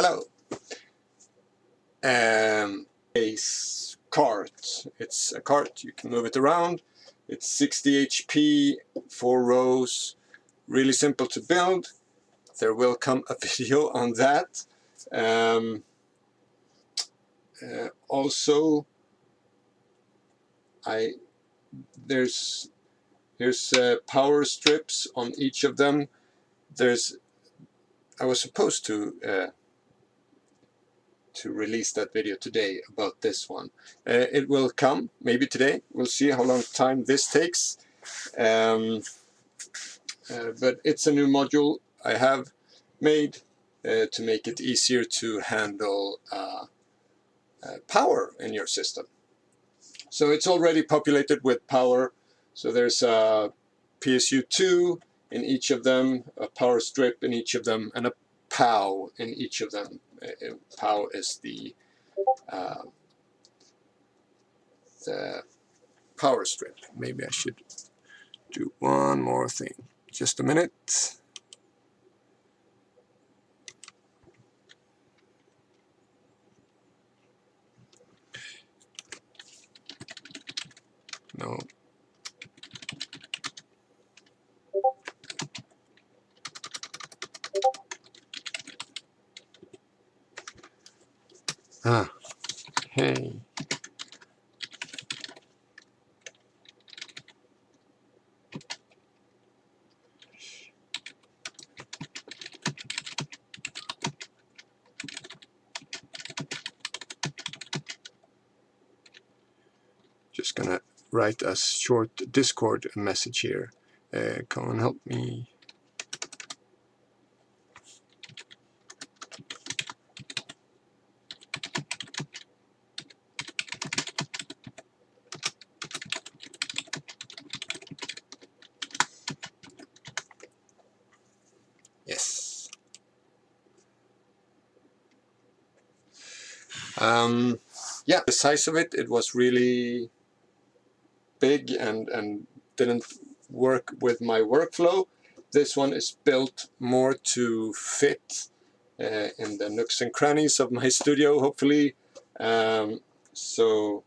Hello. A cart. It's a cart. You can move it around. It's 60 HP, 4 rows. Really simple to build. There will come a video on that. Also, here's power strips on each of them. I was supposed to release that video today about this one. It will come maybe today. We'll see how long time this takes. But it's a new module I have made to make it easier to handle power in your system. So it's already populated with power. So there's a PSU2 in each of them, a power strip in each of them, and a POW in each of them. POW is the power strip. Maybe I should do one more thing. Just a minute. No. Hey. Just gonna write a short Discord message here. Come and help me. Yes. Yeah, the size of it was really big and didn't work with my workflow. This one is built more to fit in the nooks and crannies of my studio, hopefully. So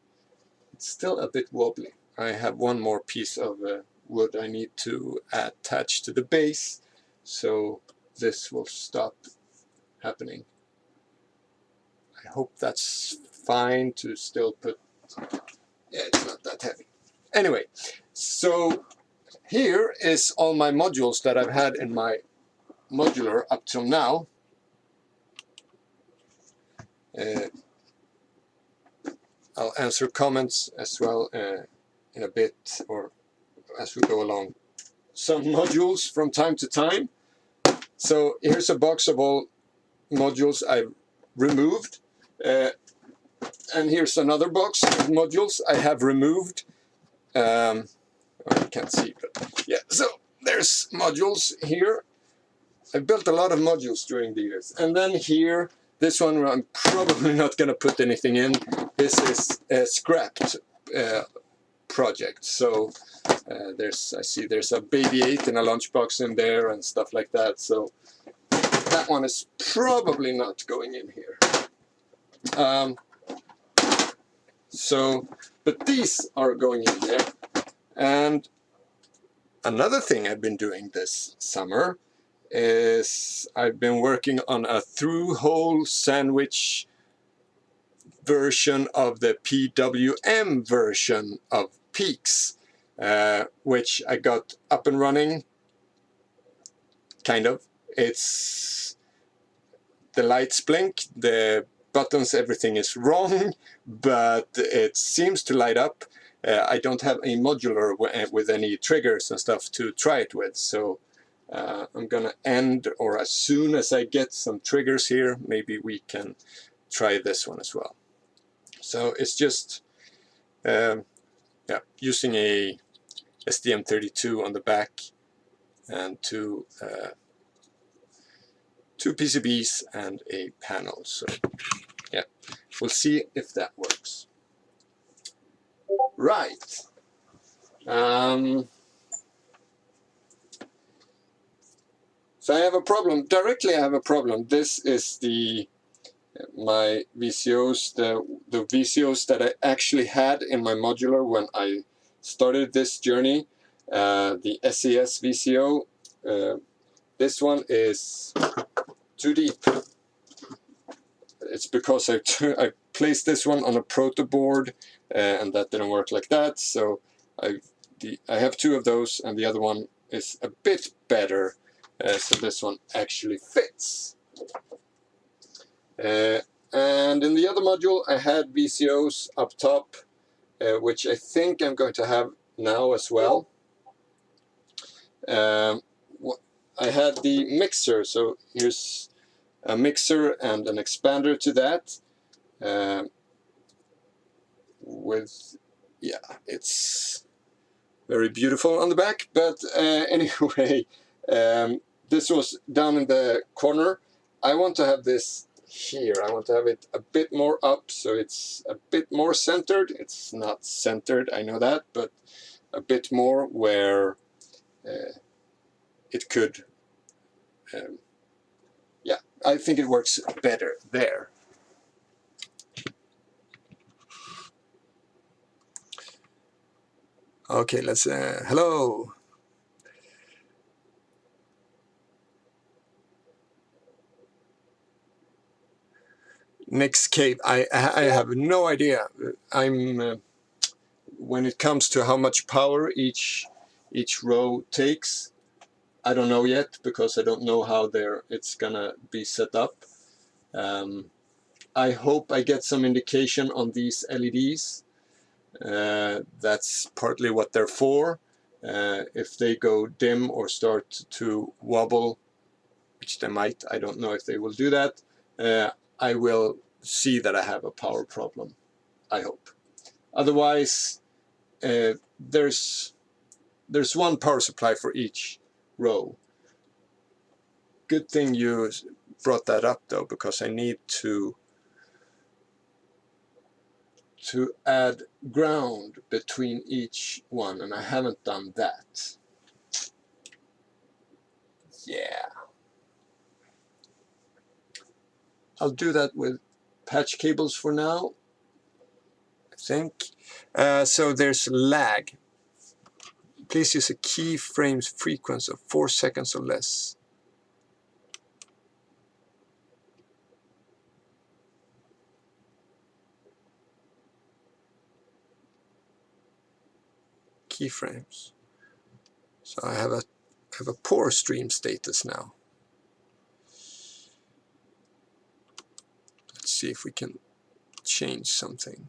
it's still a bit wobbly. I have one more piece of wood I need to attach to the base, so this will stop happening. I hope that's fine to still put. Yeah, it's not that heavy. Anyway, so here is all my modules that I've had in my modular up till now. I'll answer comments as well in a bit, or as we go along. Some modules from time to time. So here's a box of all modules I've removed. And here's another box of modules I have removed. I can't see, but yeah. So there's modules here. I built a lot of modules during the years. And then here, this one I'm probably not going to put anything in. This is a scrapped project. So I see there's a Baby 8 and a lunchbox in there and stuff like that. So that one is probably not going in here. But these are going in there. And another thing I've been doing this summer is I've been working on a through-hole sandwich version of the PWM version of Peaks, which I got up and running, kind of. It's the lights blink, the buttons, everything is wrong, but it seems to light up. I don't have a modular with any triggers and stuff to try it with, so I'm gonna end, or as soon as I get some triggers here, maybe we can try this one as well. So it's just using a STM32 on the back and two PCBs and a panel. So yeah, we'll see if that works. Right. So I have a problem. Directly I have a problem. This is the my VCOs, the VCOs that I actually had in my modular when I started this journey, the SES VCO. This one is too deep. It's because I placed this one on a proto board and that didn't work like that. So I have two of those, and the other one is a bit better. So this one actually fits. And in the other module, I had VCOs up top, which I think I'm going to have now as well. I had the mixer, so here's a mixer and an expander to that. It's very beautiful on the back, but anyway, this was down in the corner. I want to have this here. I want to have it a bit more up, so it's a bit more centered. It's not centered, I know that, but a bit more where it could, yeah, I think it works better there. Okay, let's, hello. Next cave, I have no idea. When it comes to how much power each row takes, I don't know yet, because I don't know how it's gonna be set up. I hope I get some indication on these LEDs. That's partly what they're for. If they go dim or start to wobble, which they might, I don't know if they will do that, I will see that I have a power problem, I hope. Otherwise, there's one power supply for each row. Good thing you brought that up though, because I need to add ground between each one, and I haven't done that. Yeah. I'll do that with patch cables for now, I think. So there's lag. Please use a keyframes frequency of 4 seconds or less. Keyframes. So I have a poor stream status now. Let's see if we can change something.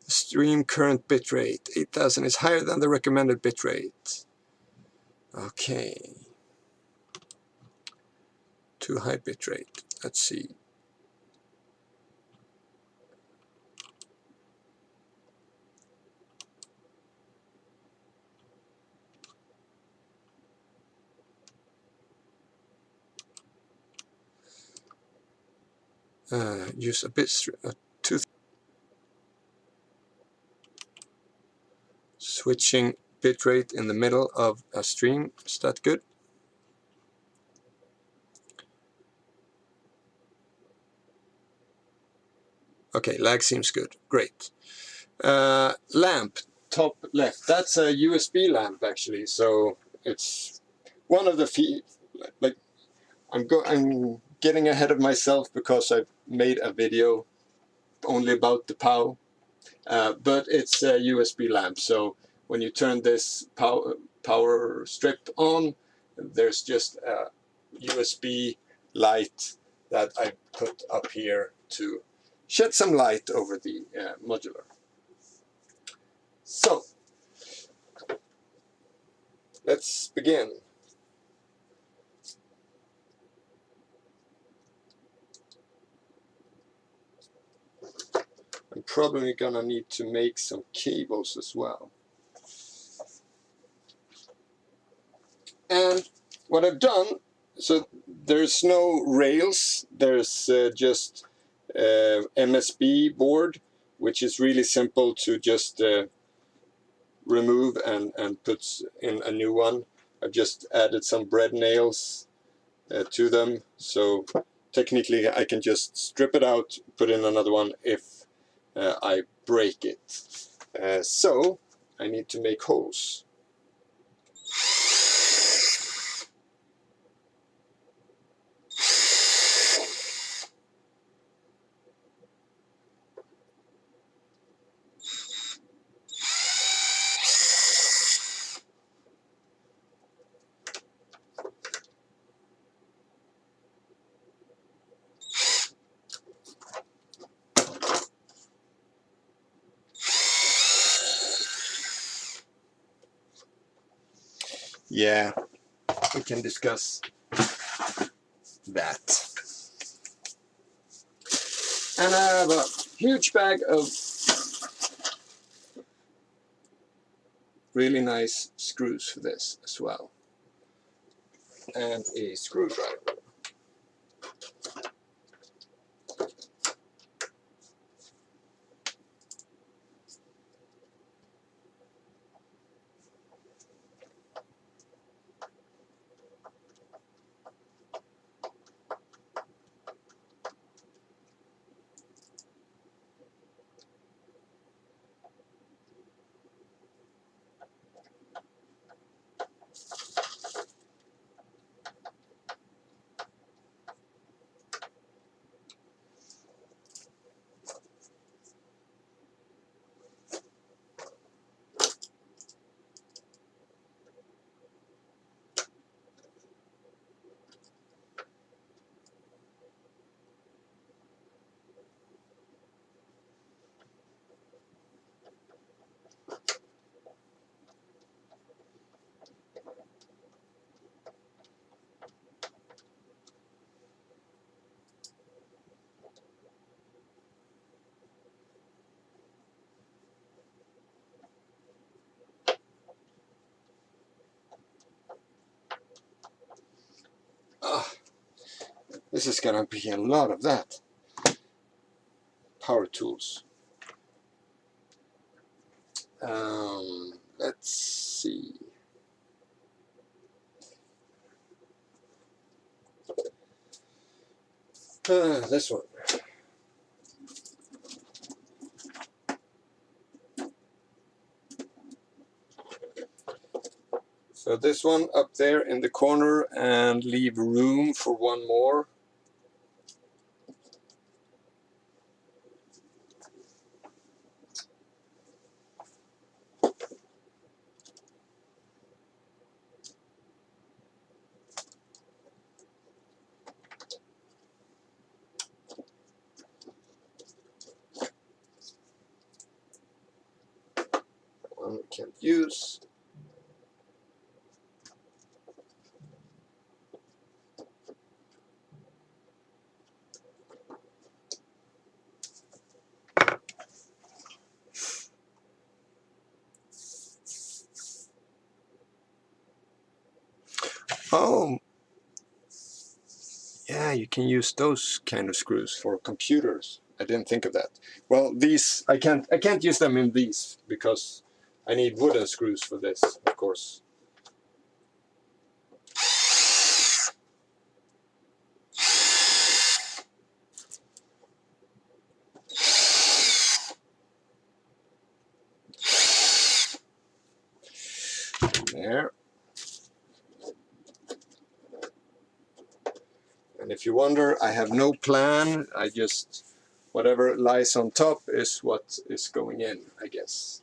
The stream current bitrate 8000 is higher than the recommended bitrate. Okay. Too high bitrate. Let's see. Use a bit switching bitrate in the middle of a stream. Is that good? Okay, lag seems good. Great. Lamp, top left. That's a USB lamp actually. So it's one of the like I'm getting ahead of myself because I've made a video only about the POW. But it's a USB lamp, so when you turn this power strip on, there's just a USB light that I put up here to shed some light over the modular. So, let's begin. I'm probably gonna need to make some cables as well. And what I've done, so there's no rails, there's just MSB board which is really simple to just remove and put in a new one. I've just added some bread nails to them, so technically I can just strip it out, put in another one if I break it. So I need to make holes. Yeah, we can discuss that. And I have a huge bag of really nice screws for this as well. And a screwdriver. This is gonna be a lot of that. Power tools. Let's see. This one. So this one up there in the corner, and leave room for one more. One we can't use. Oh, yeah, you can use those kind of screws for computers. I didn't think of that. Well, these I can't use them in these because I need wooden screws for this, of course. There. And if you wonder, I have no plan. I just, whatever lies on top is what is going in, I guess.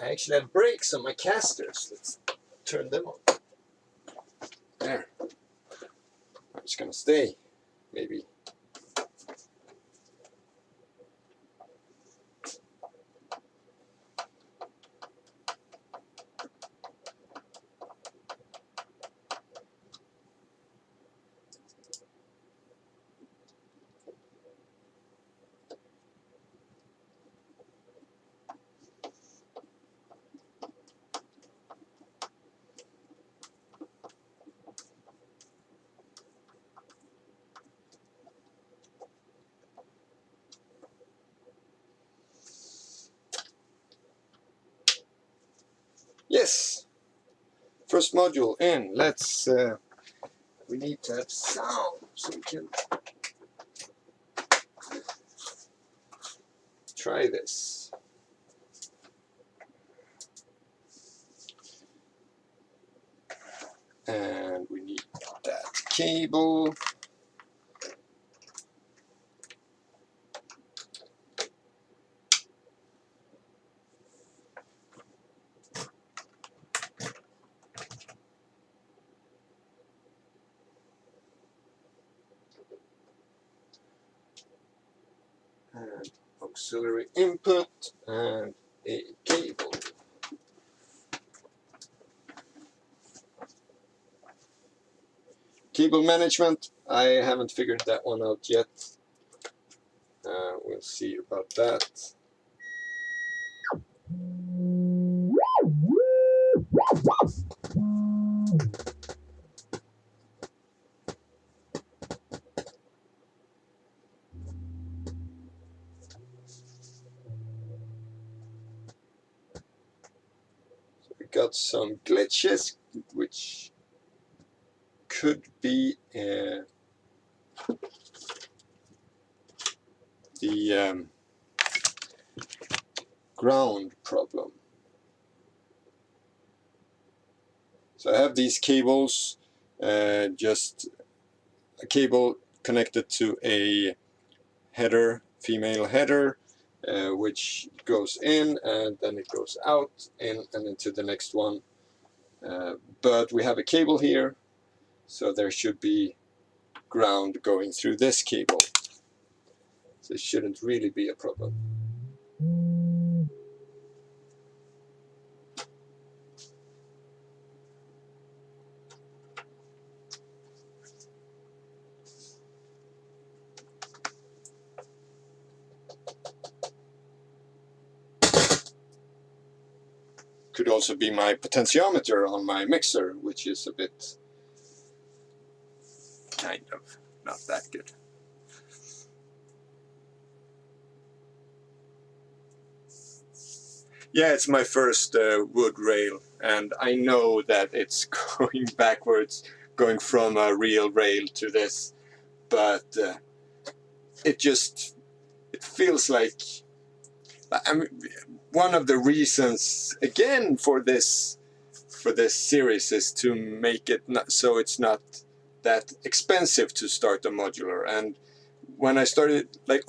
I actually have brakes on my casters. Let's turn them on. There. it's gonna stay, maybe. Yes, first module in. Let's. We need to have sound so we can try this. And we need that cable. And auxiliary input and a cable. Cable management, I haven't figured that one out yet. We'll see about that. So we got some glitches, which could be the ground problem. So I have these cables, just a cable connected to a header, female header, which goes in and then it goes out in and into the next one. But we have a cable here, so there should be ground going through this cable. So it shouldn't really be a problem. Could also be my potentiometer on my mixer, which is a bit kind of not that good. Yeah, it's my first wood rail, and I know that it's going backwards, going from a real rail to this, but it feels like, I mean, one of the reasons again for this series is to make it so it's not that expensive to start a modular. And when I started, like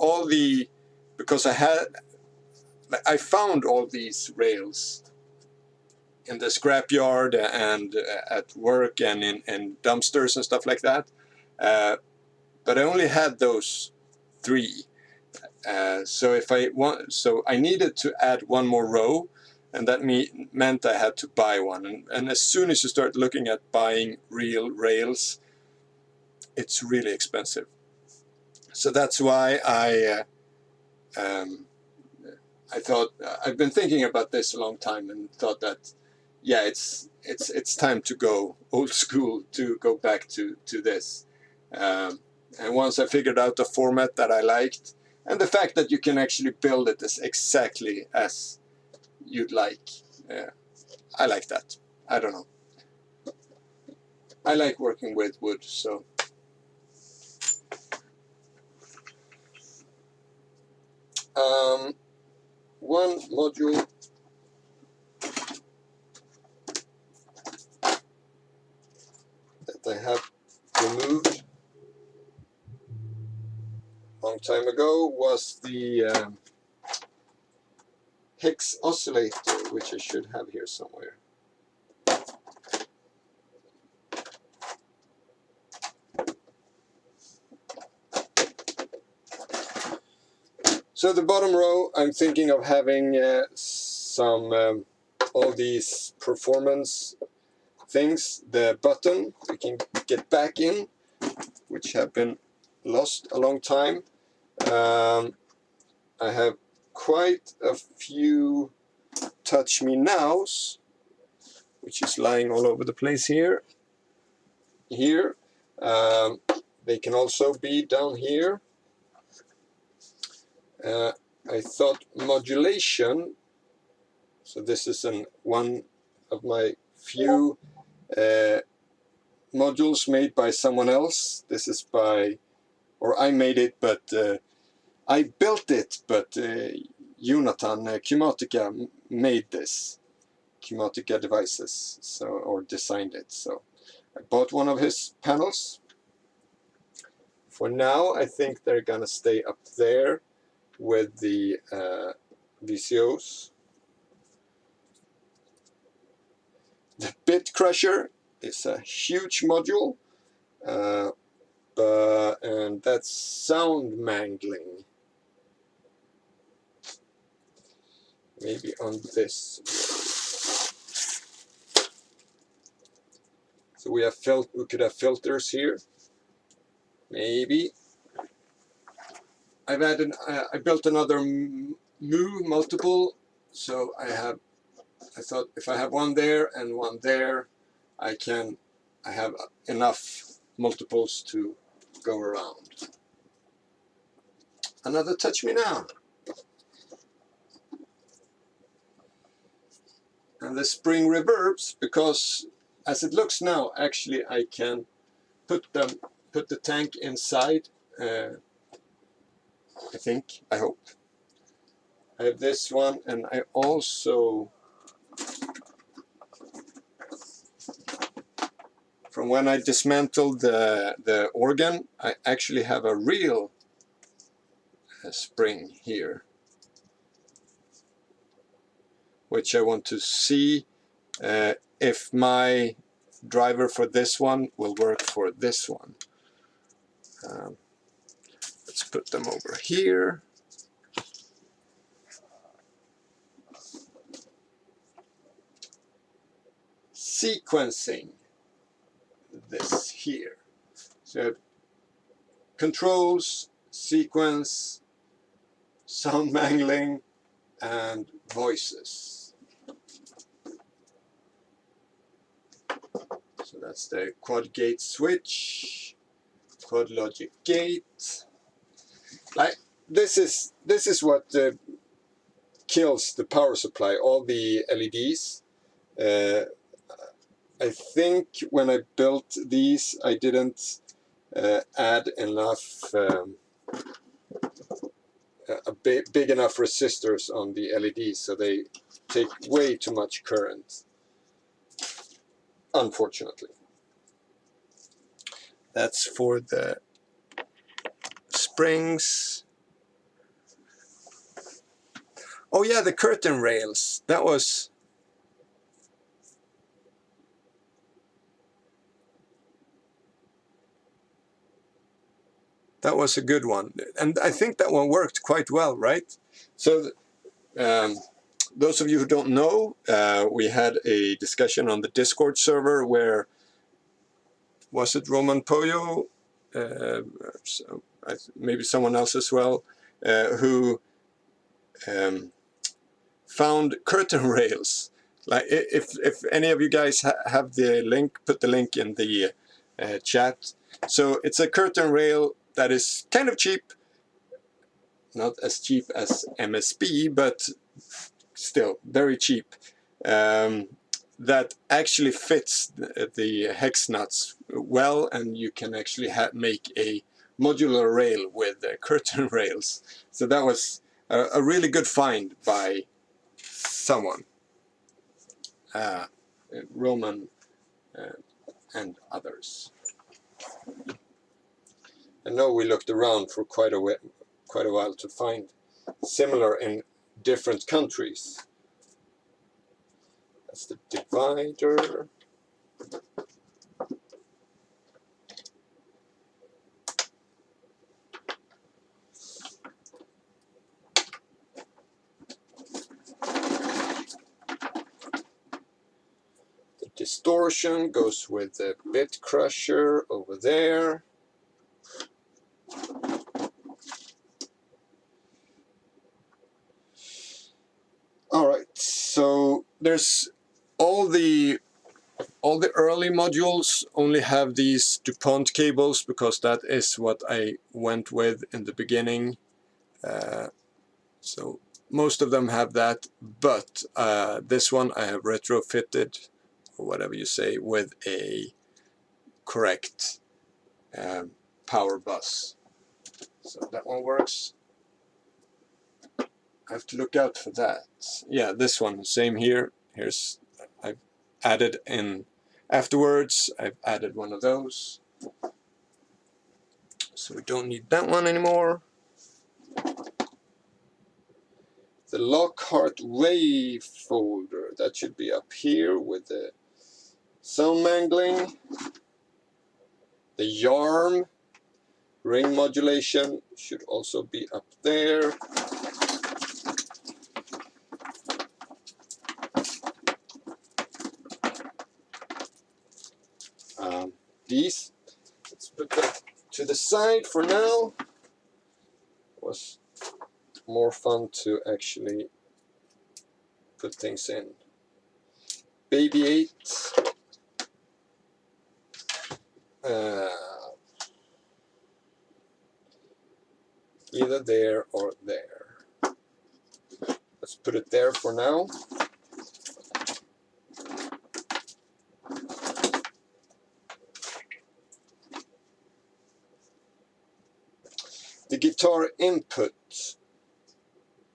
because I found all these rails in the scrapyard and at work and in dumpsters and stuff like that, but I only had those 3. So I needed to add one more row, and that meant I had to buy one. And as soon as you start looking at buying real rails, it's really expensive. So that's why I thought, I've been thinking about this a long time and thought that, yeah, it's time to go old school, to go back to this. And once I figured out the format that I liked, and the fact that you can actually build it as exactly as you'd like, I like that. I don't know. I like working with wood, so. One module that I have removed a long time ago was the hex oscillator, which I should have here somewhere. So the bottom row, I'm thinking of having some all these performance things. The button we can get back in, which have been lost a long time. I have quite a few touch me nows, which is lying all over the place here. They can also be down here. I thought modulation, so this is one of my few modules made by someone else. This is or I made it, but I built it, but Jonathan Cumatica made this. Cumatica Devices, or designed it. So I bought one of his panels. For now, I think they're gonna stay up there with the VCOs. The Bit Crusher is a huge module, and that's sound mangling. Maybe on this. So we could have filters here. Maybe. I built another multiple, so I thought if I have one there and one there, I have enough multiples to go around. Another touch me now. And the spring reverbs, because as it looks now, actually I can put the tank inside. I hope. I have this one, and I also, from when I dismantled the organ, I actually have a real spring here, which I want to see if my driver for this one will work for this one. Let's put them over here. Sequencing this here. So controls, sequence, sound mangling, and voices. So that's the quad gate switch, quad logic gate. Like this is what kills the power supply. All the LEDs. I think when I built these, I didn't add enough big enough resistors on the LEDs, so they take way too much current, unfortunately. That's for the springs. Oh yeah, the curtain rails. That was a good one, and I think that one worked quite well, right? So those of you who don't know, we had a discussion on the Discord server where, was it Roman Pollo, maybe someone else as well, who found curtain rails. Like if any of you guys have the link, put the link in the chat. So it's a curtain rail that is kind of cheap, not as cheap as MSB, but still very cheap. That actually fits the hex nuts well, and you can actually make a modular rail with curtain rails. So that was a really good find by someone, Roman and others. I know we looked around for quite a while to find similar in different countries. That's the divider. distortion goes with the bit crusher over there. Alright, so there's all the early modules only have these DuPont cables because that is what I went with in the beginning. So most of them have that, but this one I have retrofitted, or whatever you say, with a correct power bus. So that one works. I have to look out for that. Yeah, this one, same here. I've added in afterwards, I've added one of those. So we don't need that one anymore. The Lockhart wave folder, that should be up here with the sound mangling. The YARM ring modulation should also be up there. These, let's put that to the side for now. It was more fun to actually put things in. Baby 8. Either there or there. Let's put it there for now. The guitar input,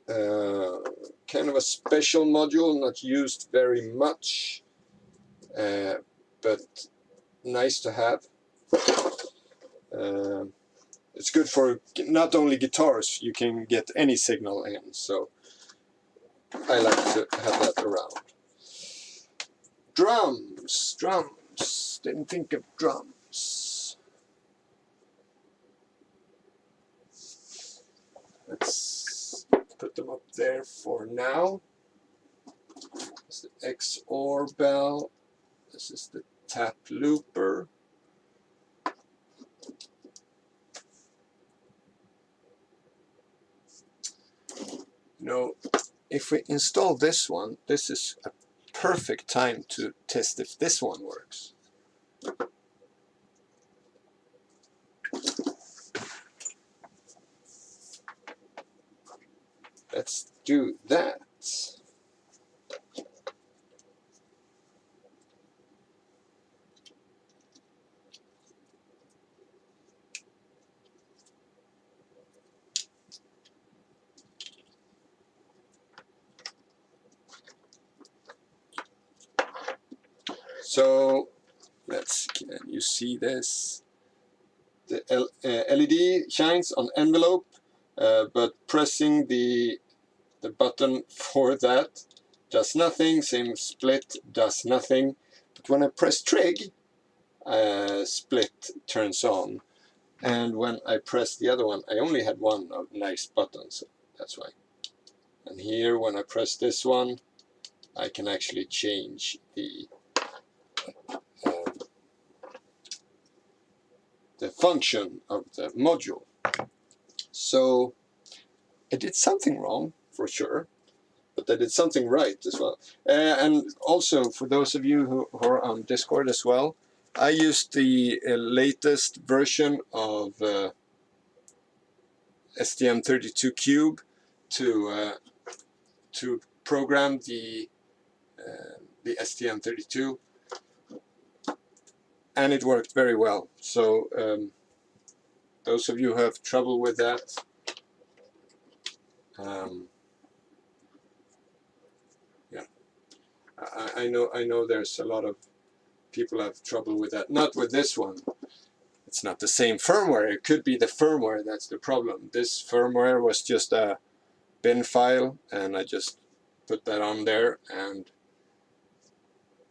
kind of a special module, not used very much, but nice to have. It's good for not only guitars, you can get any signal in, so I like to have that around. Drums, didn't think of drums. Let's put them up there for now. This is the XOR bell. This is the tap looper. You know, if we install this one, this is a perfect time to test if this one works. Let's do that. So can you see this? The LED shines on envelope, but pressing the button for that does nothing. Same split does nothing. But when I press trig, split turns on. And when I press the other one, I only had one nice button, so that's why. And here, when I press this one, I can actually change the function of the module. So I did something wrong, for sure, but I did something right as well. And also, for those of you who are on Discord as well, I used the latest version of STM32 Cube to program the STM32, and it worked very well. So those of you who have trouble with that, yeah, I know there's a lot of people have trouble with that. Not with this one. It's not the same firmware. It could be the firmware that's the problem. This firmware was just a bin file, and I just put that on there, and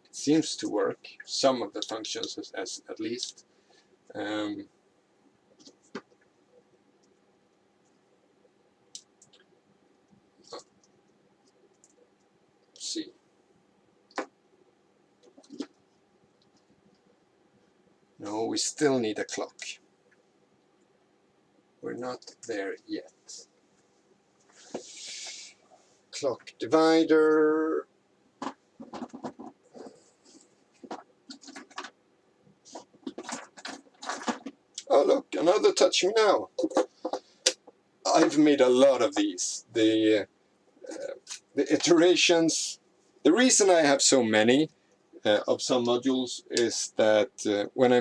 it seems to work. Some of the functions, as at least. Let's see. No, we still need a clock. We're not there yet. Clock divider. Oh look, another Touch Me Now. I've made a lot of these. The iterations. The reason I have so many of some modules is that when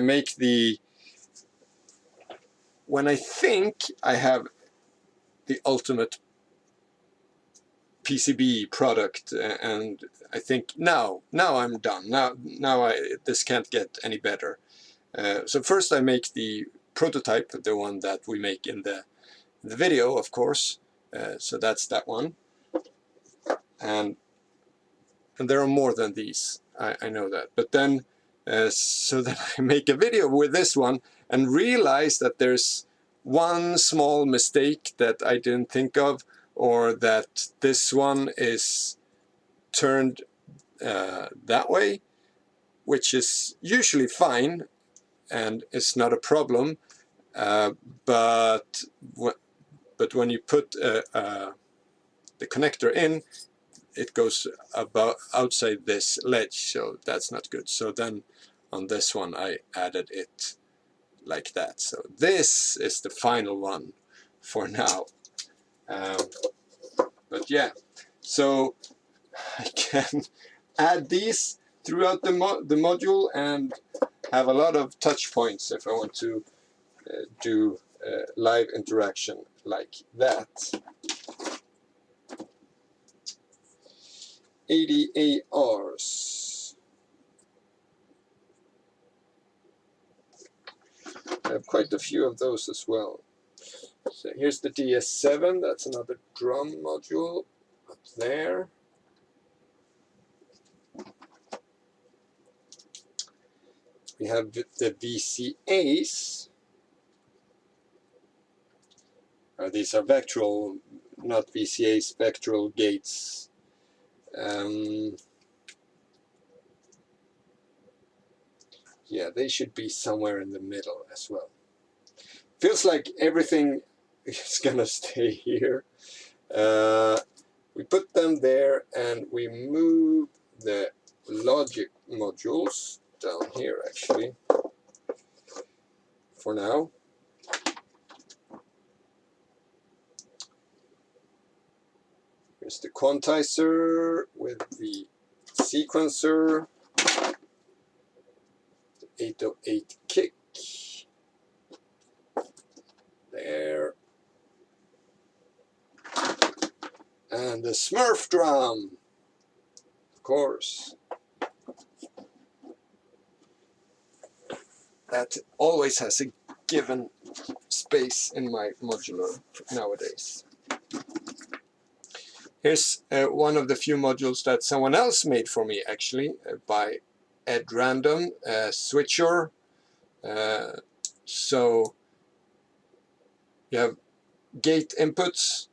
I think I have the ultimate PCB product, and I think now I'm done. Now this can't get any better. So first I make the prototype, the one that we make in the video, of course. So that's that one. And there are more than these, I know that. But then, so then I make a video with this one and realize that there's one small mistake that I didn't think of, or that this one is turned that way, which is usually fine and it's not a problem. But when you put the connector in, it goes about outside this ledge, so that's not good. So then on this one I added it like that. So this is the final one for now. But yeah, so I can add these throughout the module and have a lot of touch points if I want to do live interaction like that. 80 ARs. I have quite a few of those as well. So here's the DS7, that's another drum module up there. We have the VCAs. These are vectoral, not VCA, spectral gates. Yeah, they should be somewhere in the middle as well. Feels like everything is gonna stay here. We put them there and we move the logic modules down here actually for now. Here's the quantizer with the sequencer, the 808 kick, there, and the Smurf drum, of course. That always has a given space in my modular nowadays. Here's one of the few modules that someone else made for me, actually, by Ed Random, switcher. So you have gate inputs,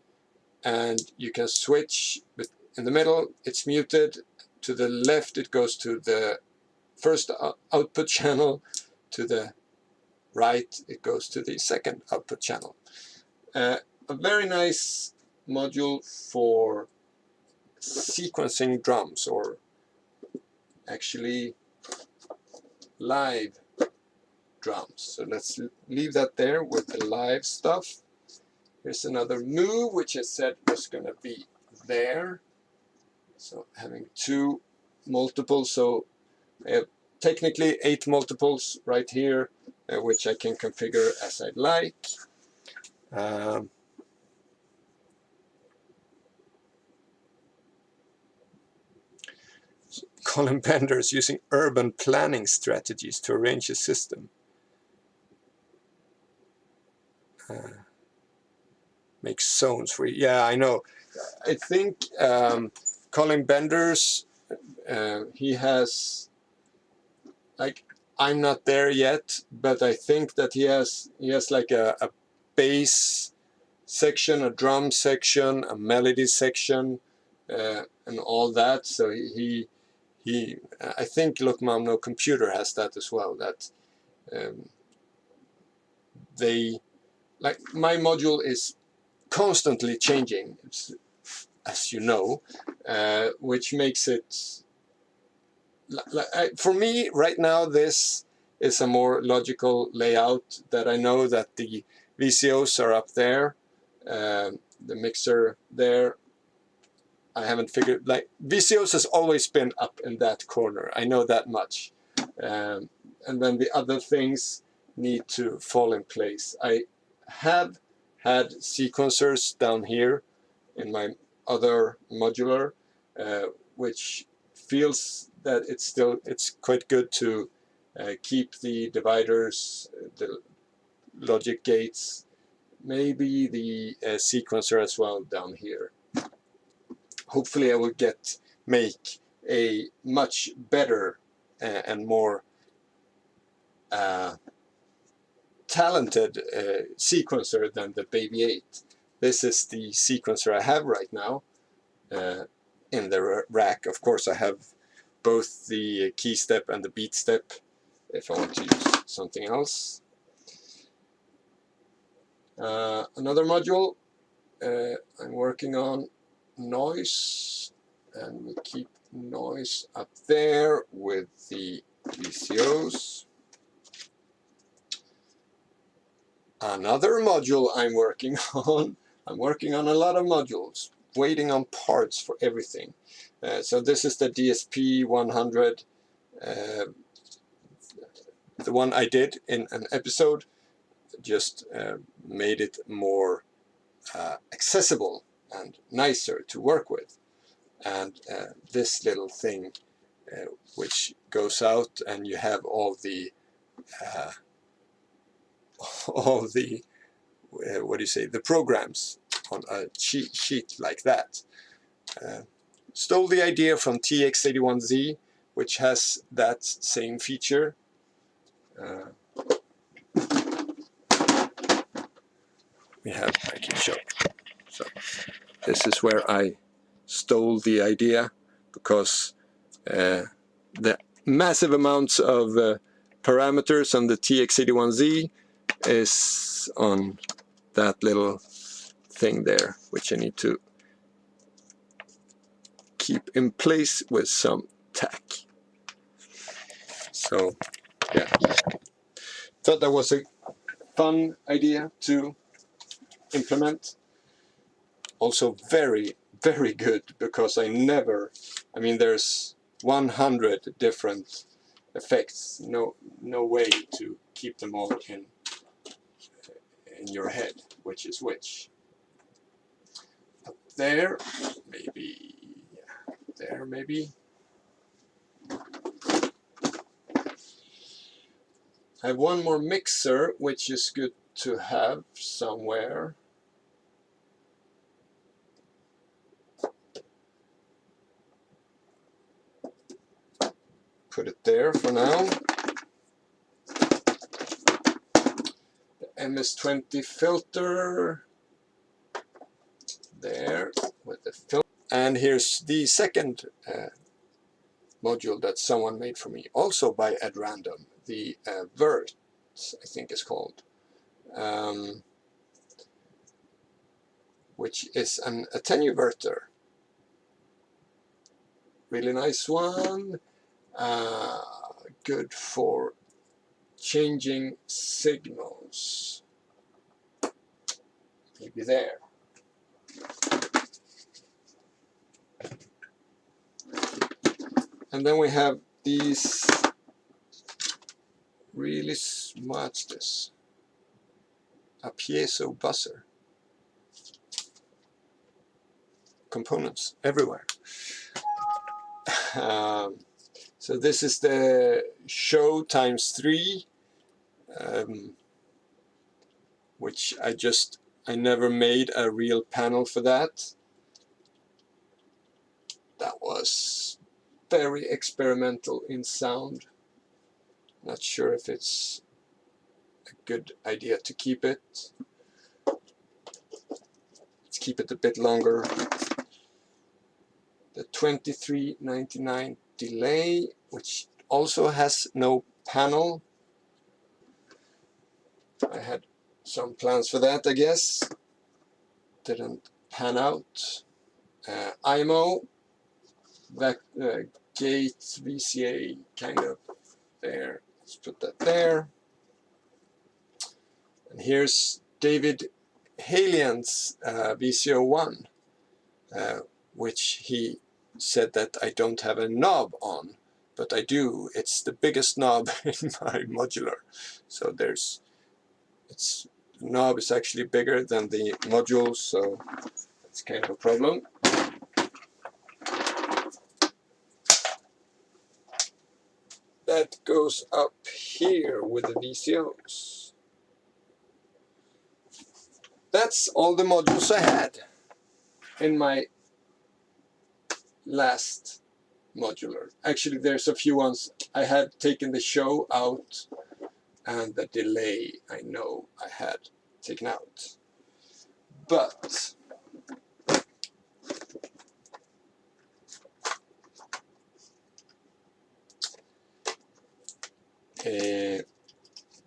and you can switch, but in the middle it's muted. To the left it goes to the first output channel. To the right it goes to the second output channel. A very nice module for sequencing drums, or actually live drums. So let's leave that there with the live stuff. Here's another move which I said was going to be there. So having two multiples, so I have technically 8 multiples right here, which I can configure as I like. Colin Benders using urban planning strategies to arrange a system. Make zones for you. Yeah, I know. I think Colin Benders, he has, like, I'm not there yet, but I think that he has like a bass section, a drum section, a melody section, and all that. So he I think Look Mom No Computer has that as well. That they, like, my module is constantly changing, as you know, which makes it, for me right now, this is a more logical layout, that I know that the VCOs are up there, the mixer there. I haven't figured, like, VCOs has always been up in that corner, I know that much, and then the other things need to fall in place. I have had sequencers down here in my other modular, which feels that it's quite good to keep the dividers, the logic gates, maybe the sequencer as well down here. Hopefully I will make a much better and more talented sequencer than the Baby 8. This is the sequencer I have right now in the rack. Of course I have both the key step and the beat step if I want to use something else. Another module I'm working on, noise, and we keep noise up there with the VCOs. Another module I'm working on a lot of modules, waiting on parts for everything. So this is the DSP 100, the one I did in an episode, just made it more accessible and nicer to work with. And this little thing which goes out, and you have all the what do you say, the programs on a cheat sheet like that. Stole the idea from TX81Z, which has that same feature. I can show. So this is where I stole the idea, because the massive amounts of parameters on the TX81Z is on that little thing there, which I need to keep in place with some tack. So yeah, thought that was a fun idea to implement. Also very, very good, because I mean there's 100 different effects, no way to keep them all in your head, which is which. Up there, maybe, there maybe. I have one more mixer, which is good to have somewhere. Put it there for now. The MS-20 filter there with the filter. And here's the second module that someone made for me, also by at random, the Vert, I think it's called, which is an attenuverter. Really nice one, good for changing signals. Maybe there. And then we have these really smart, a piezo buzzer. Components everywhere. So this is the show ×3, which I never made a real panel for that. That was very experimental in sound. Not sure if it's a good idea to keep it. Let's keep it a bit longer. The 2399 delay, which also has no panel. I had some plans for that, I guess. Didn't pan out. IMO, that gate VCA kind of there. Let's put that there. And here's David Halian's VCO1, which he said that I don't have a knob on, but I do. It's the biggest knob in my modular. So the knob is actually bigger than the module, so it's kind of a problem. That goes up here with the VCOs. That's all the modules I had in my last modular. Actually, there's a few ones I had taken the show out, and the delay I know I had taken out. But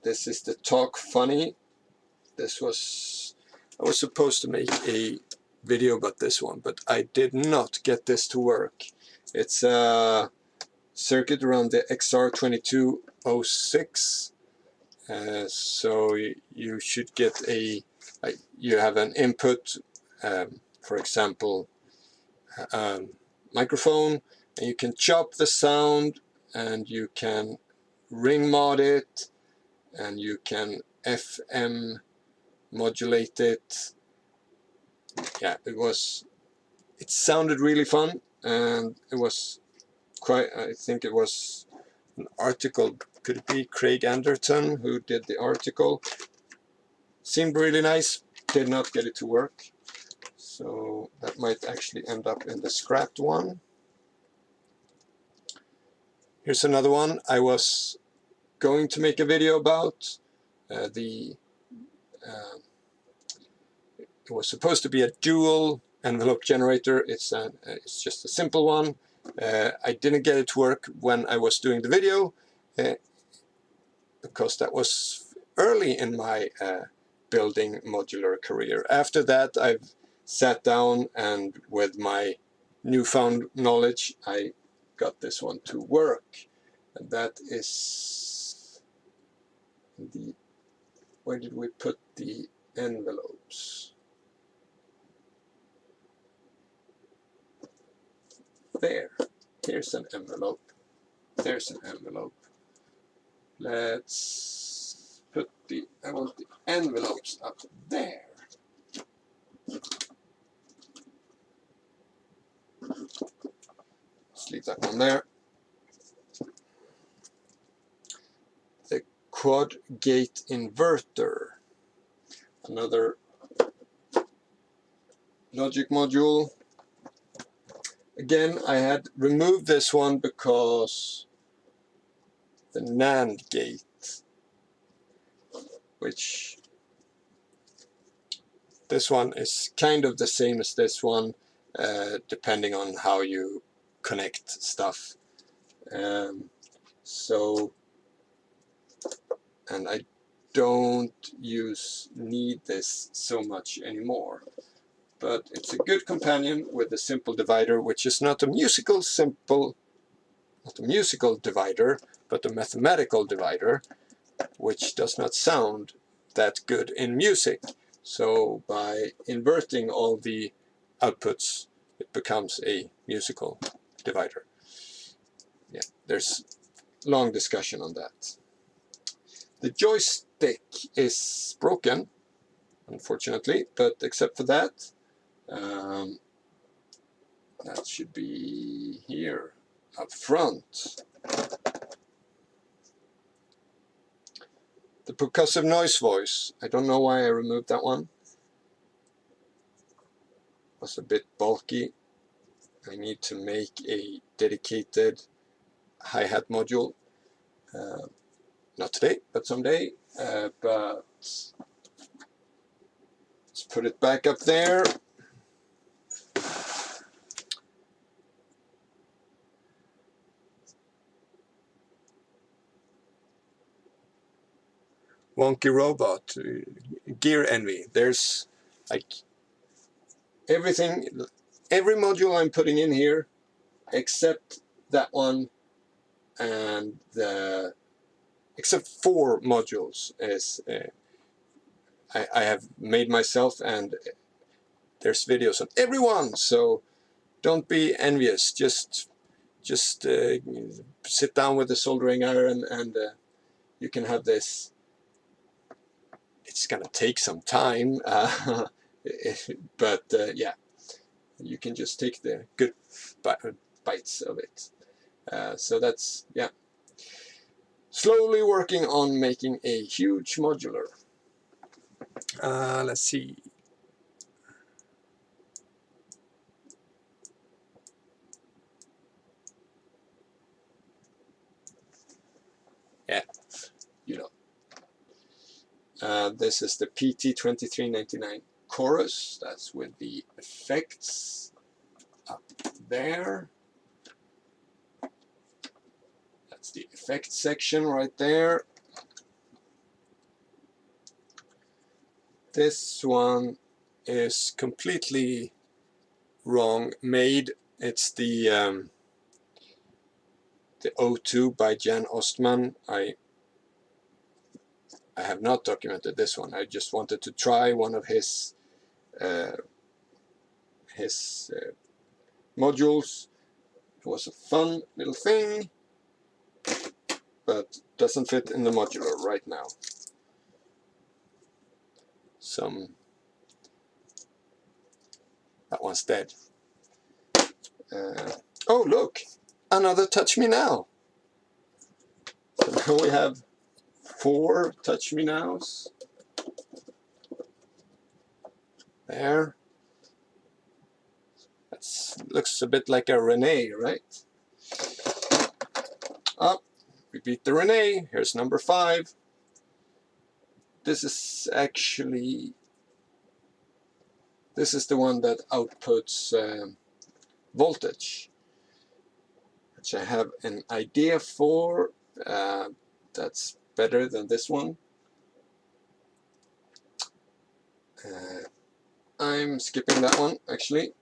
this is the Talk Funny. I was supposed to make a video about this one, but I did not get this to work. It's a circuit around the XR2206. So you should get you have an input, for example, microphone, and you can chop the sound, and you can ring mod it, and you can FM modulate it. Yeah, it sounded really fun, and it was quite, I think it was an article, could it be Craig Anderton who did the article? Seemed really nice, did not get it to work, so that might actually end up in the scrapped one. Here's another one I was going to make a video about. It was supposed to be a dual envelope generator. It's just a simple one. I didn't get it to work when I was doing the video because that was early in my building modular career. After that, I've sat down, and with my newfound knowledge, I got this one to work. And that is where did we put the envelopes? There. Here's an envelope. There's an envelope. Let's put I want the envelopes up there. Let's leave that one there. The quad gate inverter. Another logic module. Again, I had removed this one because the NAND gate, which this one is kind of the same as this one, depending on how you connect stuff. And I don't need this so much anymore. But it's a good companion with a simple divider, which is not a musical divider, but a mathematical divider, which does not sound that good in music. So by inverting all the outputs, it becomes a musical divider. Yeah, there's long discussion on that. The joystick is broken, unfortunately, but except for that, that should be here up front. The percussive noise voice, I don't know why I removed that one. It was a bit bulky. I need to make a dedicated hi-hat module. Not today, but someday. But let's put it back up there. wonky robot, gear envy. There's like everything, every module I'm putting in here except that one, and except 4 modules is I have made myself, and there's videos on everyone, so don't be envious. Just sit down with the soldering iron, and you can have this. It's gonna take some time, but yeah, you can just take the good bites of it. So that's, yeah, slowly working on making a huge modular. Let's see. Yeah, you know. This is the PT2399 chorus. That's with the effects up there. That's the effect section right there. This one is completely wrong made. It's the O2 by Jan Ostman. I have not documented this one. I just wanted to try one of his modules. It was a fun little thing, but doesn't fit in the modular right now. That one's dead. Oh, look, another Touch Me Now. So now we have 4 Touch Me Nows. There. That looks a bit like a Renee, right? Oh, we beat the Renee. Here's number 5. This is actually, this is the one that outputs voltage, which I have an idea for. That's better than this one. I'm skipping that one, actually.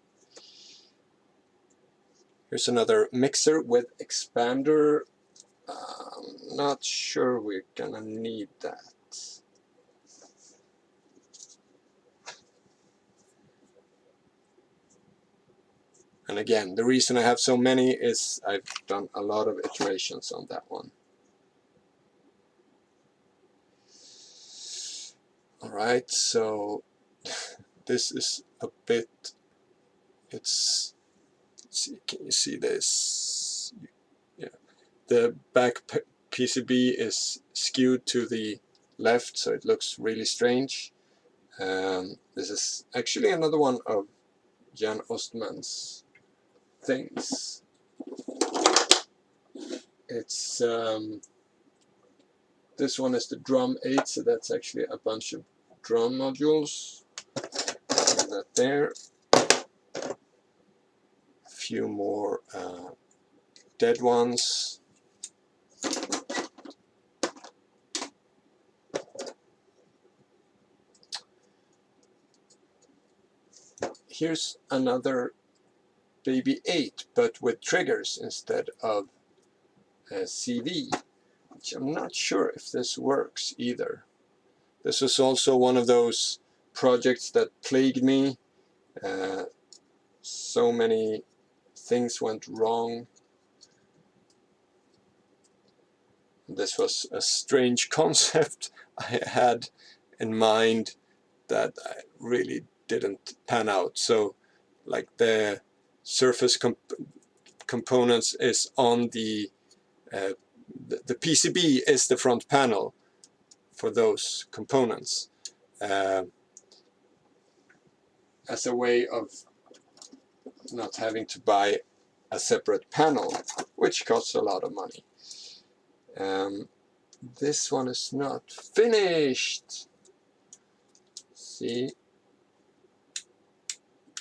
Here's another mixer with expander. I'm not sure we're gonna need that. And again, the reason I have so many is I've done a lot of iterations on that one. Alright, so this is a bit, it's, let's see, can you see this? Yeah, the back PCB is skewed to the left, so it looks really strange. This is actually another one of Jan Ostman's things. It's this one is the drum 8, so that's actually a bunch of drum modules. That there. A few more dead ones. Here's another baby 8, but with triggers instead of CV, which I'm not sure if this works either. This was also one of those projects that plagued me. So many things went wrong. This was a strange concept I had in mind that I really didn't pan out. So like the surface components is on the PCB is the front panel for those components, as a way of not having to buy a separate panel, which costs a lot of money. This one is not finished. See,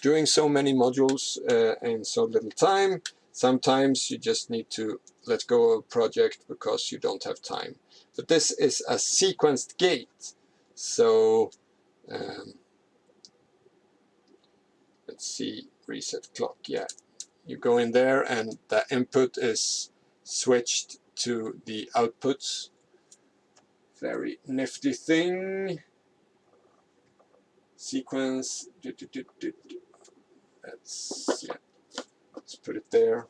doing so many modules in so little time, sometimes you just need to let go of a project because you don't have time. But this is a sequenced gate. So let's see, reset clock. Yeah, you go in there and the input is switched to the outputs. Very nifty thing. Sequence. Let's put it there.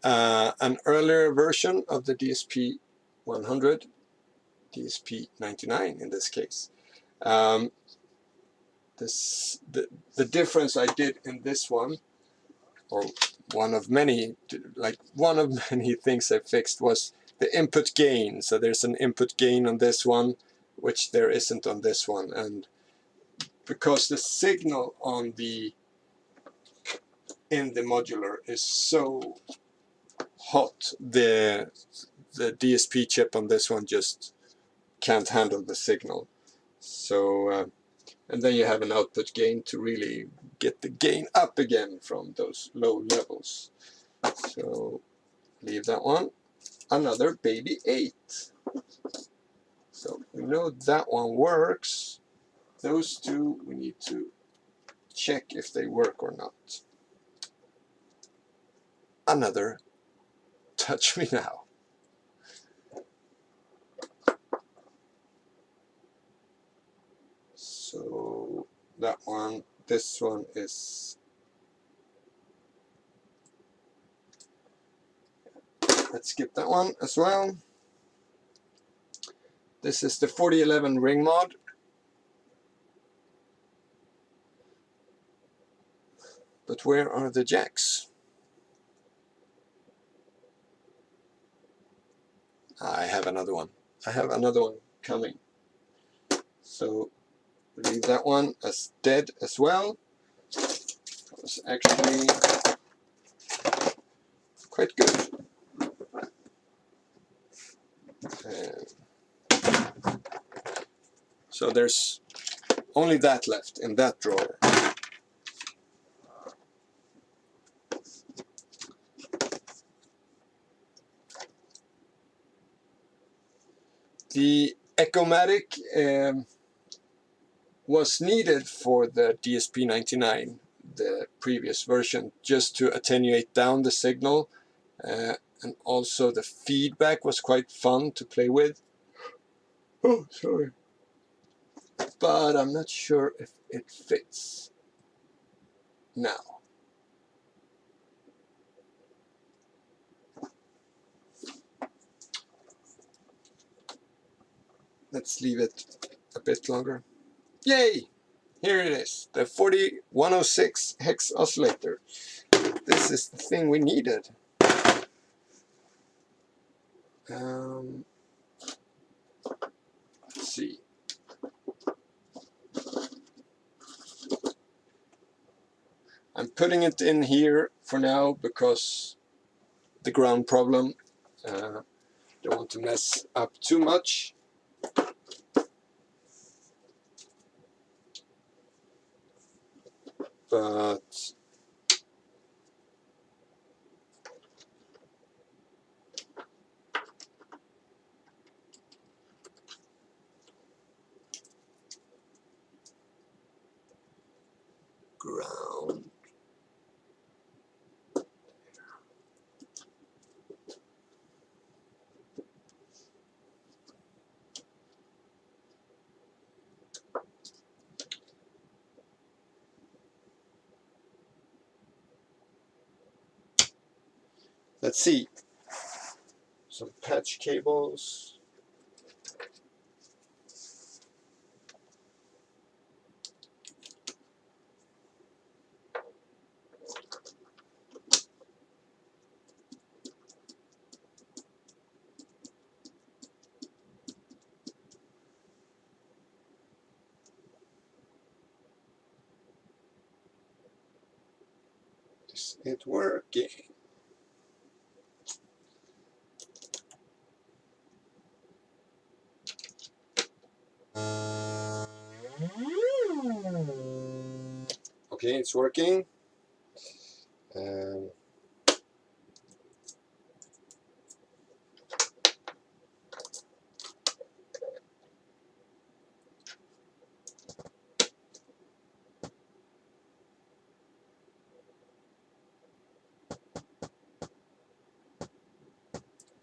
An earlier version of the DSP 100, DSP 99 in this case. The difference I did in this one, or one of many things I fixed, was the input gain. So there's an input gain on this one, which there isn't on this one, and because the signal on in the modular is so hot, the DSP chip on this one just can't handle the signal. So and then you have an output gain to really get the gain up again from those low levels. So leave that one. Another baby 8. So we know that one works. Those two we need to check if they work or not. Another touch me now. So that one, this one is, let's skip that one as well. This is the 4011 ring mod. But where are the jacks? I have another one. I have another one coming. So leave that one as dead as well. That was actually quite good. So there's only that left in that drawer. The Echomatic was needed for the DSP 99, the previous version, just to attenuate down the signal, and also the feedback was quite fun to play with. Oh, sorry. But I'm not sure if it fits now. Let's leave it a bit longer. Yay! Here it is, the 4106 hex oscillator. This is the thing we needed. Let's see. I'm putting it in here for now because the ground problem. Don't want to mess up too much. But ground. Let's see. Some patch cables. Is it working? Okay, it's working.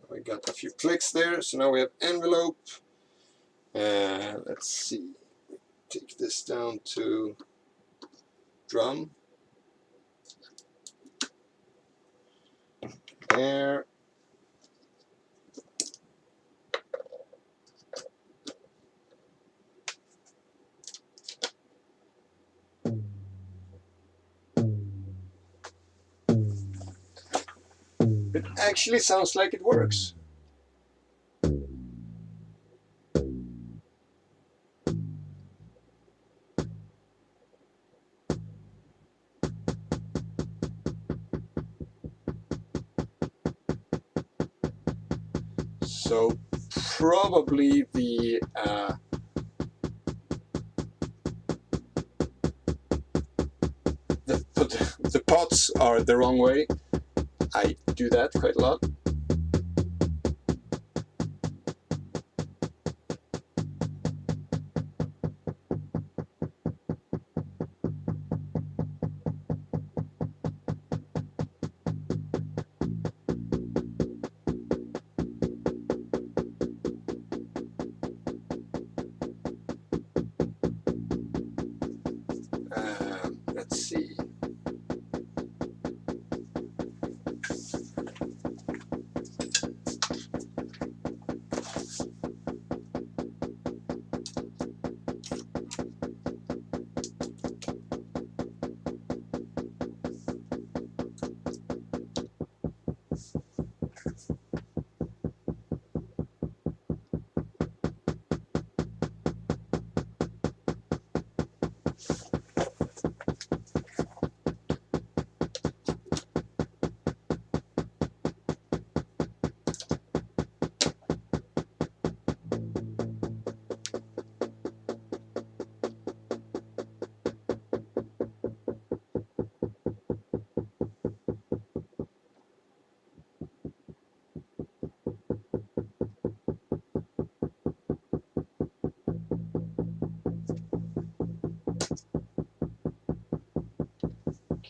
We got a few clicks there, so now we have envelope. Let's see, take this down to drum, air, it actually sounds like it works. So probably the pots are the wrong way. I do that quite a lot. Let's see.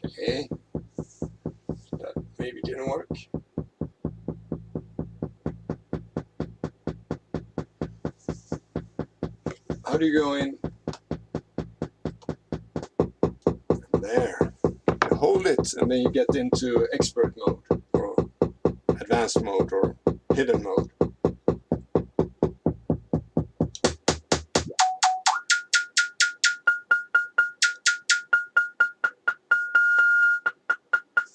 Okay, that maybe didn't work. How do you go in? There. You hold it and then you get into expert mode or advanced mode or hidden mode.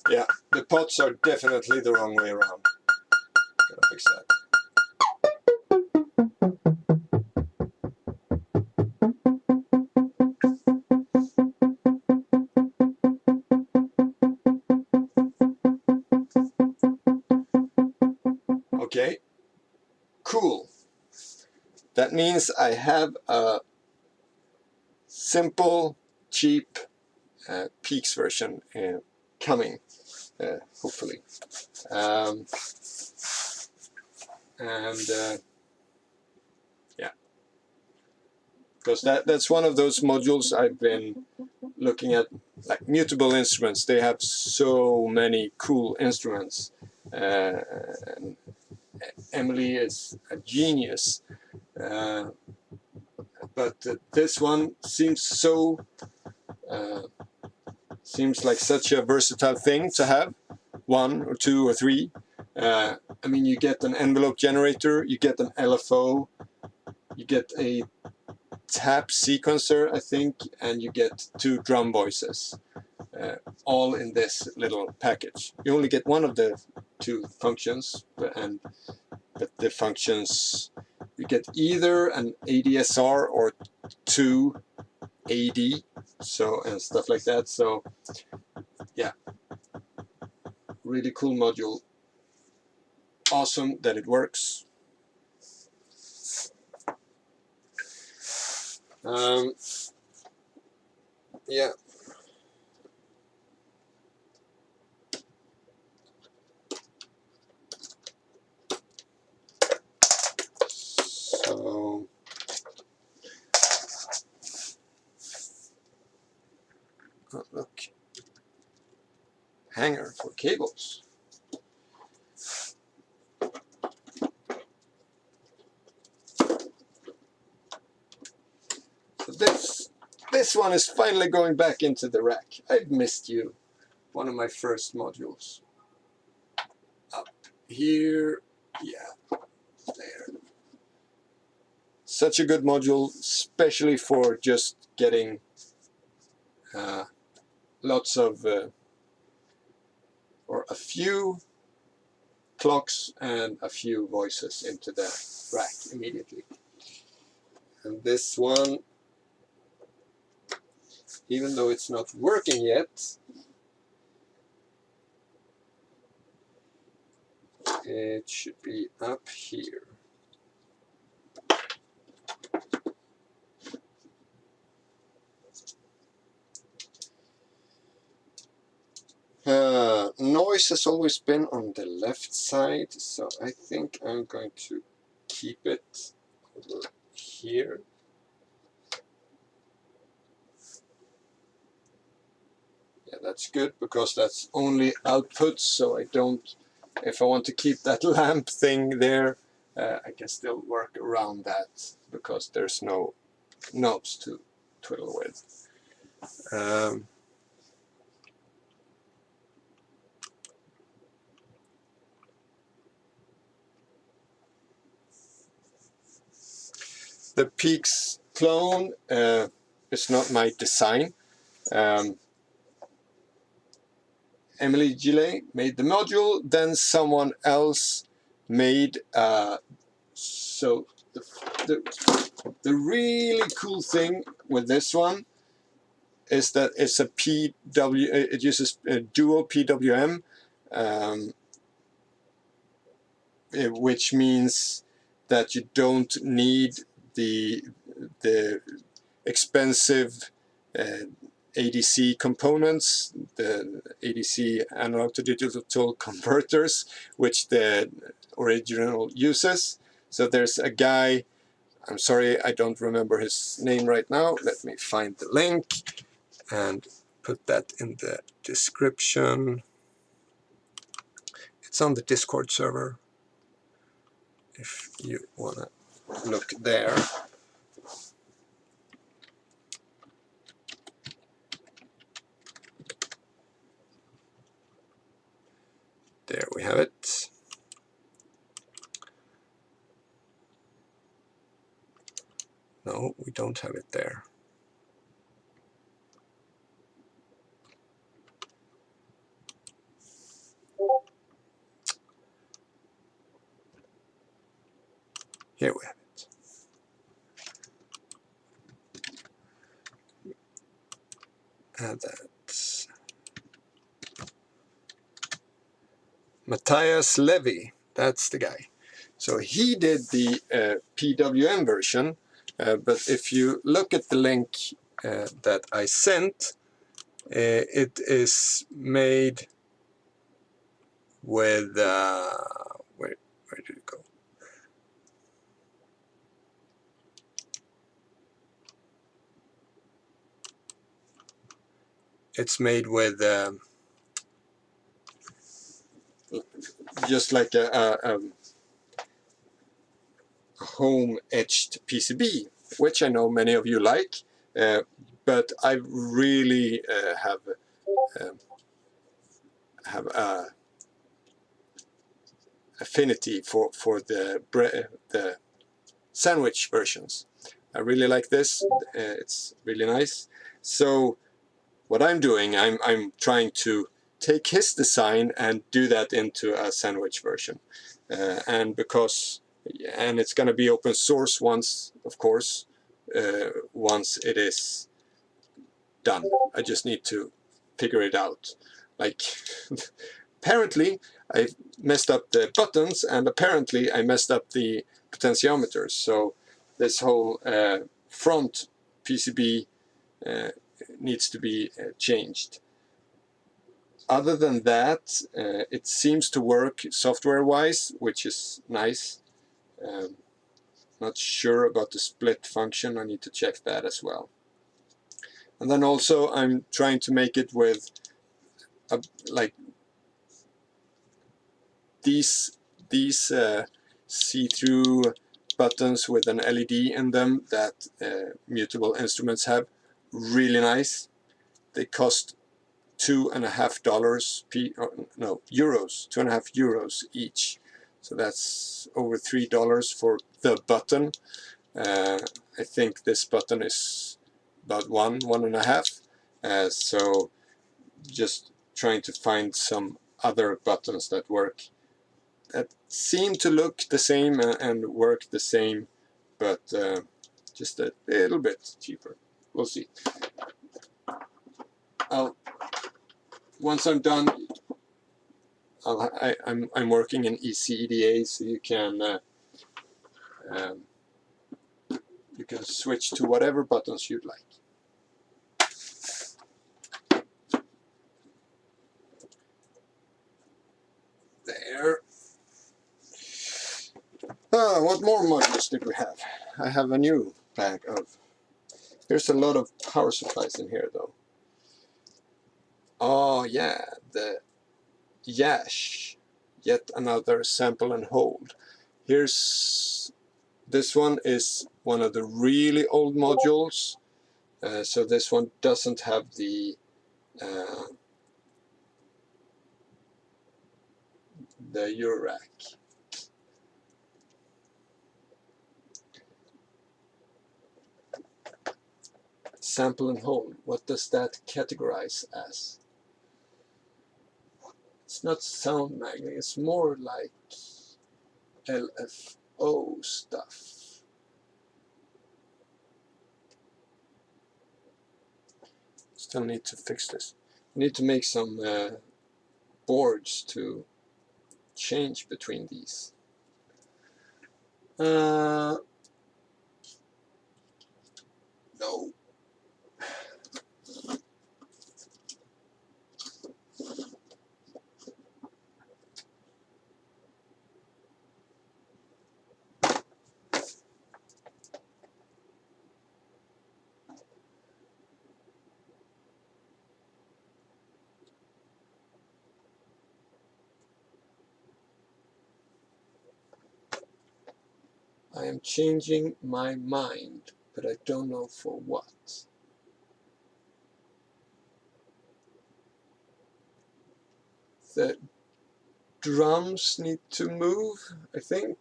Yeah, the pots are definitely the wrong way around. Gotta fix that. Okay, cool. That means I have a simple, cheap Peaks version coming, hopefully. Yeah, because that's one of those modules I've been looking at, like mutable instruments. They have so many cool instruments. And Emily is a genius. But this one seems so seems like such a versatile thing to have, 1 or 2 or 3. I mean, you get an envelope generator, you get an LFO, you get a tap sequencer, I think, and you get 2 drum voices, all in this little package. You only get one of the 2 functions, but the functions, you get either an ADSR or 2 AD, so, and stuff like that. So yeah, really cool module. Awesome that it works. Yeah. So oh, look, hanger for cables. this one is finally going back into the rack. I've missed you. One of my first modules. Up here. Yeah, there. Such a good module, especially for just getting lots of, or a few clocks and a few voices into the rack immediately. And this one, even though it's not working yet, it should be up here. Noise has always been on the left side, so I think I'm going to keep it over here. Yeah, that's good, because that's only output, so I don't, if I want to keep that lamp thing there, I can still work around that, because there's no knobs to twiddle with. The Peaks clone is not my design. Emily Gillet made the module, then someone else made, so the really cool thing with this one is that it's a it uses a dual PWM, which means that you don't need the expensive ADC components, the ADC analog to digital converters, which the original uses. So there's a guy, I'm sorry, I don't remember his name right now. Let me find the link and put that in the description. It's on the Discord server, if you want to look there. There we have it. No, we don't have it there. Here we have it. Add that. Matthias Levy, that's the guy. So he did the PWM version, but if you look at the link that I sent, it is made with, where did it go? It's made with just like a home etched PCB, which I know many of you like, but I really have affinity for the sandwich versions. I really like this. It's really nice. So what I'm doing, I'm trying to take his design and do that into a sandwich version, and it's going to be open source once, of course, once it is done. I just need to figure it out. Like, apparently I messed up the buttons, and apparently I messed up the potentiometers. So this whole front PCB needs to be changed. Other than that, it seems to work software-wise, which is nice. Not sure about the split function. I need to check that as well. And then also I'm trying to make it with like these see-through buttons with an LED in them that mutable instruments have, really nice. They cost $2.50 euros, €2.50 each. So that's over $3 for the button. I think this button is about one and a half. So just trying to find some other buttons that work, that seem to look the same and work the same, but just a little bit cheaper. We'll see. Once I'm done, I'm working in ECEDA, so you can switch to whatever buttons you'd like. There. What more modules did we have? I have a new bag of. There's a lot of power supplies in here, though. Oh yeah, the Yash, yet another sample and hold. This one is one of the really old modules, so this one doesn't have the URAC. Sample and hold, what does that categorize as? It's not sound magnet, it's more like LFO stuff. Still need to fix this. I need to make some boards to change between these. No. I am changing my mind, but I don't know for what. The drums need to move, I think.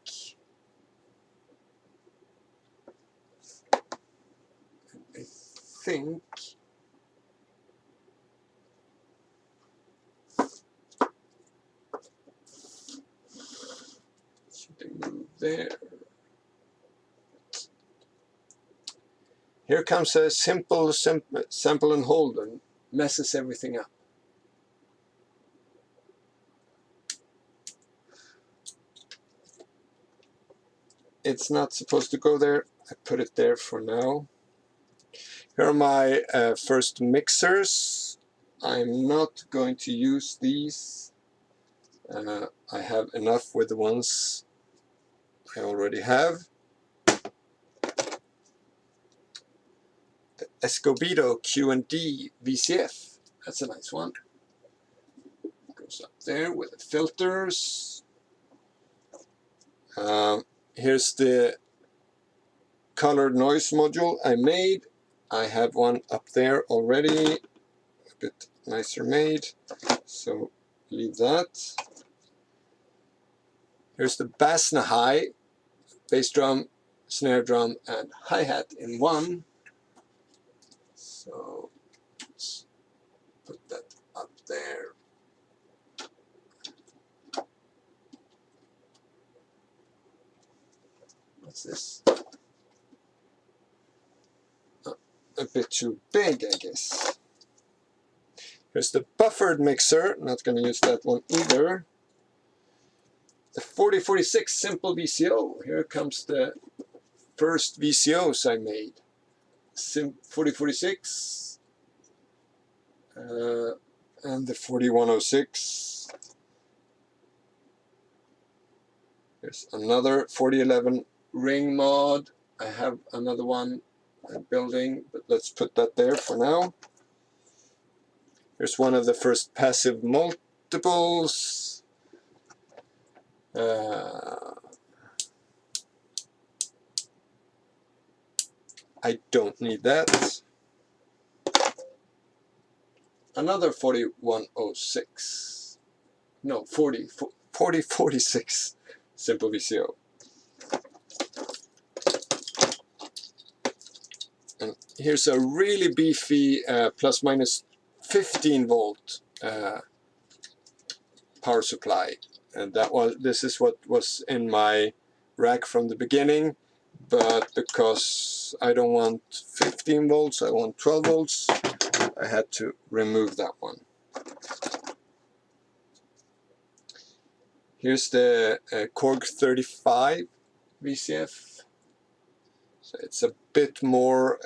Should they move there? Here comes a simple sample and hold and messes everything up. It's not supposed to go there. I put it there for now. Here are my first mixers. I'm not going to use these. I have enough with the ones I already have. The Escobedo Q&D VCF. That's a nice one. Goes up there with the filters. Here's the colored noise module I made. I have one up there already, a bit nicer made, so leave that. Here's the Bassna High, bass drum, snare drum, and hi-hat in one. So let's put that up there. What's this? Oh, a bit too big, I guess. Here's the buffered mixer, not going to use that one either. The 4046 simple VCO. Here comes the first VCOs I made. 4046 and the 4106. Here's another 4011 ring mod. I have another one I'm building, but let's put that there for now. Here's one of the first passive multiples. I don't need that. another 4106. No, 4046 simple VCO. And here's a really beefy plus minus 15 volt power supply, and this is what was in my rack from the beginning, but because I don't want 15 volts, I want 12 volts, I had to remove that one. Here's the Korg 35 VCF. So it's a bit more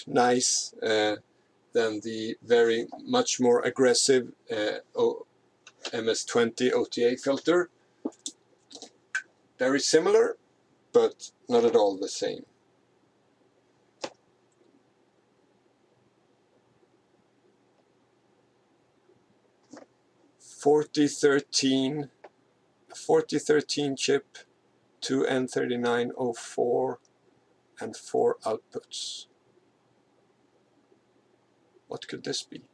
nice than the much more aggressive MS-20 OTA filter. Very similar, but not at all the same. Forty thirteen chip, 2 N3904 and 4 outputs. What could this be?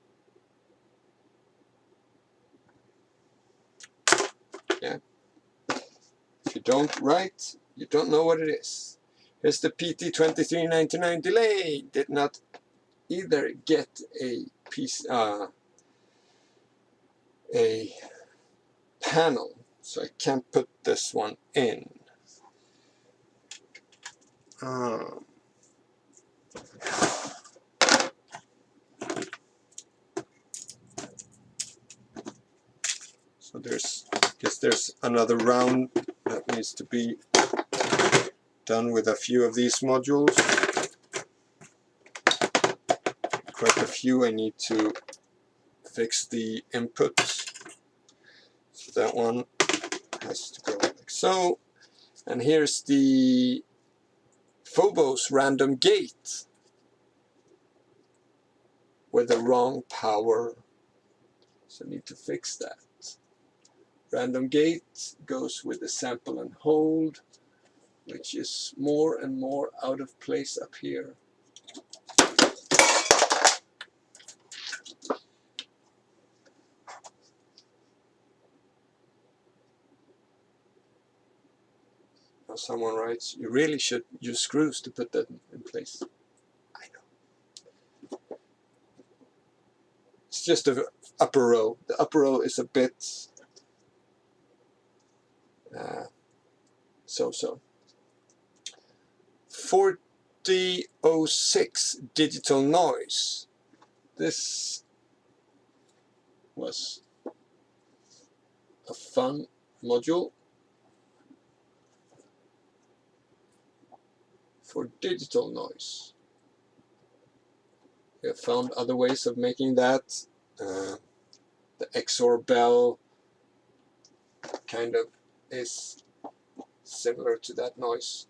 Yeah. If you don't write, you don't know what it is. Here's the PT2399 delay. Did not either get a piece, a panel, so I can't put this one in. So there's another round that needs to be done with a few of these modules. Quite a few. I need to fix the inputs. So that one has to go like so. And here's the Phobos random gate with the wrong power. So I need to fix that. Random gate goes with the sample and hold, which is more and more out of place up here. Now someone writes, you really should use screws to put that in place. I know. It's just the upper row. The upper row is a bit so-so. 4006 digital noise. This was a fun module for digital noise. We have found other ways of making that. The XOR bell kind of is similar to that noise.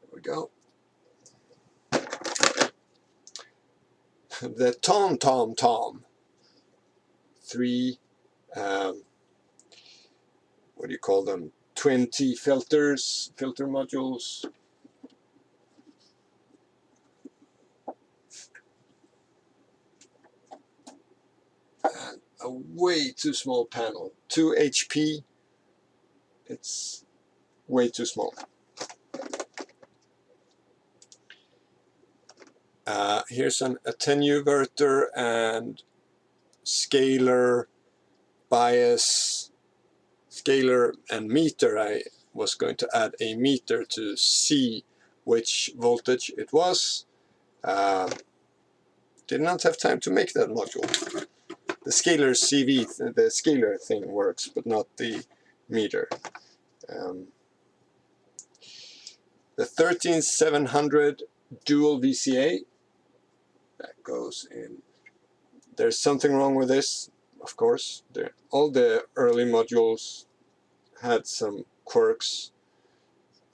There we go. The Tom. 3 what do you call them? 20 filters, filter modules. And a way too small panel. 2 HP. It's way too small. Here's an attenuverter and scaler, bias, scaler and meter. I was going to add a meter to see which voltage it was. Did not have time to make that module. The scaler CV, the scaler thing works, but not the meter. The 13700 dual VCA, that goes in. There's something wrong with this, of course. All the early modules had some quirks.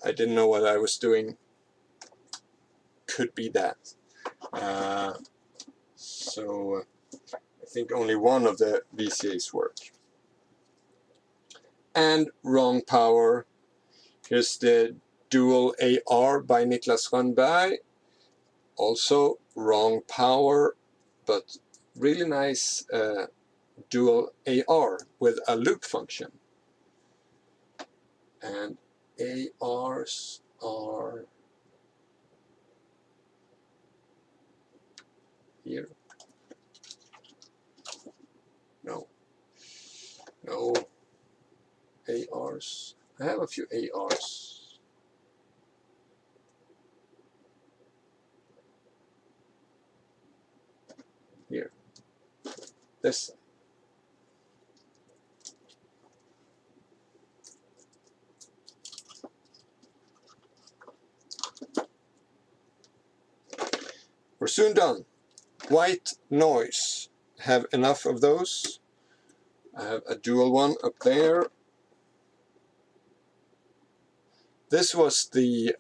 I didn't know what I was doing. Could be that. So I think only one of the VCAs work. And wrong power. Here's the Dual AR by Niklas Rönnberg. Also wrong power, but really nice dual AR with a loop function. And ARs are here. No. ARs. I have a few ARs. Here. This. We're soon done. White noise. Have enough of those. I have a dual one up there. This was the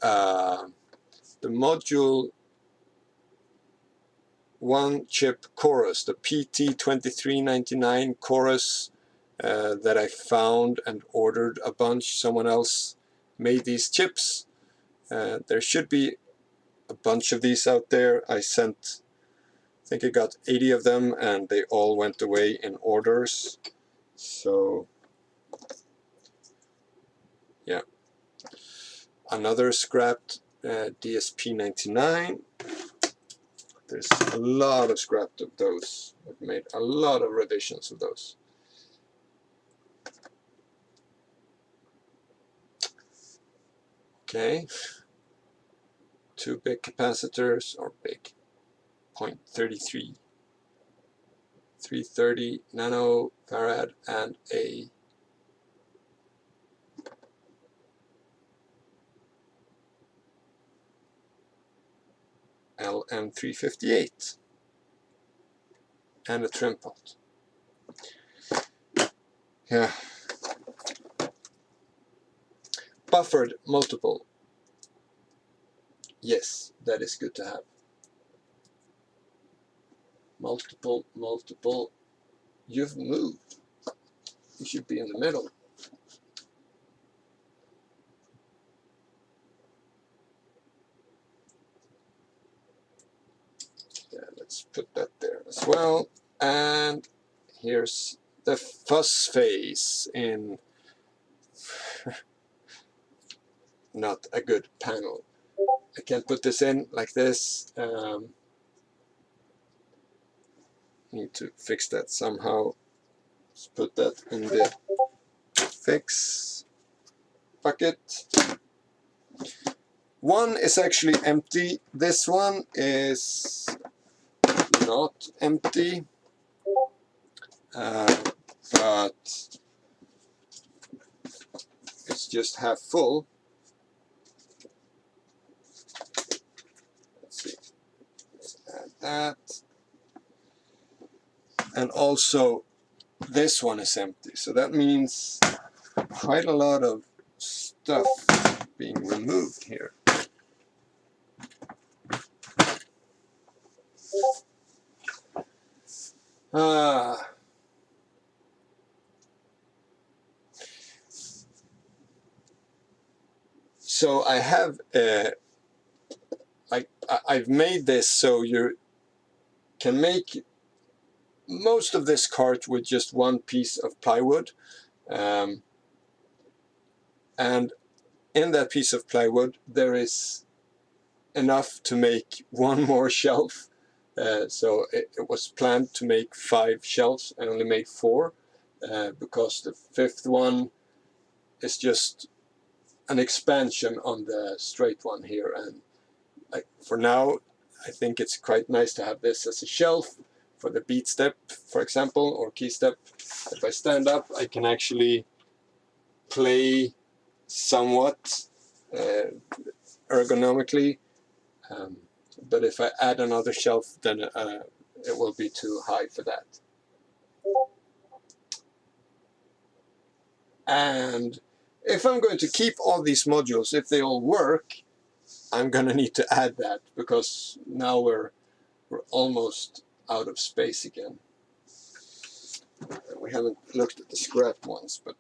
module 1 chip chorus, the PT2399 chorus that I found and ordered a bunch. Someone else made these chips. There should be a bunch of these out there. I think I got 80 of them, and they all went away in orders. So, yeah. Another scrapped DSP99. There's a lot of scrapped of those. I've made a lot of revisions of those. Okay. 2 big capacitors, or big, 0.33. 330 nanofarad and a LM358 and a trim pot. Yeah. Buffered multiple. Yes, that is good to have. Multiple. You've moved. You should be in the middle. Yeah, let's put that there as well. And here's the fuzz phase in not a good panel. I can't put this in like this. Need to fix that somehow. Let's put that in the fix bucket. One is actually empty. This one is not empty, but it's just half full. Let's see. Let's add that. And also this one is empty, so that means quite a lot of stuff being removed here. So I have I've made this so you can make most of this cart with just one piece of plywood, and in that piece of plywood there is enough to make one more shelf. So it was planned to make 5 shelves. I only made 4 because the 5th one is just an expansion on the straight one here, and for now I think it's quite nice to have this as a shelf for the beat step, for example, or key step. If I stand up, I can actually play somewhat ergonomically, but if I add another shelf, then it will be too high for that. And if I'm going to keep all these modules, if they all work, I'm going to need to add that, because now we're almost out of space again. We haven't looked at the scrap ones, but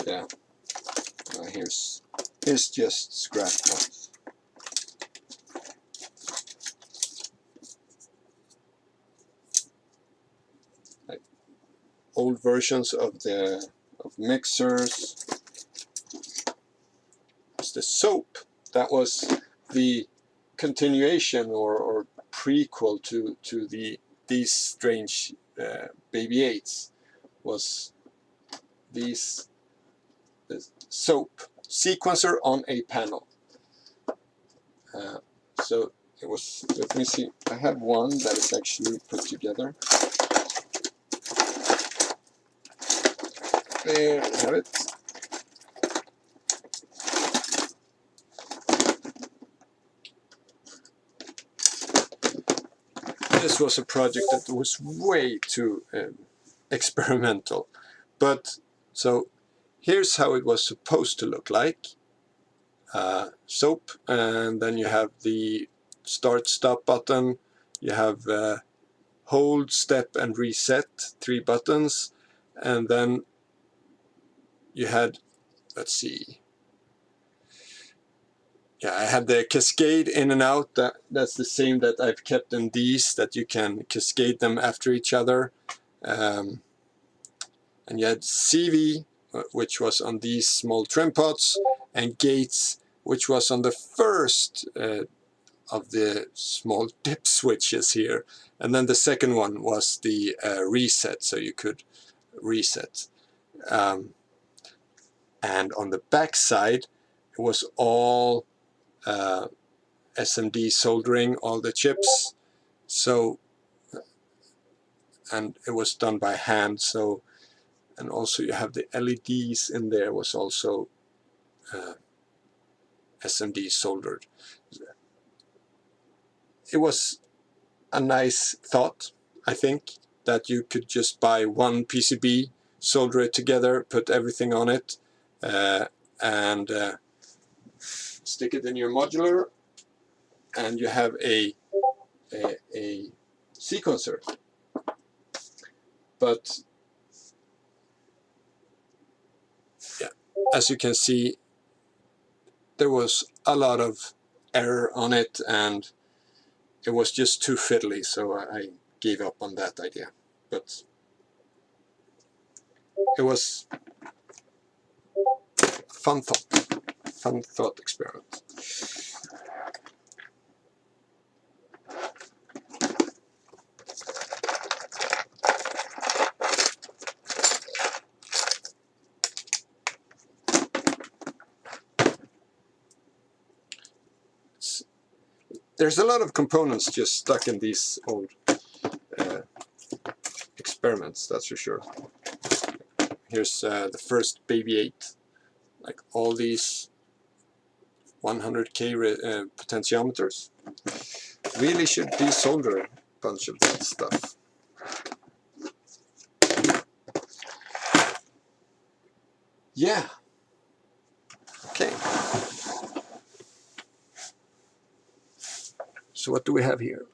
Yeah. Here's just scrap ones. Like old versions of mixers. It's the soap. That was the continuation or prequel to these strange baby 8s. Was these the soap sequencer on a panel. So it was, let me see, I have one that is actually put together. There we have it. This was a project that was way too experimental. But so here's how it was supposed to look like. Soap, and then you have the start stop button, you have hold, step and reset, 3 buttons, and then you had, let's see, yeah, I had the cascade in and out. That's the same that I've kept in these, that you can cascade them after each other. And you had CV, which was on these small trim pots, and gates, which was on the first of the small dip switches here. And then the second one was the reset, so you could reset. And on the back side, it was all SMD soldering, all the chips. So, and it was done by hand. So, and also you have the LEDs in there, was also SMD soldered. It was a nice thought, I think, that you could just buy one PCB, solder it together, put everything on it, and stick it in your modular, and you have a sequencer. But yeah, as you can see, there was a lot of error on it, and it was just too fiddly, so I gave up on that idea. But it was a fun thought experiment. There's a lot of components just stuck in these old experiments, that's for sure. Here's the first baby 8, like all these 100K potentiometers. Really should desolder a bunch of that stuff. Yeah. Okay. So what do we have here?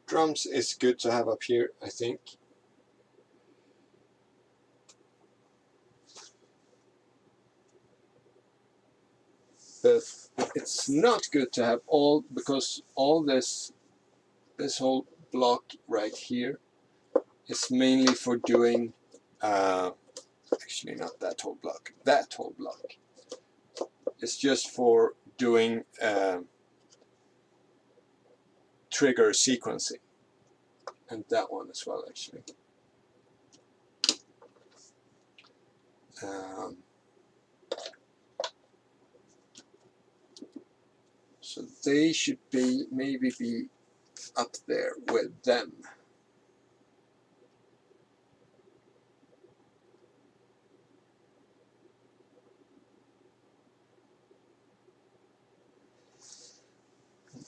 Drums is good to have up here, I think. But it's not good to have all, because all this whole block right here is mainly for doing, actually not that whole block, that whole block. It's just for doing trigger sequencing. And that one as well, actually. So they should be maybe be up there with them.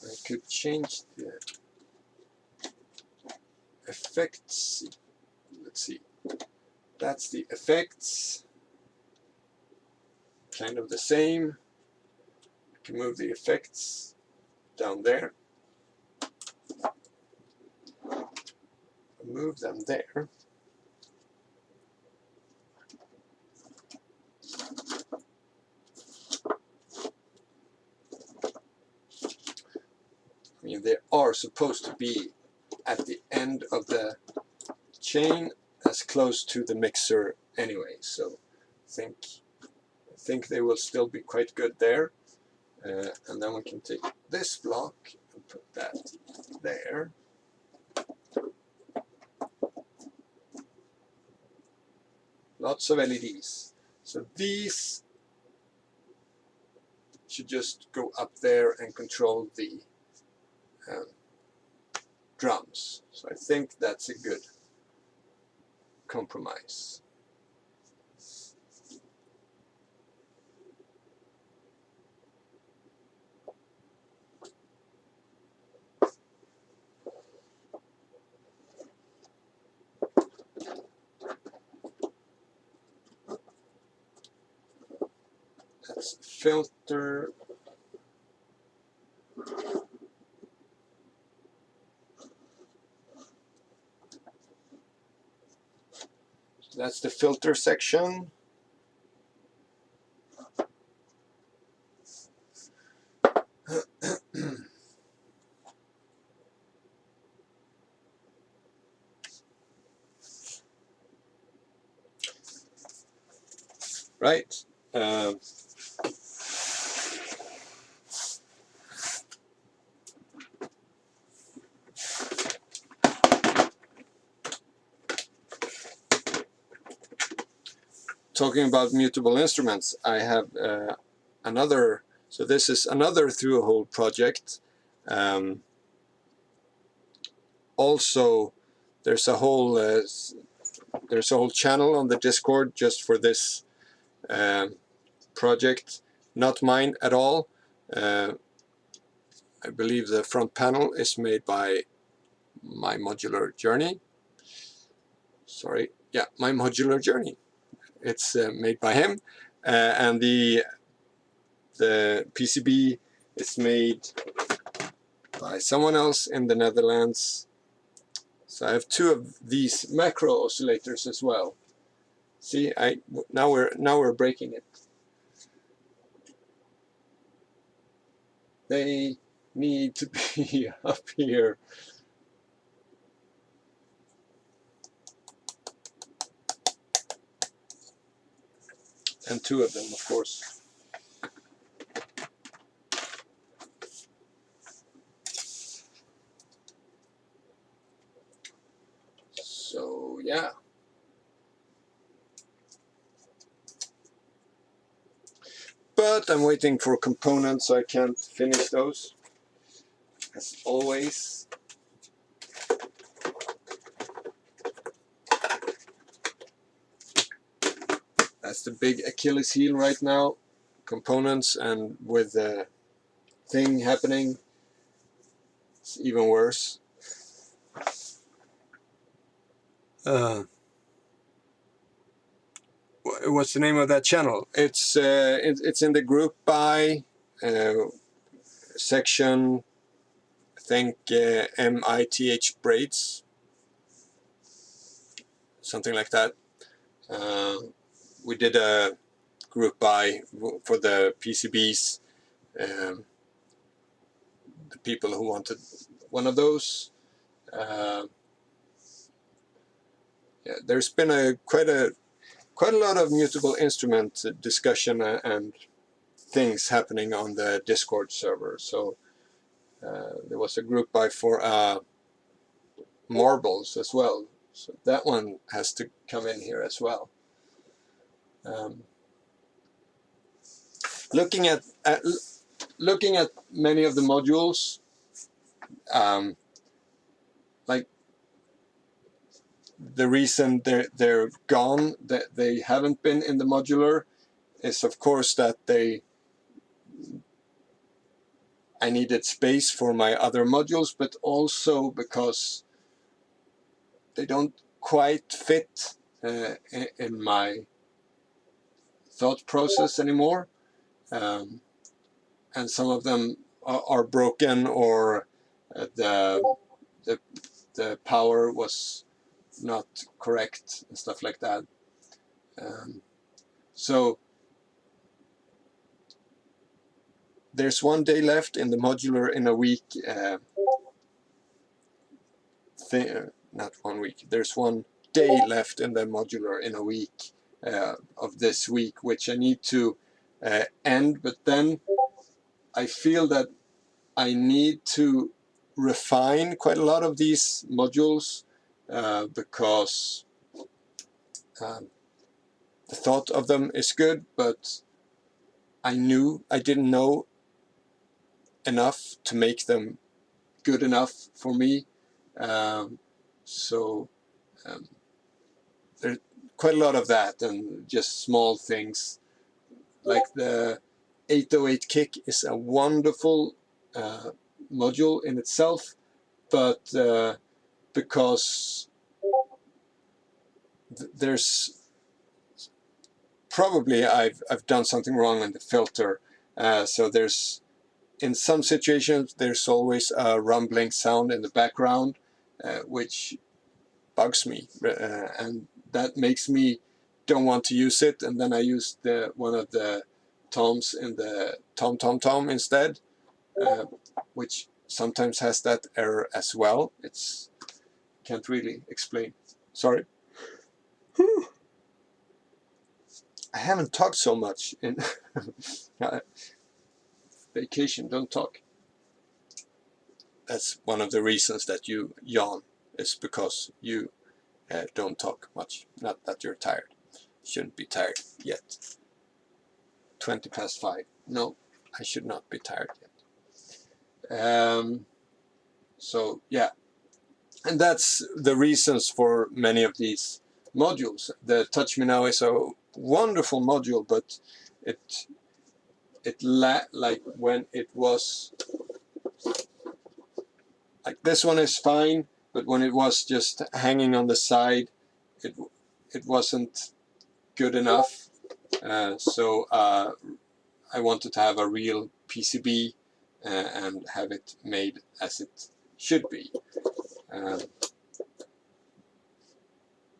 I could change the effects. Let's see. That's the effects. Kind of the same. I can move the effects down there. Move them there. I mean, they are supposed to be at the end of the chain, as close to the mixer anyway. So I think they will still be quite good there. And then we can take this block and put that there. Lots of LEDs. So these should just go up there and control the drums. So I think that's a good compromise. That's filter. That's the filter section. Right. Talking about mutable instruments, I have another. So this is another through-hole project. Also, there's a whole channel on the Discord just for this project, not mine at all. I believe the front panel is made by My Modular Journey. Sorry, yeah, My Modular Journey. It's made by him, and the PCB is made by someone else in the Netherlands. So I have two of these macro oscillators as well. See, now we're breaking it. They need to be up here. And two of them, of course. So, yeah. But I'm waiting for components, so I can't finish those, as always. That's the big Achilles heel right now. Components, and with the thing happening, it's even worse. What's the name of that channel? It's in the group by section, I think MITH braids, something like that. We did a group buy for the PCBs, the people who wanted one of those. Yeah, there's been quite a lot of mutable instrument discussion and things happening on the Discord server. So there was a group buy for marbles as well. So that one has to come in here as well. Looking at looking at many of the modules, like the reason they're gone, that they haven't been in the modular, is of course that I needed space for my other modules, but also because they don't quite fit in my thought process anymore. And some of them are broken, or the power was not correct and stuff like that. So there's 1 day left in the modular in a week. Not 1 week. There's 1 day left in the modular in a week of this week, which I need to end. But then I feel that I need to refine quite a lot of these modules because the thought of them is good, but I didn't know enough to make them good enough for me. So there's quite a lot of that, and just small things like the 808 kick is a wonderful module in itself, but because there's probably I've done something wrong in the filter, so there's in some situations there's always a rumbling sound in the background, which bugs me, and that makes me don't want to use it, and then I use one of the toms in the tom instead, which sometimes has that error as well. It's can't really explain. Sorry. I haven't talked so much in vacation. Don't talk. That's one of the reasons that you yawn, is because you don't talk much. Not that you're tired. You shouldn't be tired yet. 5:20. No, I should not be tired yet. So yeah, and that's the reasons for many of these modules. The Touch Me Now is a wonderful module, but like when it was like this one is fine, but when it was just hanging on the side, it wasn't good enough. So I wanted to have a real PCB and have it made as it should be.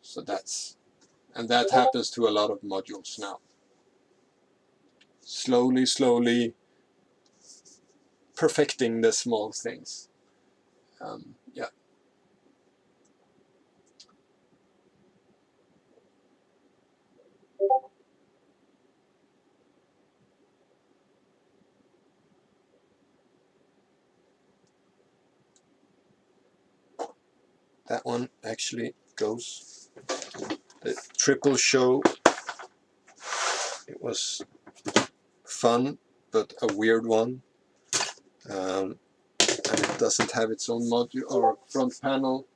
So that happens to a lot of modules now. Slowly perfecting the small things. Yeah. That one actually goes. The triple show. It was fun, but a weird one. And it doesn't have its own module or front panel.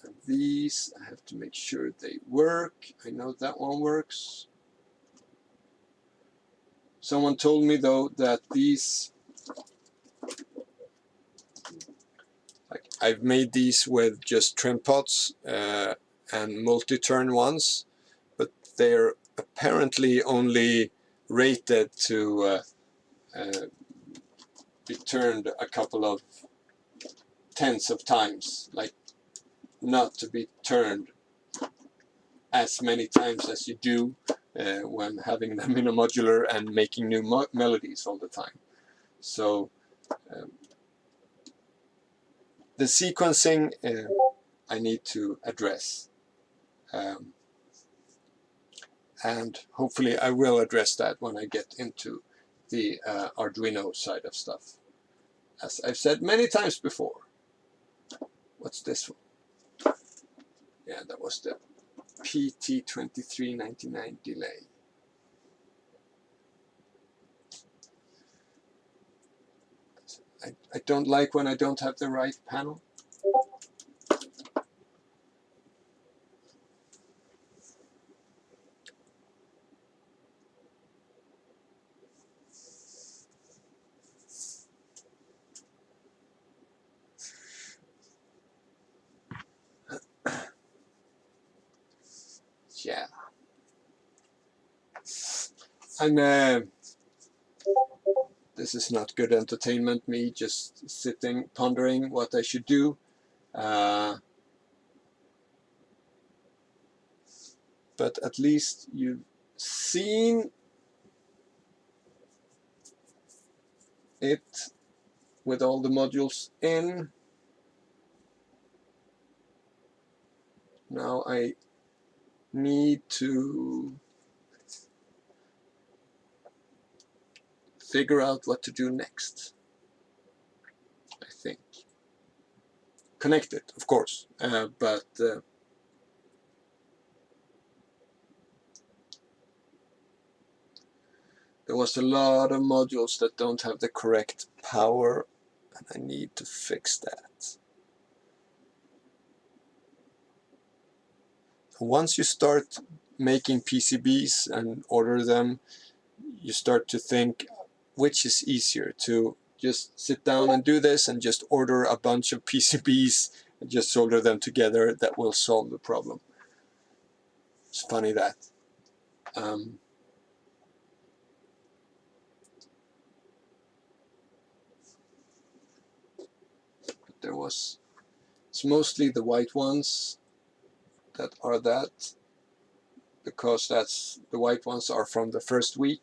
And these, I have to make sure they work. I know that one works. Someone told me though that these, like I've made these with just trim pots and multi-turn ones, but they're apparently only rated to be turned a couple of tenths of times, like not to be turned as many times as you do when having them in a modular and making new melodies all the time. So the sequencing I need to address, and hopefully I will address that when I get into the Arduino side of stuff. As I've said many times before. What's this one? Yeah, that was the PT2399 delay. I don't like when I don't have the right panel. Yeah. This is not good entertainment, me just sitting, pondering what I should do. But at least you've seen it with all the modules in. Now I need to figure out what to do next, I think. Connect it, of course, but there was a lot of modules that don't have the correct power, and I need to fix that. Once you start making PCBs and order them, you start to think which is easier, to just sit down and do this and just order a bunch of PCBs and just solder them together. That will solve the problem. It's funny that. It's mostly the white ones that are that, because the white ones are from the first week,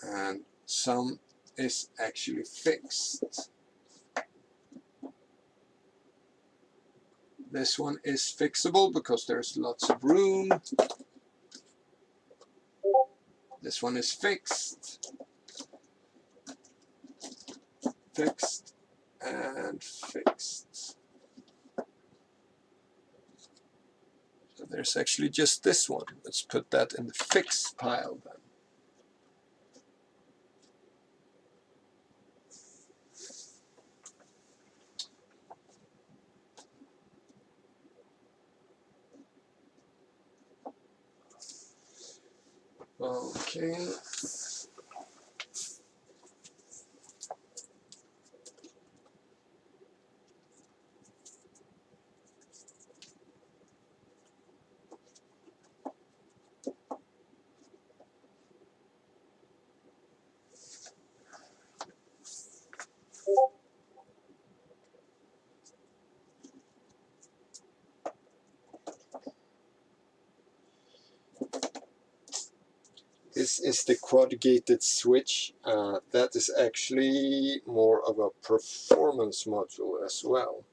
and some is actually fixed. This one is fixable because there's lots of room. This one is fixed, fixed, and fixed. So there's actually just this one. Let's put that in the fix pile then. Okay. This is the quad-gated switch. That is actually more of a performance module as well.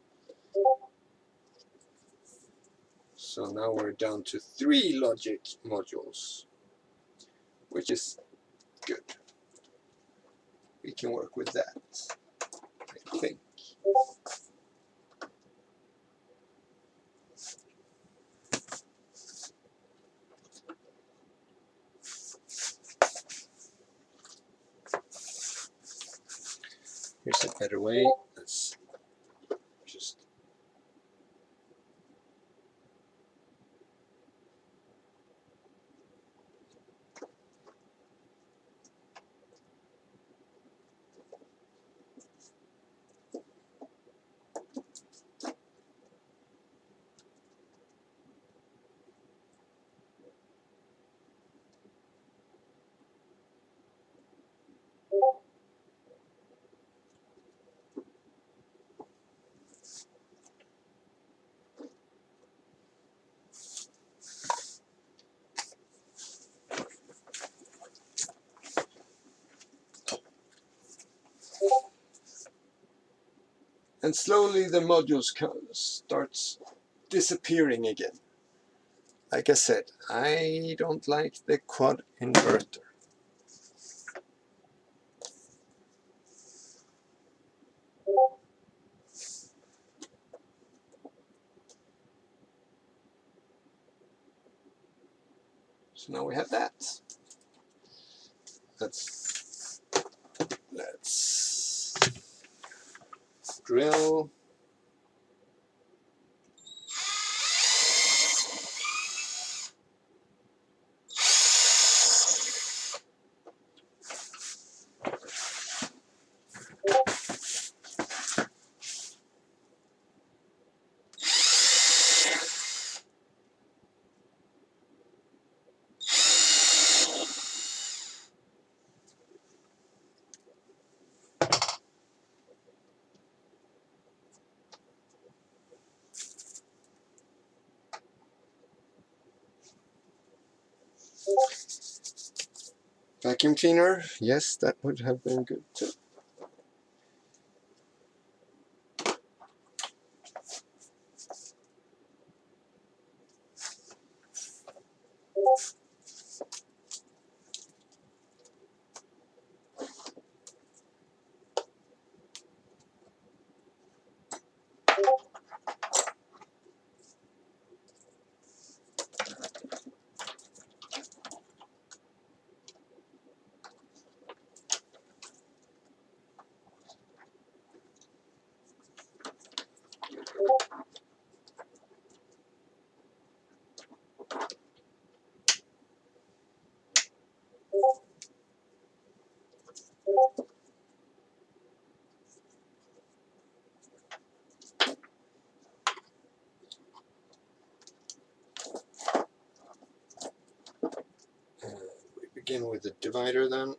So now we're down to 3 logic modules, which is good. We can work with that, I think. Here's a better way. Let's just and slowly the modules starts disappearing again. Like I said, I don't like the quad inverter. So now we have that. Let's drill. Vacuum cleaner, yes, that would have been good too. We begin with the divider then.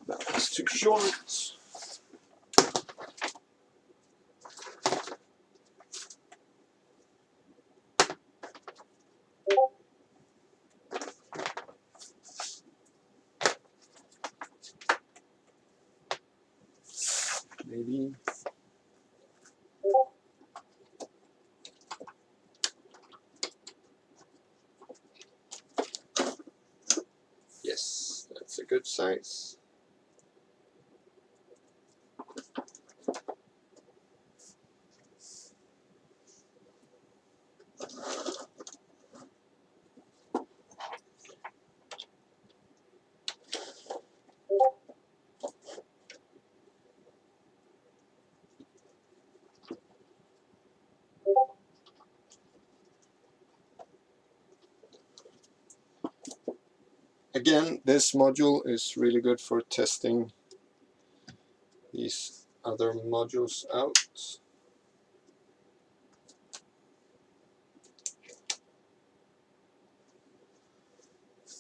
That was too short. Maybe. Yes, that's a good size. Again, this module is really good for testing these other modules out.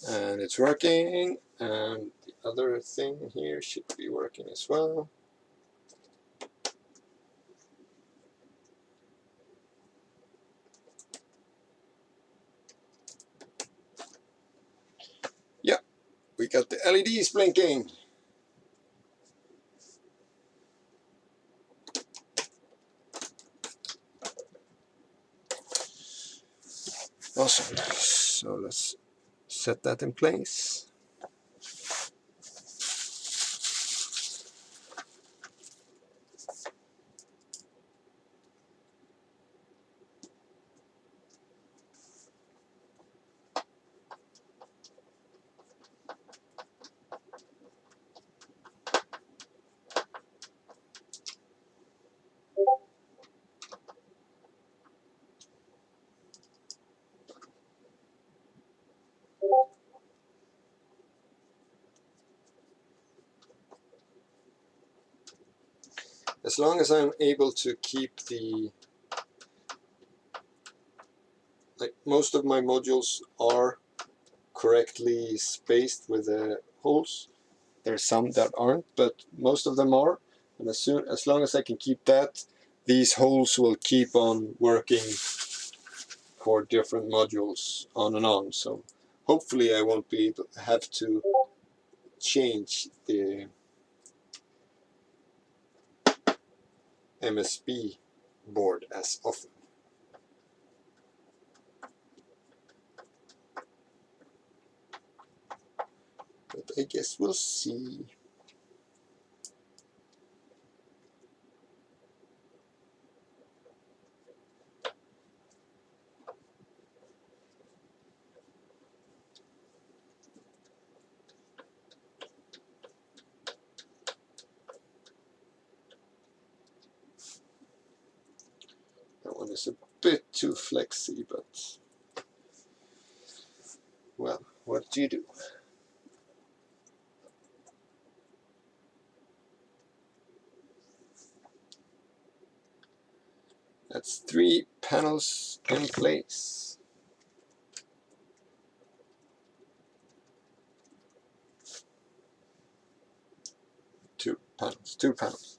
And it's working, and the other thing here should be working as well. Yeah, we got the LEDs blinking. Awesome. So let's set that in place. As long as I'm able to keep the, like most of my modules are correctly spaced with the holes. There's some that aren't, but most of them are. And as long as I can keep that, these holes will keep on working for different modules on and on. So hopefully I won't be able to have to change the MSB board as often. I guess we'll see. That one is a bit too flexy, but well, what do you do? That's 3 panels in place. 2 panels, 2 panels.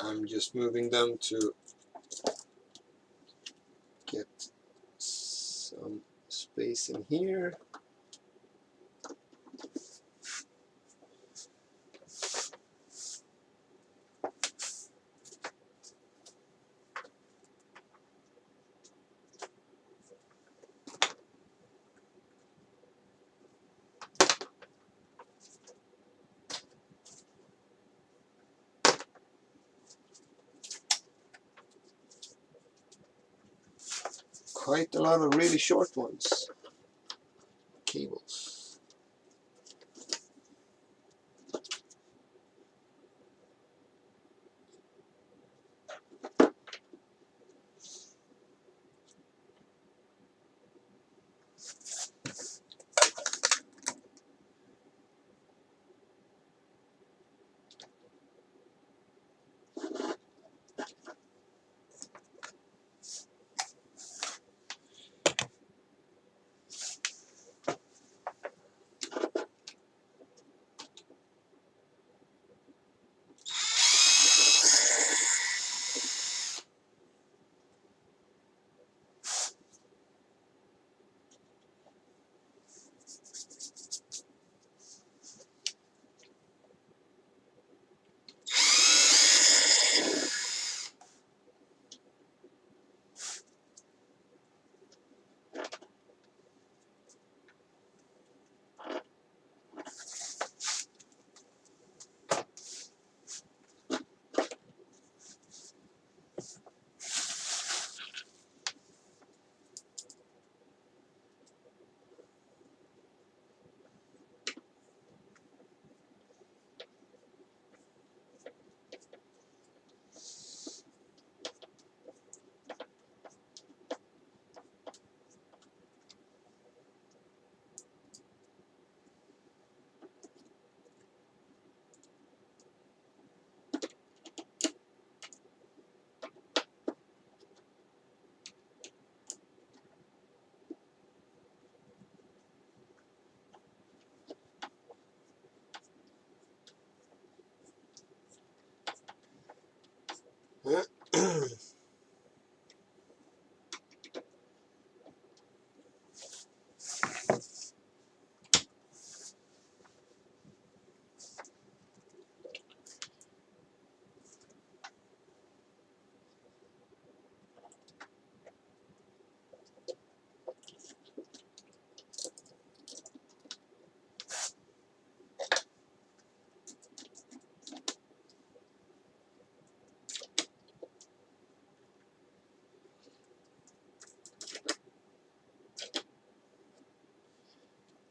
I'm just moving them to get some space in here. Quite a lot of really short ones. Cables.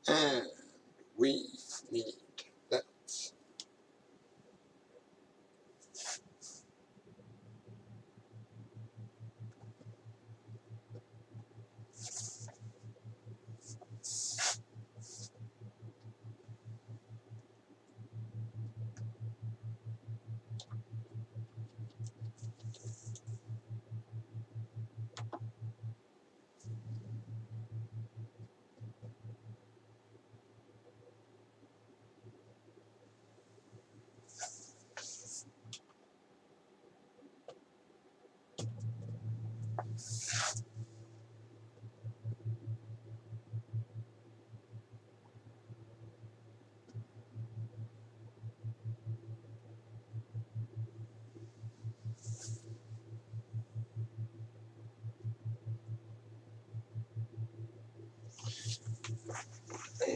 And we need that.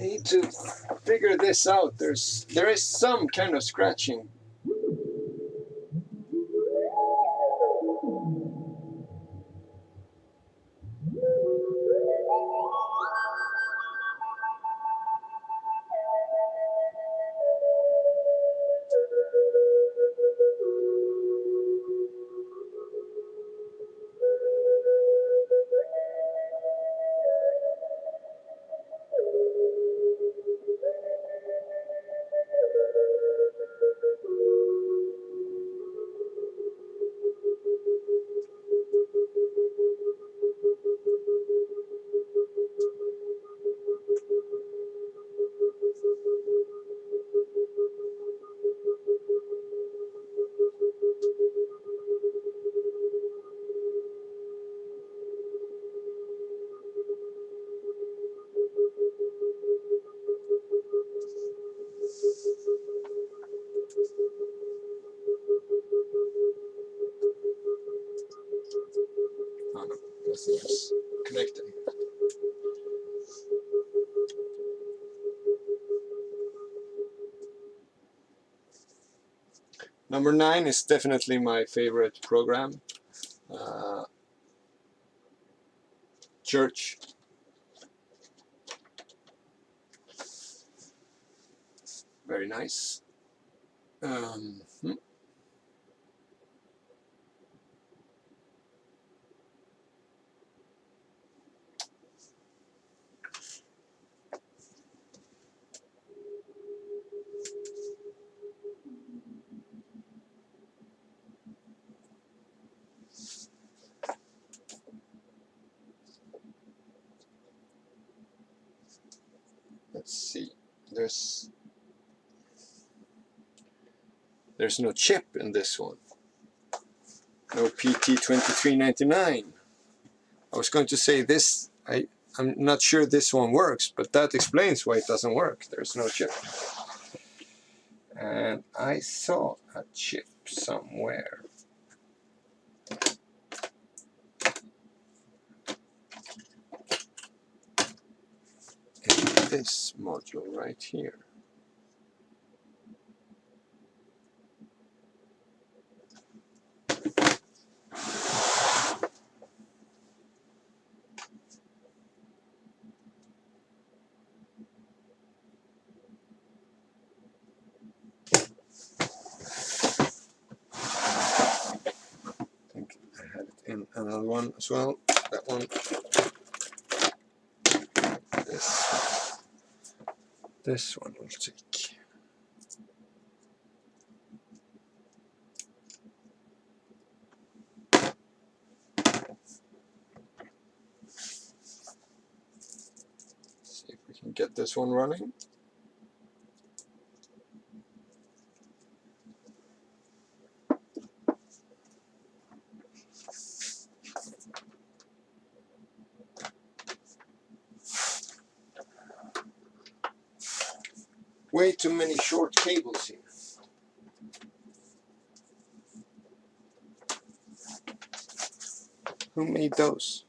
need to figure this out. There is some kind of scratching. Oh no, nothing is connecting. Number 9 is definitely my favorite program. Church. Very nice. Let's see. There's no chip in this one. No PT2399. I was going to say this. I'm not sure this one works, but that explains why it doesn't work. There's no chip. And I saw a chip somewhere. In this module right here. In another one as well. That one. This one will take. See if we can get this one running. Way too many short cables here. Who made those?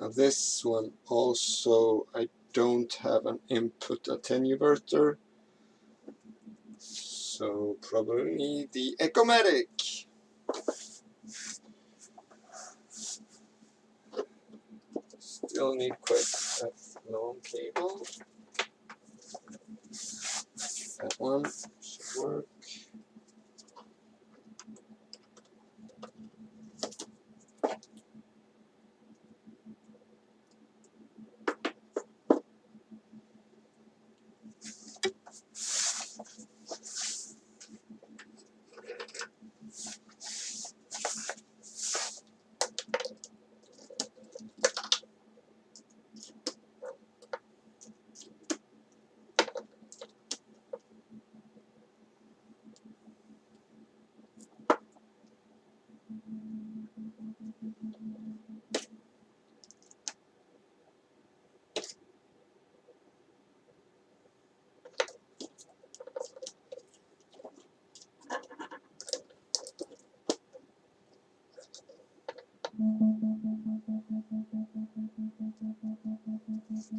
Now this one also, I don't have an input attenuator, so probably the Echomatic. Still need quite a long cable. That one should work. Yeah,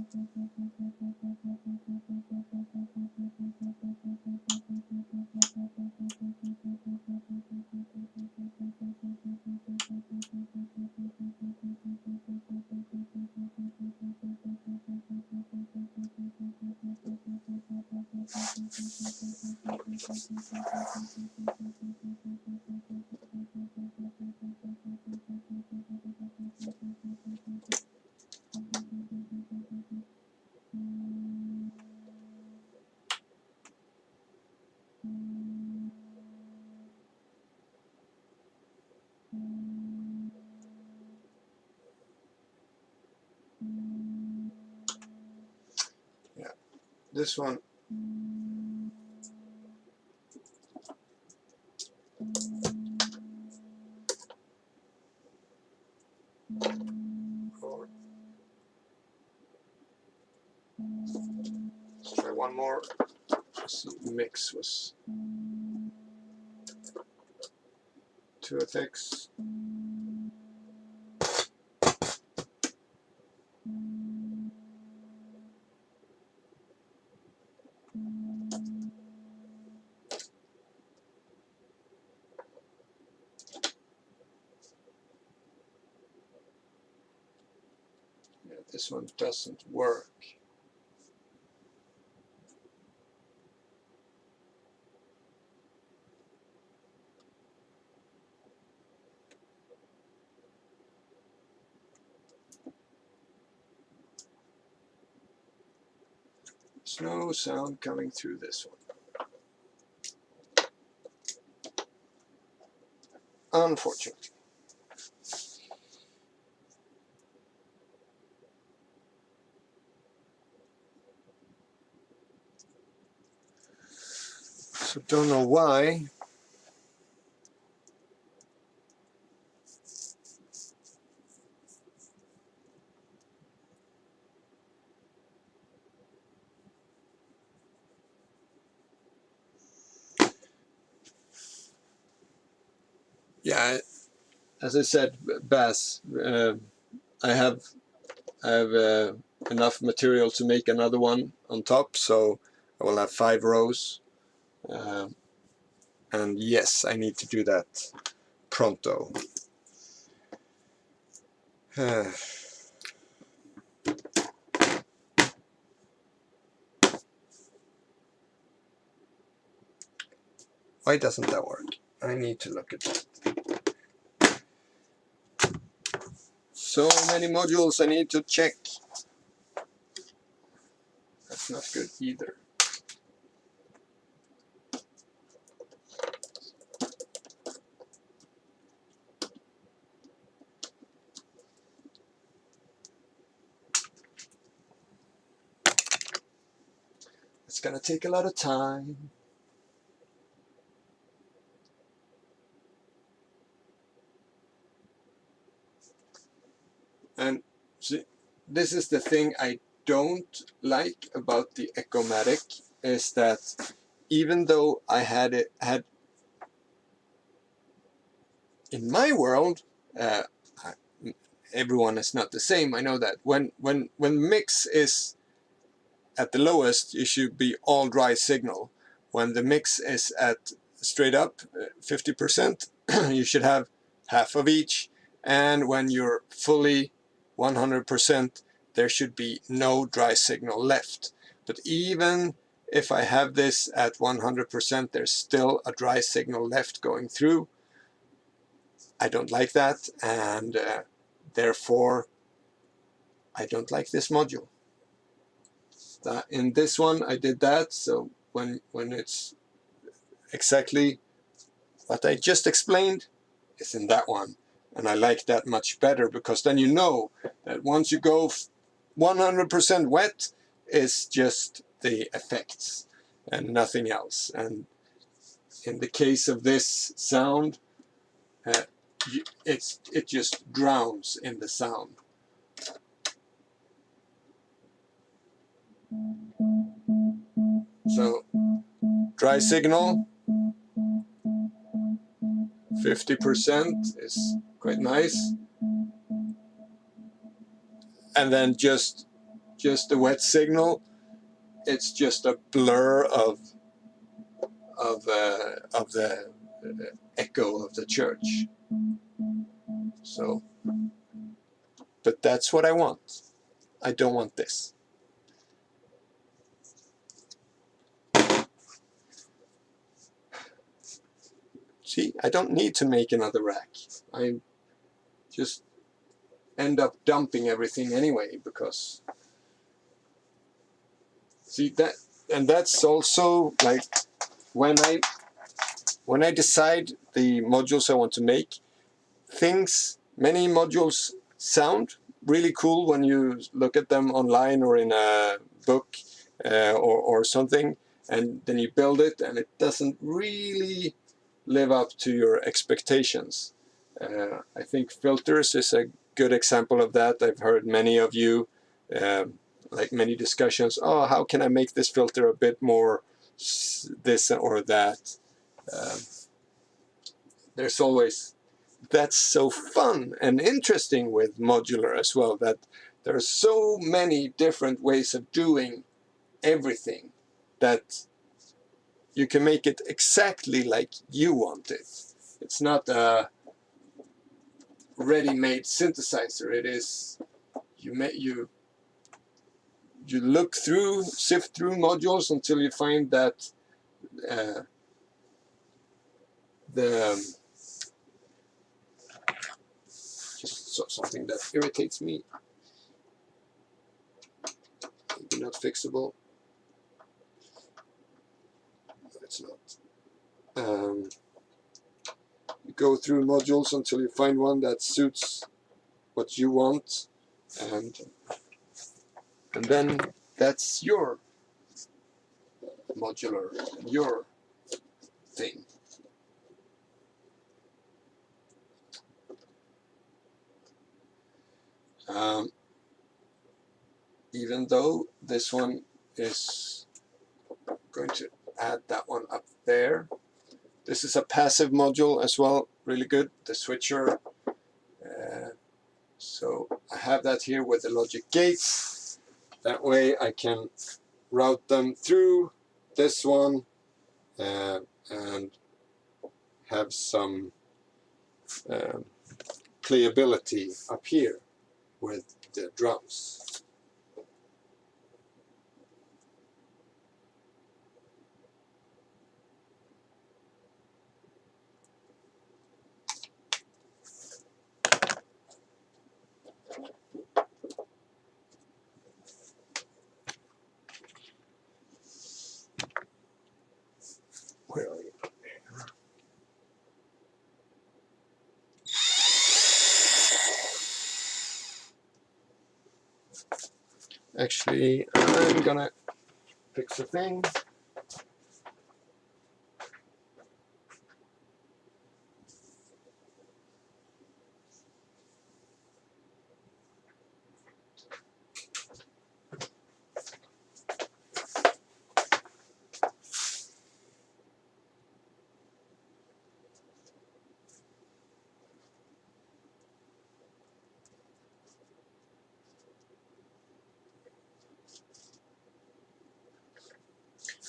this one. Let's try one more. See, mix was 2 effects. Yeah, this one doesn't work. There's no sound coming through this one. Unfortunately. So don't know why. Yeah, as I said, bass. I have enough material to make another one on top, so I will have 5 rows. And yes, I need to do that pronto. Why doesn't that work? I need to look at that. So many modules I need to check. That's not good either. It's gonna take a lot of time. And see, this is the thing I don't like about the Echomatic, is that even though I had in my world, everyone is not the same. I know that when mix is at the lowest, you should be all dry signal. When the mix is at straight up 50%, you should have half of each. And when you're fully 100%, there should be no dry signal left. But even if I have this at 100%, there's still a dry signal left going through. I don't like that, and therefore I don't like this module. In this one I did that, so when it's exactly what I just explained, it's in that one. And I like that much better, because then you know that once you go 100% wet, it's just the effects and nothing else. And in the case of this sound, it just drowns in the sound. So dry signal 50% is quite nice, and then just just a wet signal. It's just a blur of the echo of the church. So, but that's what I want. I don't want this. See, I don't need to make another rack. I just end up dumping everything anyway, because see that, and that's also like when I decide the modules I want to make, many modules sound really cool when you look at them online or in a book or something, and then you build it and it doesn't really live up to your expectations. I think filters is a good example of that. I've heard many of you, like many discussions, oh, how can I make this filter a bit more this or that? There's always, that's so fun and interesting with modular as well, that there are so many different ways of doing everything that you can make it exactly like you want it. It's not a ready-made synthesizer. It is, you look through, sift through modules until you find that just something that irritates me, maybe not fixable. It's not. You go through modules until you find one that suits what you want, and then that's your modular, your thing. Even though this one is going to add that one up there. This is a passive module as well, really good, the switcher. So I have that here with the logic gates. That way I can route them through this one and have some playability up here with the drums. Where are you? Actually, I'm gonna fix a thing.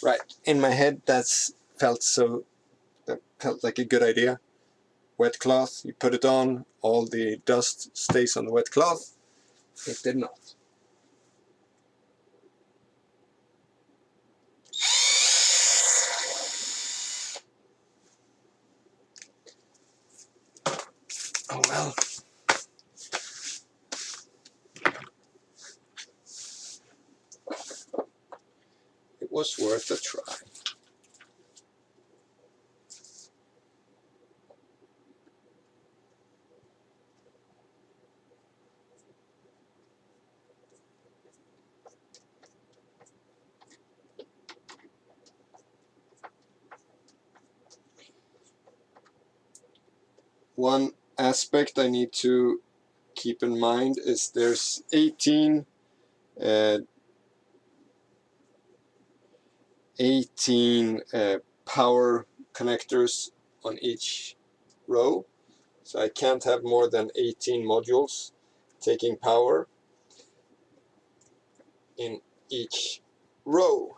Right, in my head that felt like a good idea. Wet cloth, you put it on, all the dust stays on the wet cloth. It did not. Oh well. It was worth a try. One aspect I need to keep in mind is there's 18 power connectors on each row, so I can't have more than 18 modules taking power. in each row.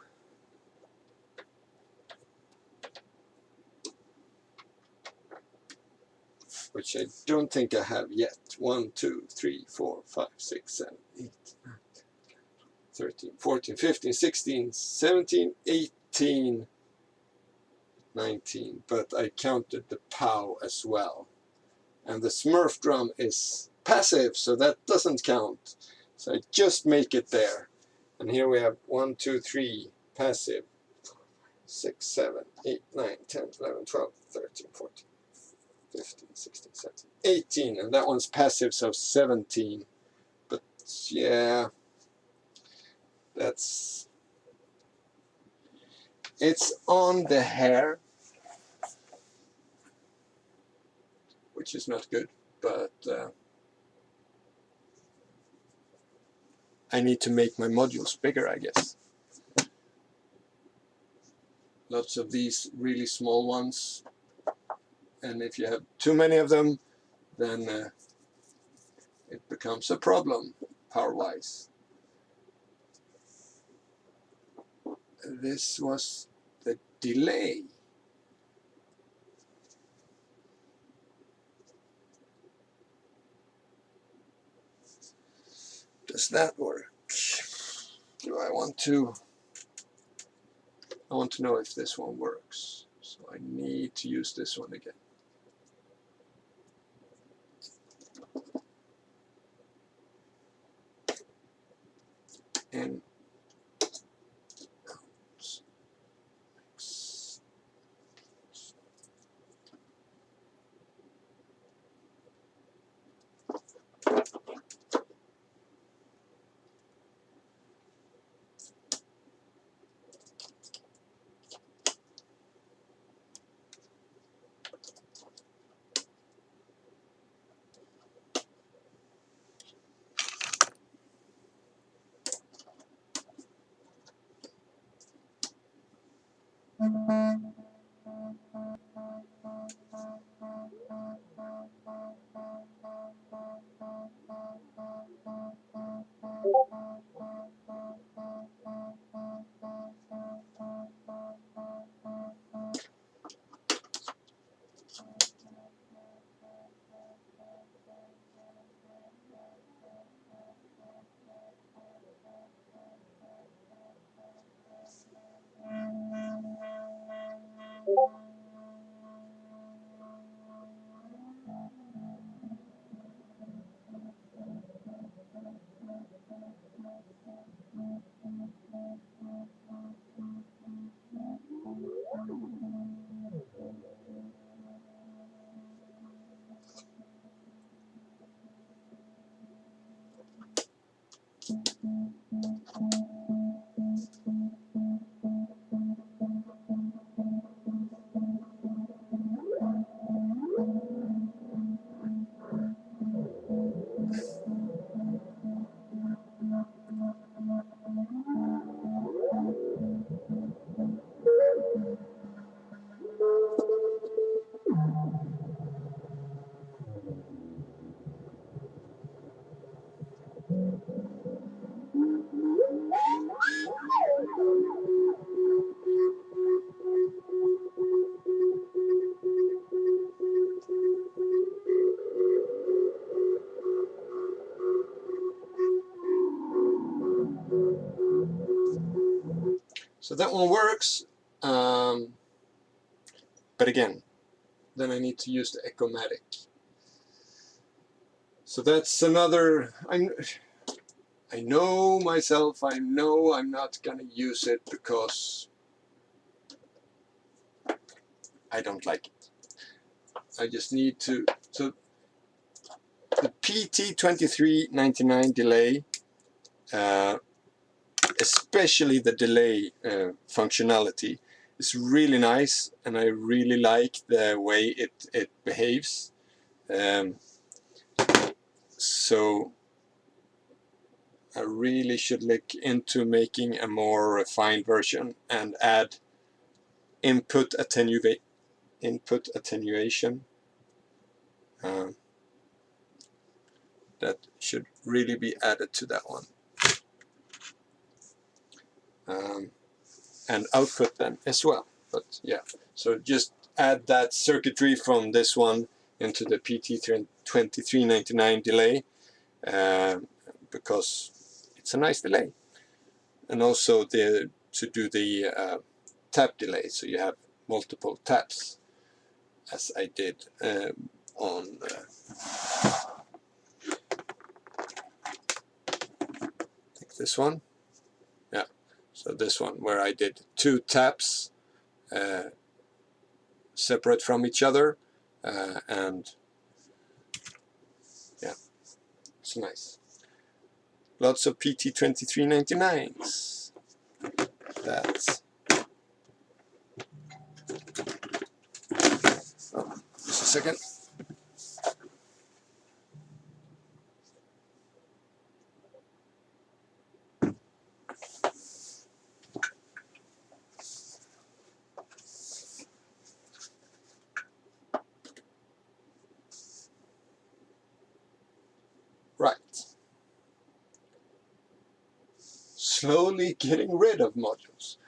Which I don't think I have yet. 1, 2, 3, 4, 5, 6, 7, 8, 9, 13, 14, 15, 16, 17, 18, 19. But I counted the POW as well. And the Smurf drum is passive, so that doesn't count. So I just make it there. And here we have 1, 2, 3 passive. 6, 7, 8, 9, 10, 11, 12, 13, 14. 15, 16, 17, 18, and that one's passive, so 17. But yeah, it's on the hair, which is not good, but I need to make my modules bigger, I guess. Lots of these really small ones, and if you have too many of them, then it becomes a problem power-wise. This was the delay. Does that work? Do I want to know if this one works. So I need to use this one again. And so that one works, but again, then I need to use the Echomatic. So that's another, I know myself, I know I'm not gonna use it because I don't like it. I just need to, so the PT2399 delay, especially the delay functionality, is really nice, and I really like the way it behaves. So I really should look into making a more refined version and add input attenuation. That should really be added to that one. and output them as well. But yeah, so just add that circuitry from this one into the PT2399 delay, because it's a nice delay. And also to do the tap delay, so you have multiple taps, as I did on I think this one. Yeah, so this one where I did 2 taps separate from each other, and yeah, it's nice. Lots of PT2399s. That's just a second. Right. Slowly getting rid of modules.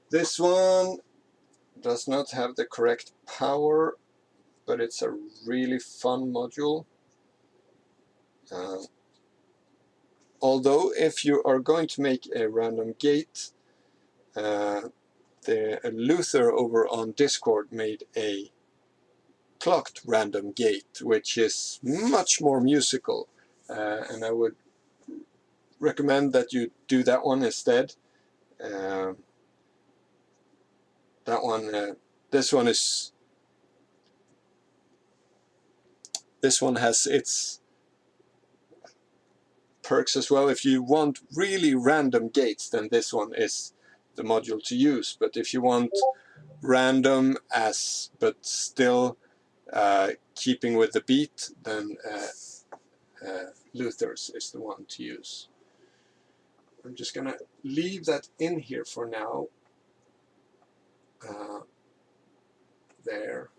This one does not have the correct power, but it's a really fun module. Although if you are going to make a random gate, Luther over on Discord made a clocked random gate, which is much more musical, and I would recommend that you do that one instead. That one, this one has its perks as well. If you want really random gates, then this one is the module to use. But if you want random but still keeping with the beat, then Luther's is the one to use. I'm just gonna leave that in here for now. There.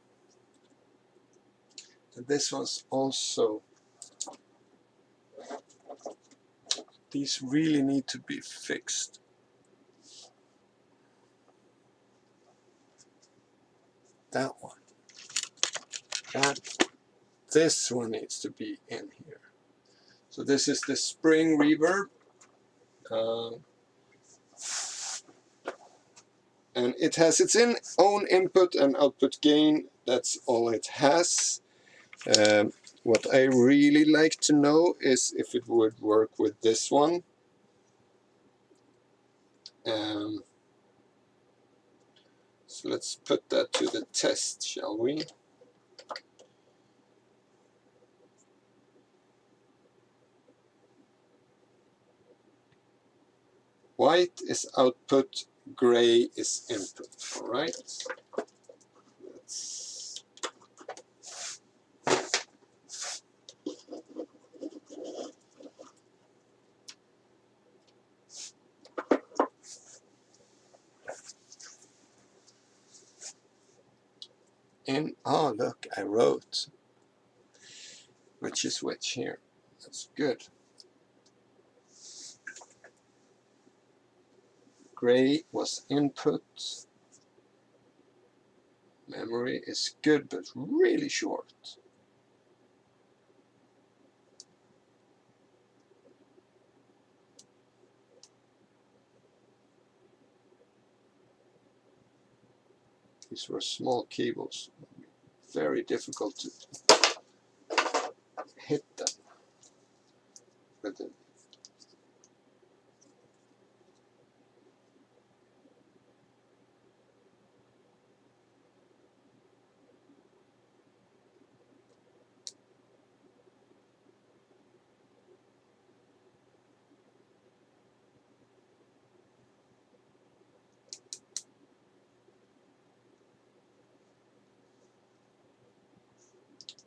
And this one's also, these really need to be fixed. That one. This one needs to be in here. So this is the spring reverb. And it has its own input and output gain. That's all it has. What I really like to know is if it would work with this one. So let's put that to the test, shall we? White is output, gray is input. All right. Oh look, I wrote which is which here. That's good. Gray was input. Memory is good, but really short. These were small cables. Very difficult to hit them with it.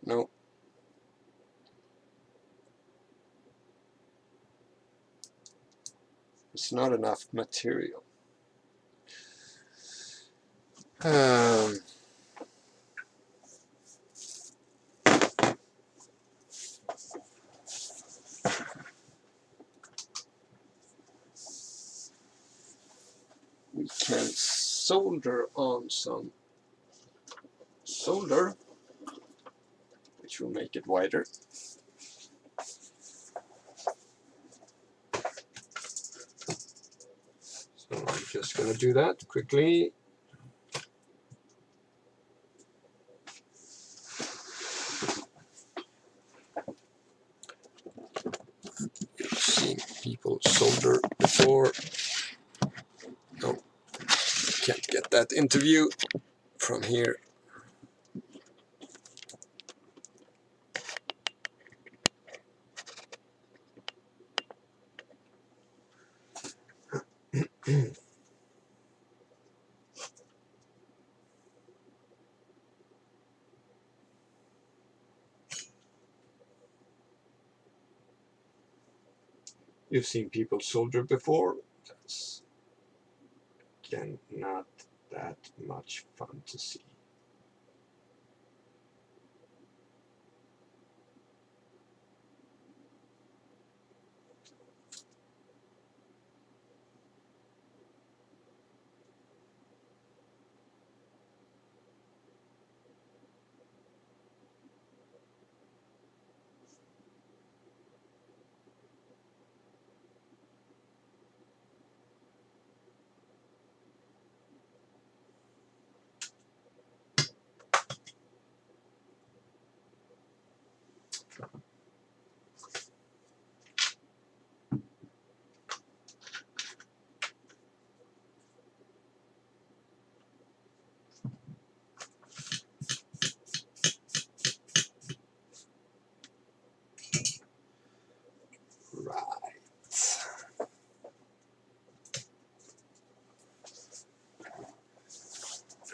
No. It's not enough material. can solder on some solder, which will make it wider. So I'm just going to do that quickly. You've seen people solder before. No, can't get that interview from here. You've seen people solder before. That's, again, not that much fun to see.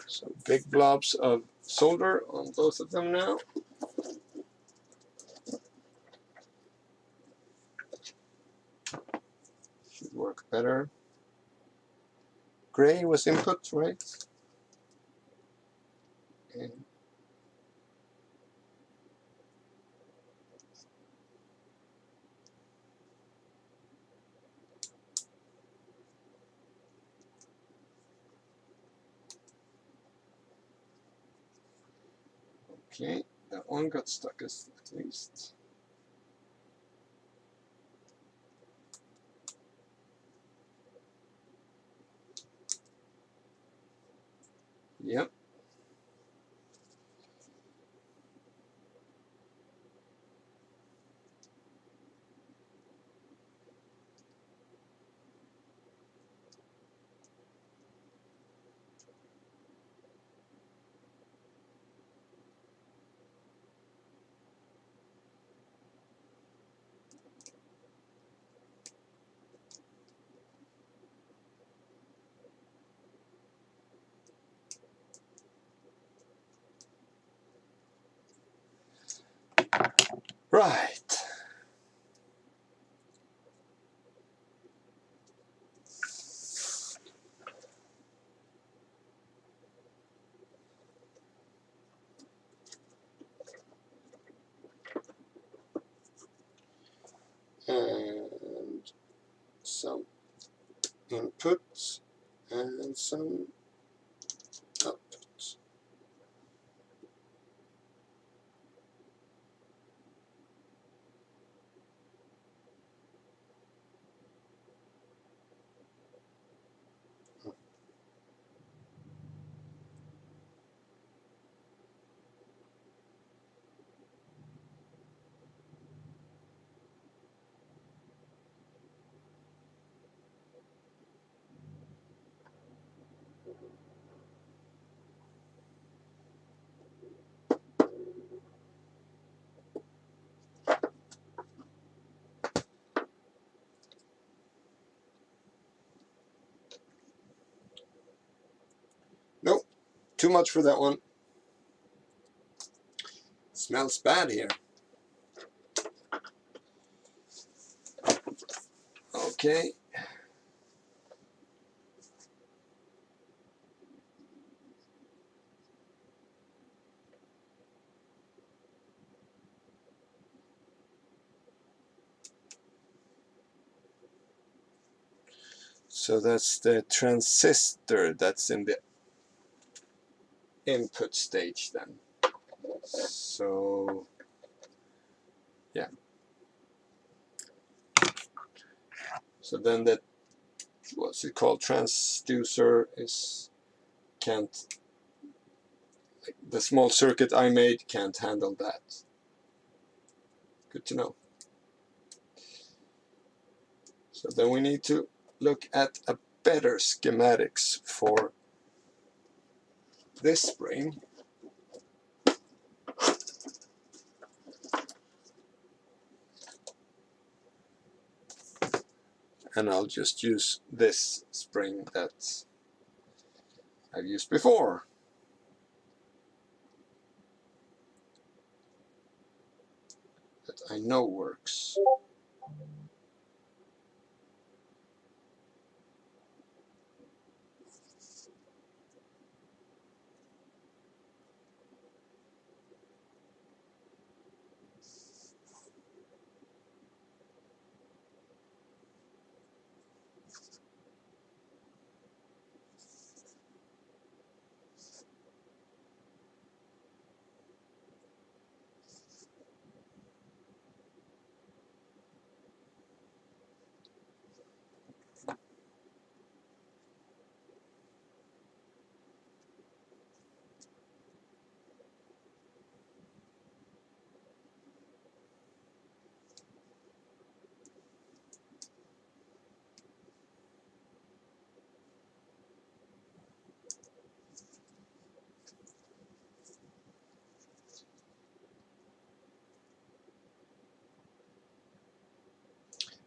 So big blobs of solder on both of them now. Should work better. Gray was input, right? And okay, that one got stuck at least. Yep. Right. And some inputs and some outputs. Nope, too much for that one. Smells bad here. Okay. So that's the transistor that's in the input stage then. So yeah. So then that, what's it called, transducer is can't, like, the small circuit I made can't handle that. Good to know. So then we need to look at a better schematics for this spring. And I'll just use this spring that I've used before. That I know works.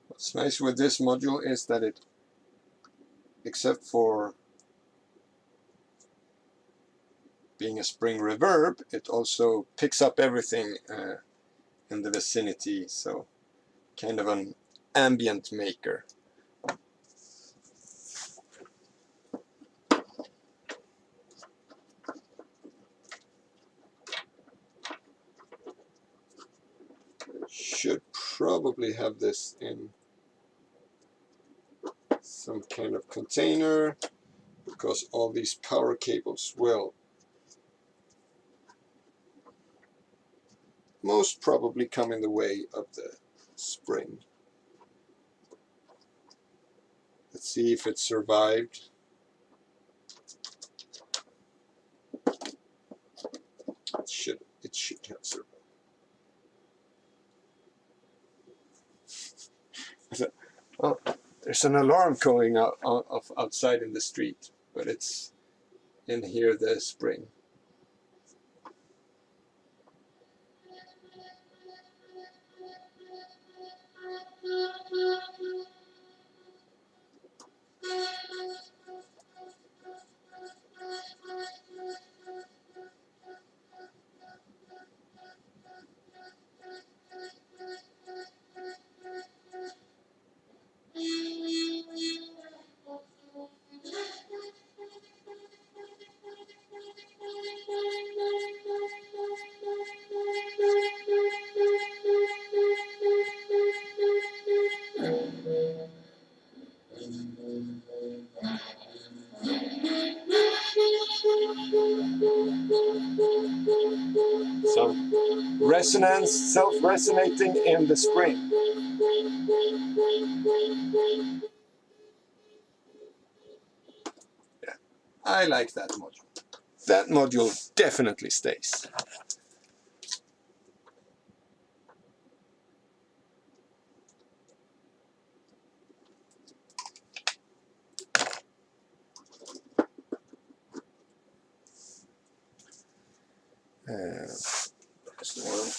What's nice with this module is that it, except for being a spring reverb, it also picks up everything in the vicinity, so kind of an ambient maker. Should probably have this in some kind of container, because all these power cables will most probably come in the way of the spring. Let's see if it survived. It should have survived. Oh, there's an alarm going out outside in the street, but it's in here, the spring. Some resonance, self-resonating in the spring. Yeah, I like that module. That module definitely stays. There's one.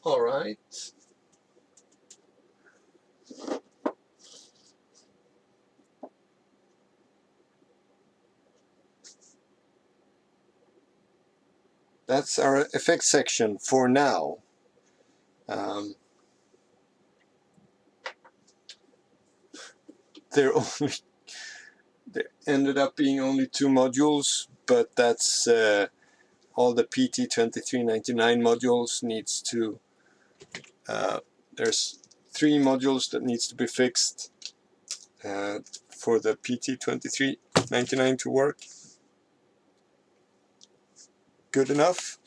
All right. That's our effects section for now. There ended up being only 2 modules, but that's all the PT2399 modules needs to. There's 3 modules that needs to be fixed for the PT2399 to work. Good enough.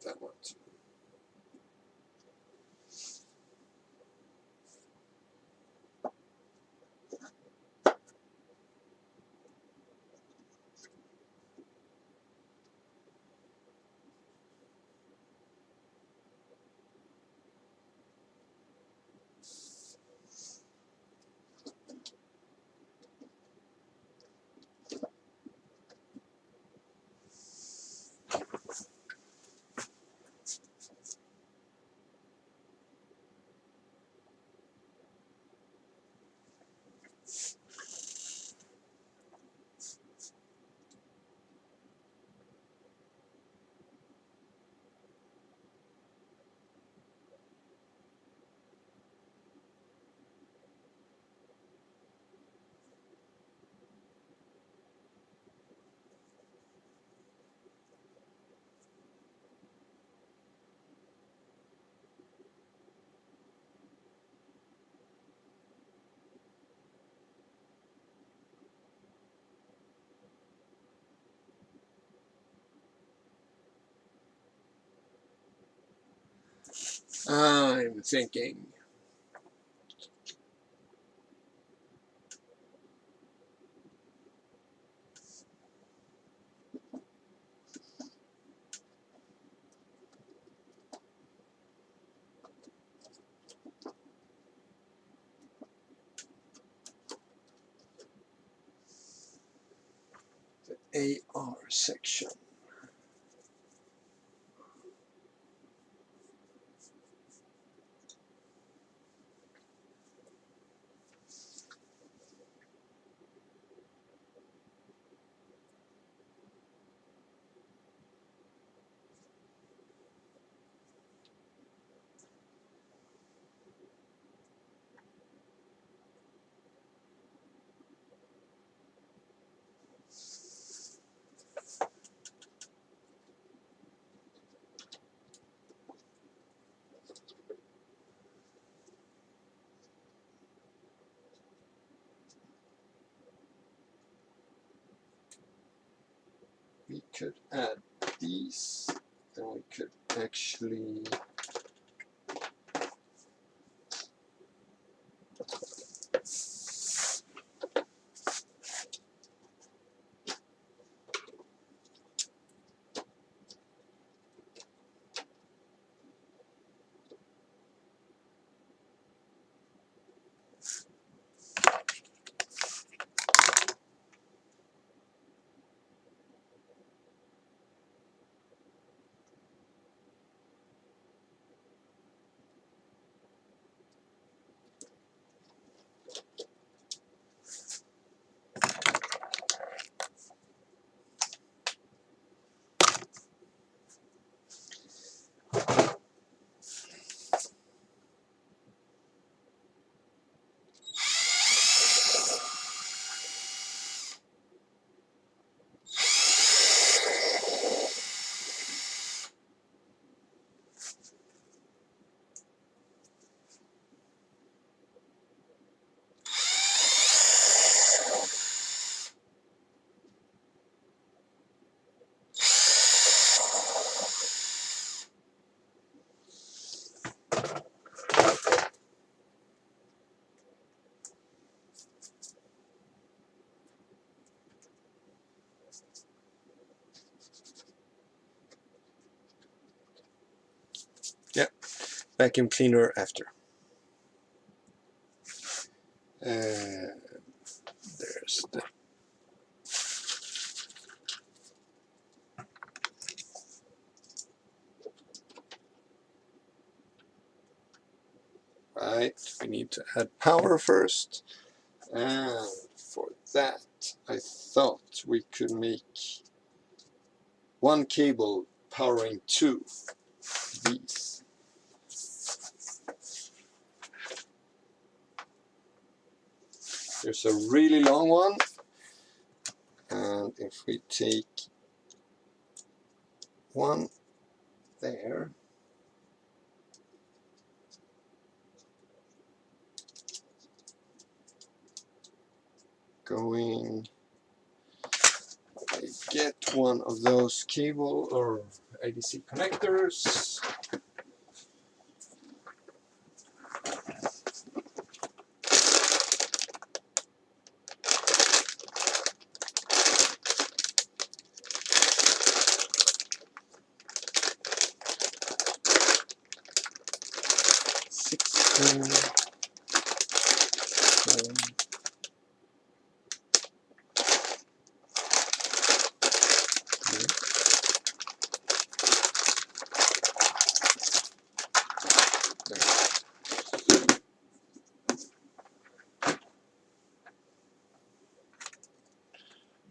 That one. I'm thinking. The AR section. We could add these, and we could actually vacuum cleaner after. There's the right. We need to add power first, and for that I thought we could make one cable powering two of these. There's a really long one, and if we take one there, going, I get one of those cable or ADC connectors.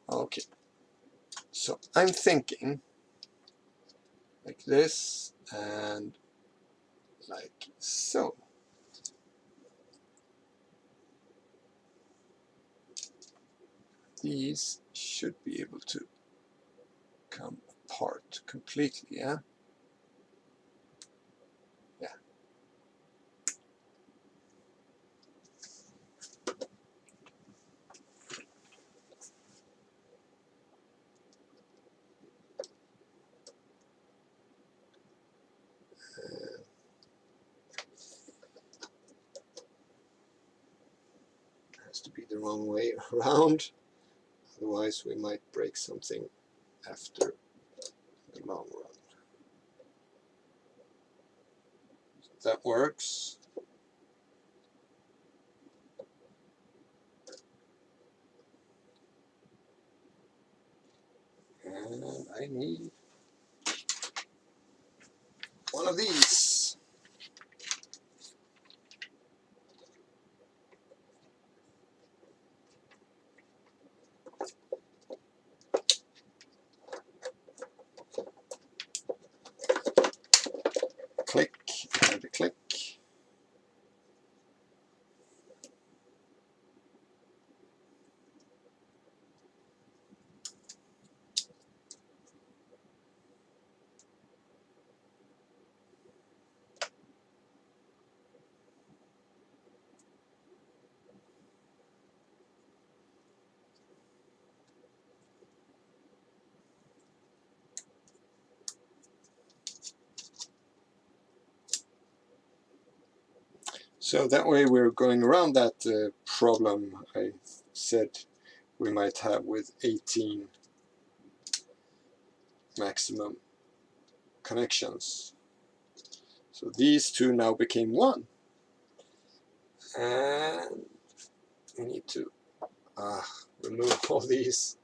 Okay, so I'm thinking like this and like so. These should be able to come apart completely, yeah? Yeah. Has to be the wrong way around, otherwise we might break something after the long run. So that works. And I need one of these. Click, and a click. So that way we're going around that problem I said we might have with 18 maximum connections. So these two now became one. And we need to remove all these.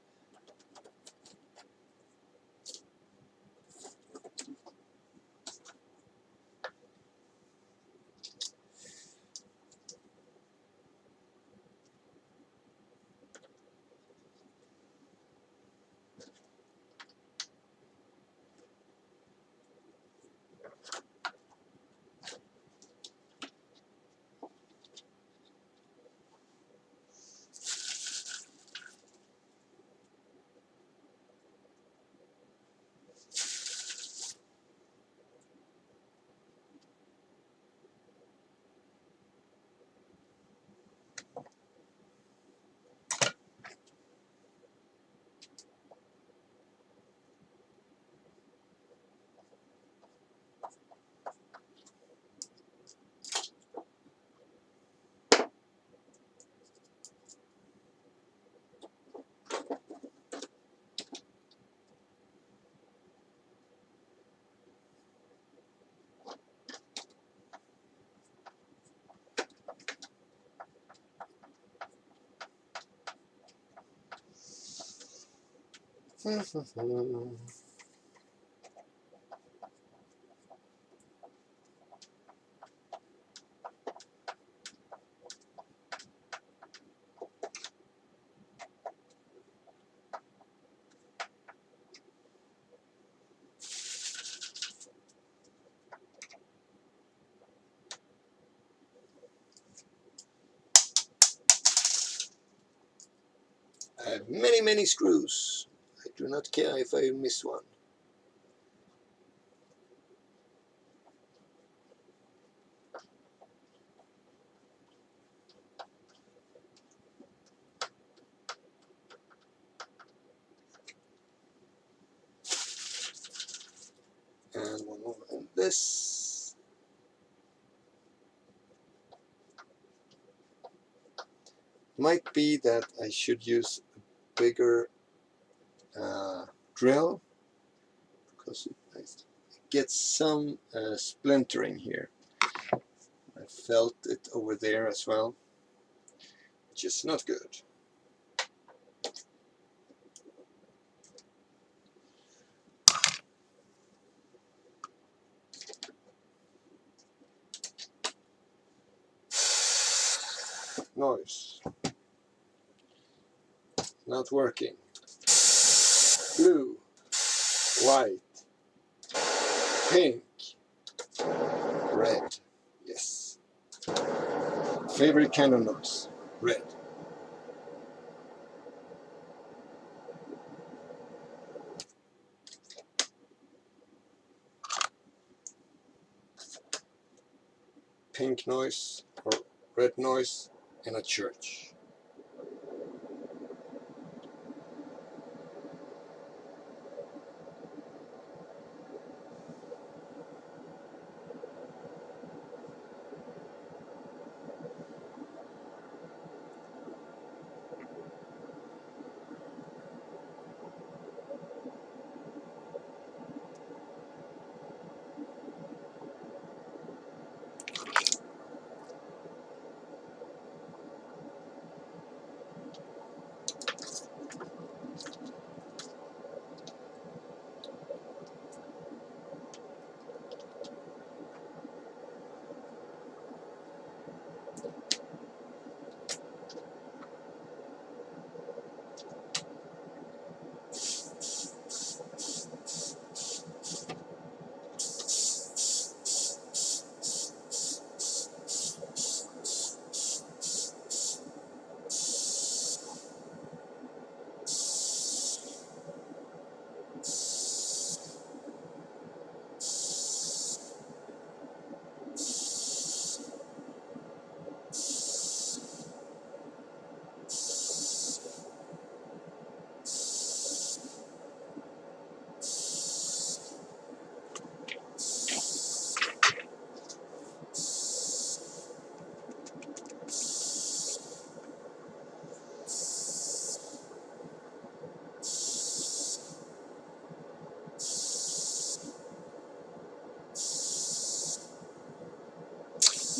I have many screws. I do not care if I miss one. And one more in this. Might be that I should use a bigger drill, because I get some splintering here. I felt it over there as well, which is not good. Noise. Not working. Blue. White. Pink. Red. Yes. Favorite kind of noise. Red. Pink noise or red noise in a church.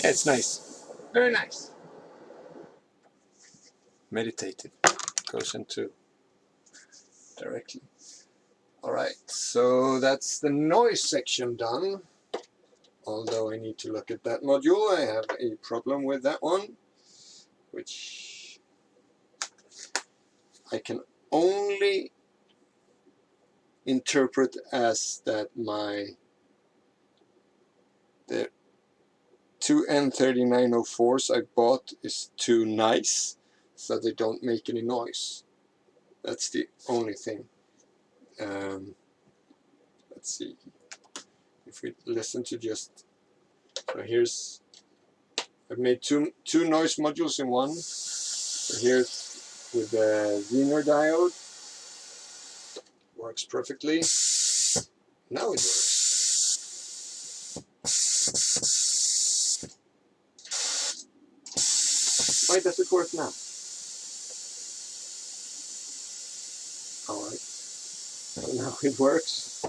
Yeah, it's nice. Very nice. Meditative. Goes into directly. Alright, so that's the noise section done. Although I need to look at that module, I have a problem with that one, which I can only interpret as that the two N3904s I bought is too nice, so they don't make any noise. That's the only thing. Let's see if we listen to just. So here's, I've made two noise modules in one. So here's with the Zener diode. Works perfectly. Now it works. Why does it work now? Alright. So now it works.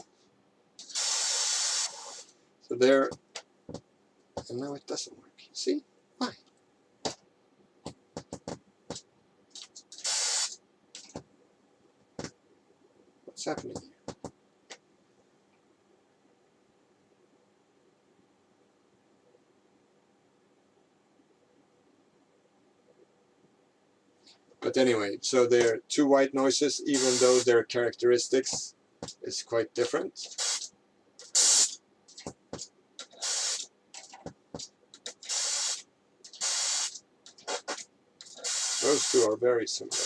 So there. And now it doesn't work. See? Why? What's happening here? But anyway, so they're two white noises, even though their characteristics is quite different. Those two are very similar.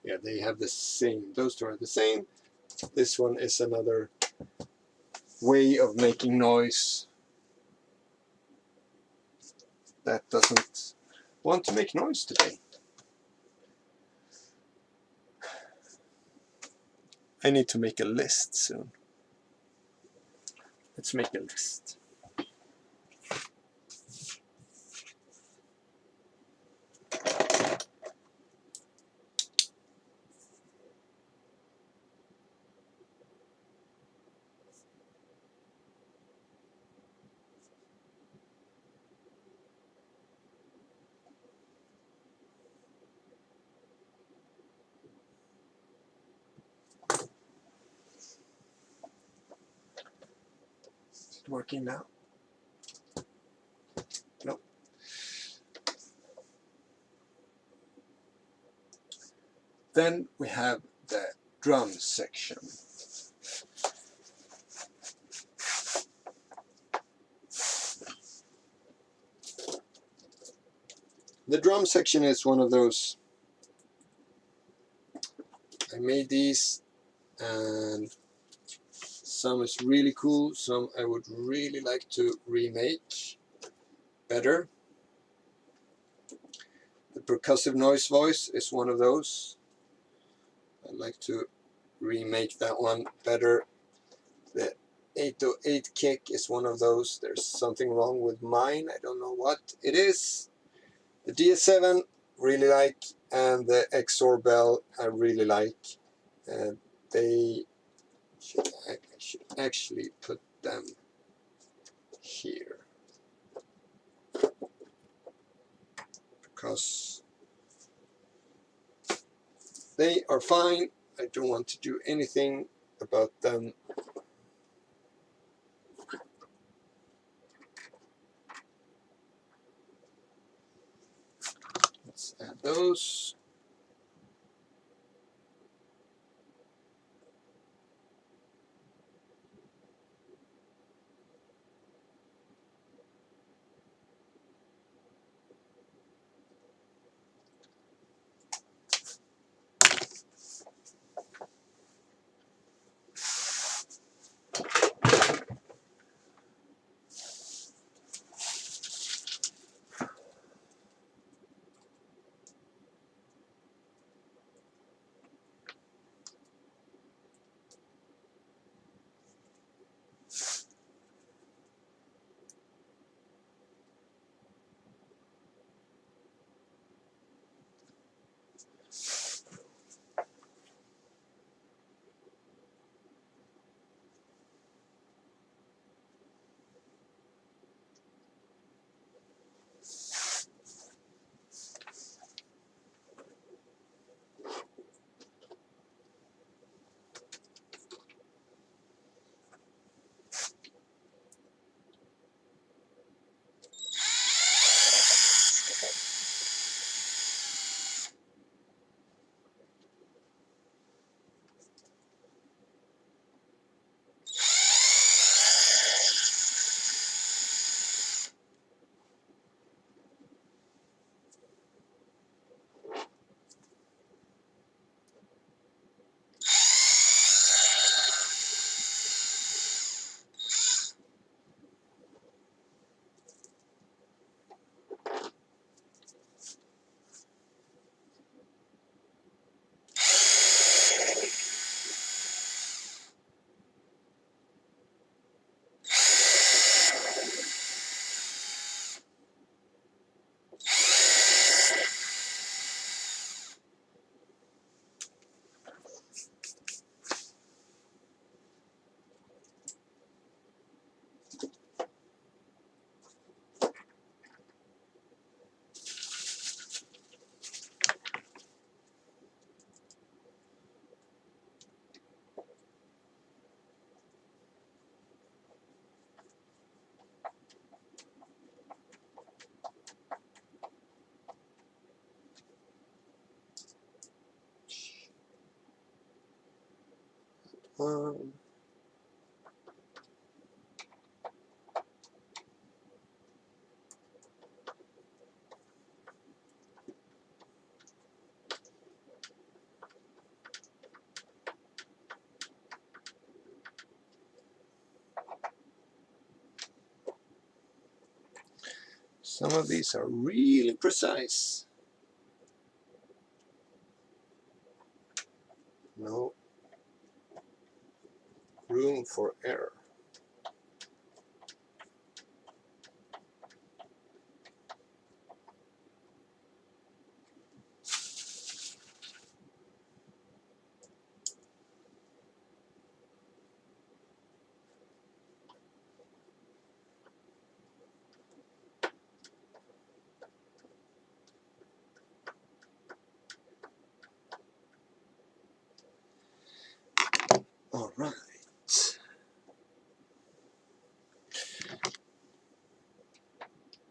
Yeah, they have the same. Those two are the same. This one is another way of making noise that doesn't want to make noise today. I need to make a list soon. Let's make a list. Is it working now? No. Then we have the drum section. The drum section is one of those. I made these, and some is really cool, some I would really like to remake better. The percussive noise voice is one of those. I'd like to remake that one better. The 808 kick is one of those. There's something wrong with mine. I don't know what it is. The DS7 really like, and the XOR bell I really like. And I should actually put them here, because they are fine. I don't want to do anything about them. Let's add those. one. Some of these are really precise. No room for error. All right.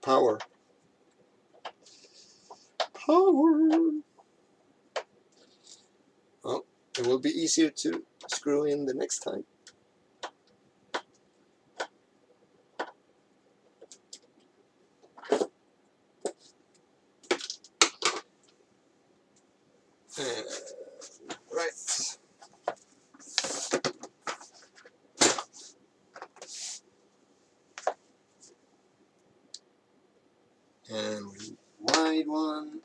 Power. Power. Well, it will be easier to screw in the next time. Right. And wide one.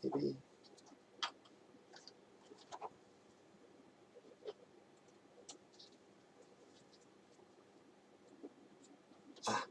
Maybe. Ah.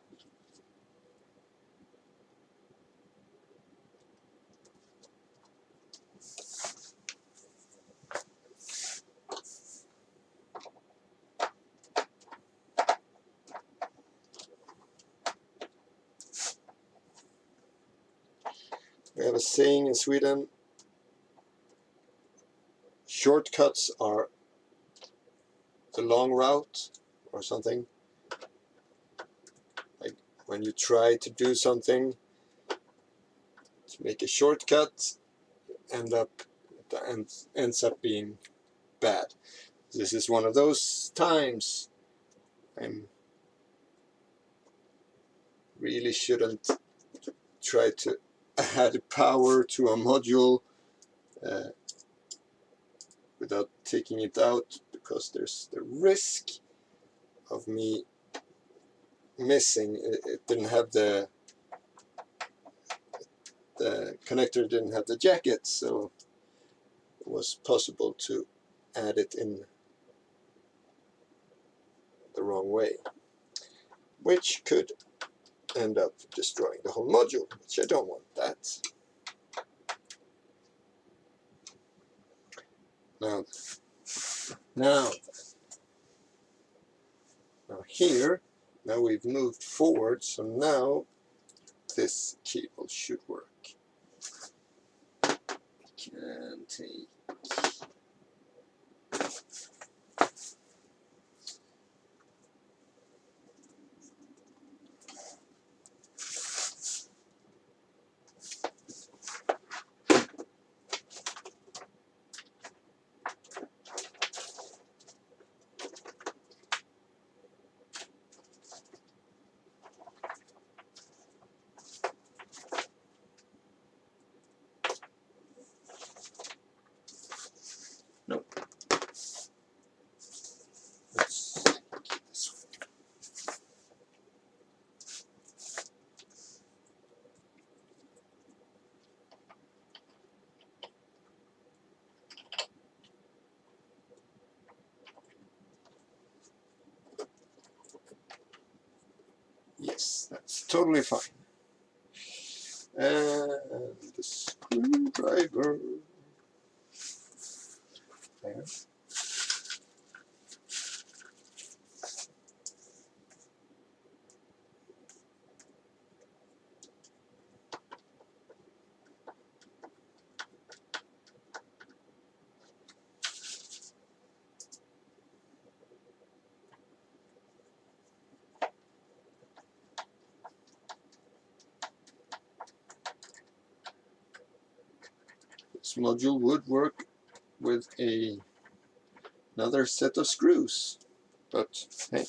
We have a saying in Sweden, shortcuts are the long route, or something. Like when you try to do something to make a shortcut, ends up being bad. This is one of those times. I really shouldn't try to add power to a module without taking it out, because there's the risk of me missing. It didn't have the connector didn't have the jacket, so it was possible to add it in the wrong way, which could end up destroying the whole module, which I don't want that. Now here, now we've moved forward, so now this cable should work. Can take nope. Let's get this one. Yes, that's totally fine. And the screwdriver there. this module would work with another set of screws, but hey.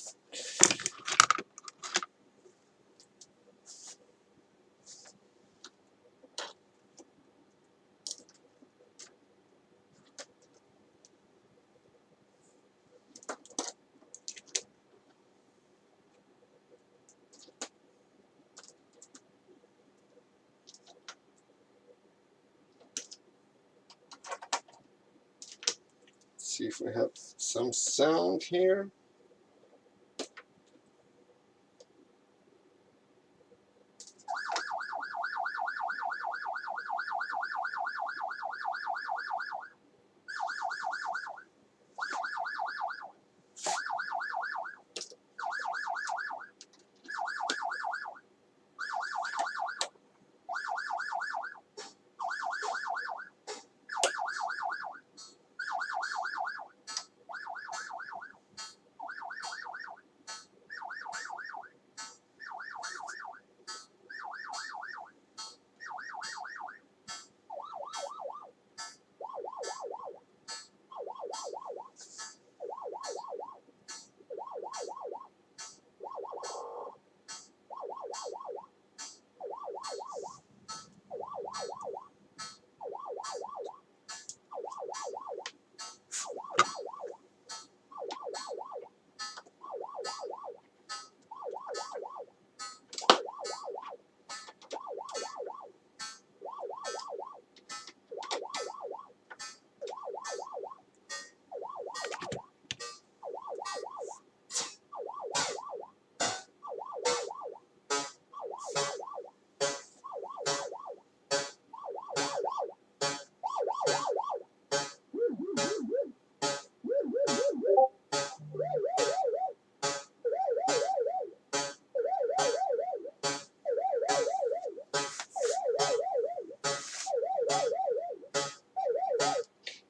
See if we have some sound here.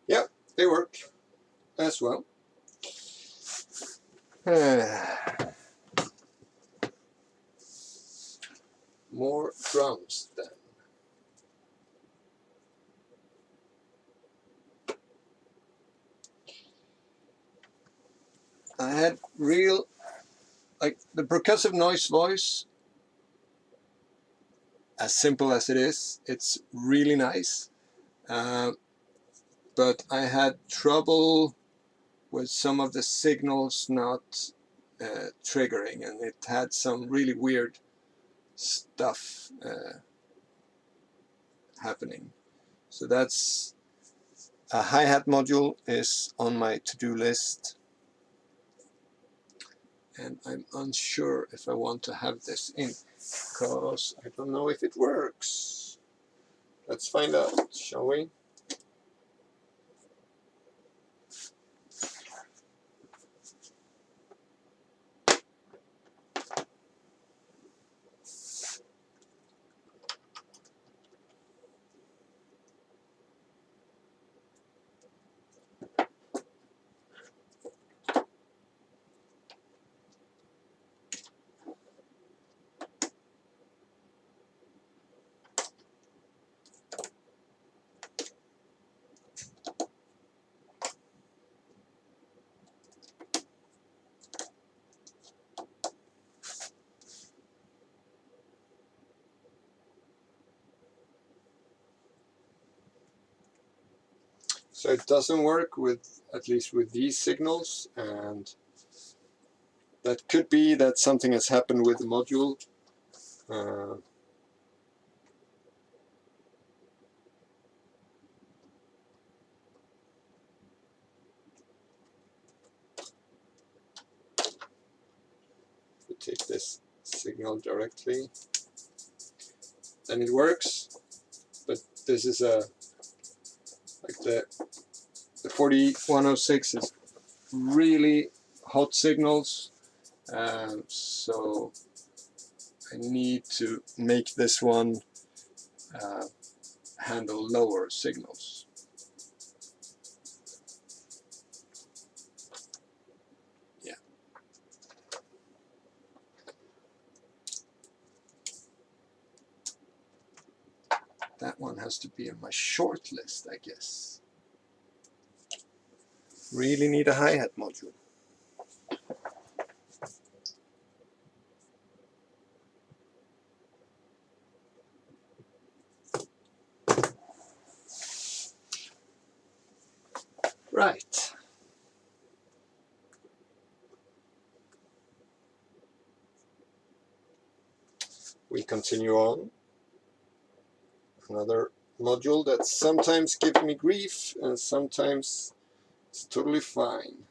Yep, they work as well. More drums then. I had real, like the percussive noise voice, as simple as it is, it's really nice. But I had trouble with some of the signals not triggering, and it had some really weird stuff happening. So that's a hi-hat module is on my to-do list, and I'm unsure if I want to have this in because I don't know if it works. Let's find out, shall we? So it doesn't work with, at least with these signals, and that could be that something has happened with the module. We take this signal directly, then it works. But this is a, like the 4106 is really hot signals, so I need to make this one handle lower signals. Yeah. That one has to be on my short list, I guess. Really need a hi-hat module. Right. We continue on. Another module that sometimes gives me grief and sometimes it's totally fine.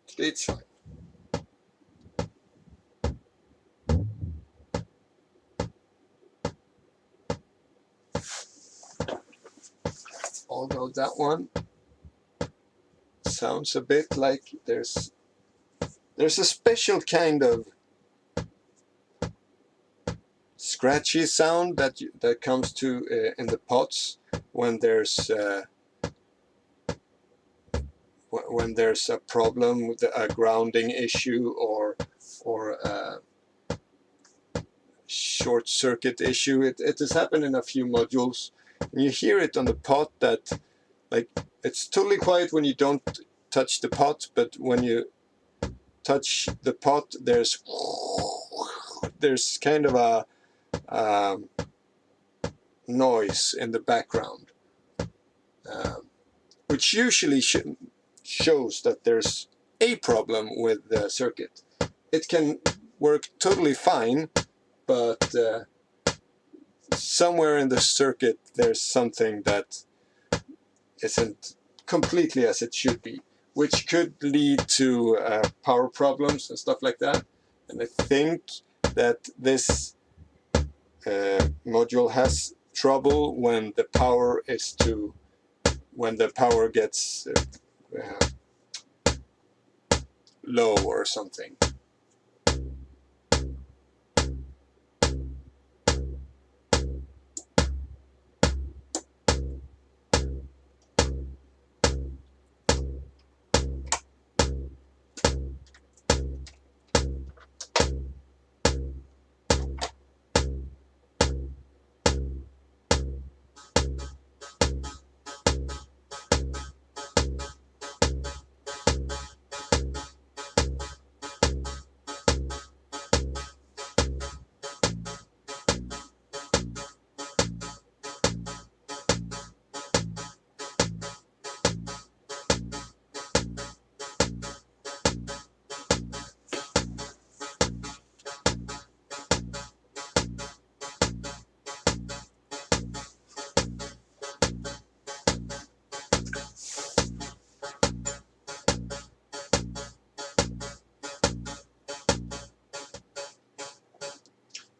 Today it's fine. Although that one sounds a bit like there's a special kind of scratchy sound that comes to in the pots when there's a problem with a grounding issue or a short circuit issue. It has happened in a few modules, and you hear it on the pot that, like, it's totally quiet when you don't touch the pot, but when you touch the pot, there's kind of a noise in the background, which usually shows that there's a problem with the circuit. It can work totally fine, but somewhere in the circuit there's something that isn't completely as it should be, which could lead to power problems and stuff like that. And I think that this module has trouble when the power gets low or something.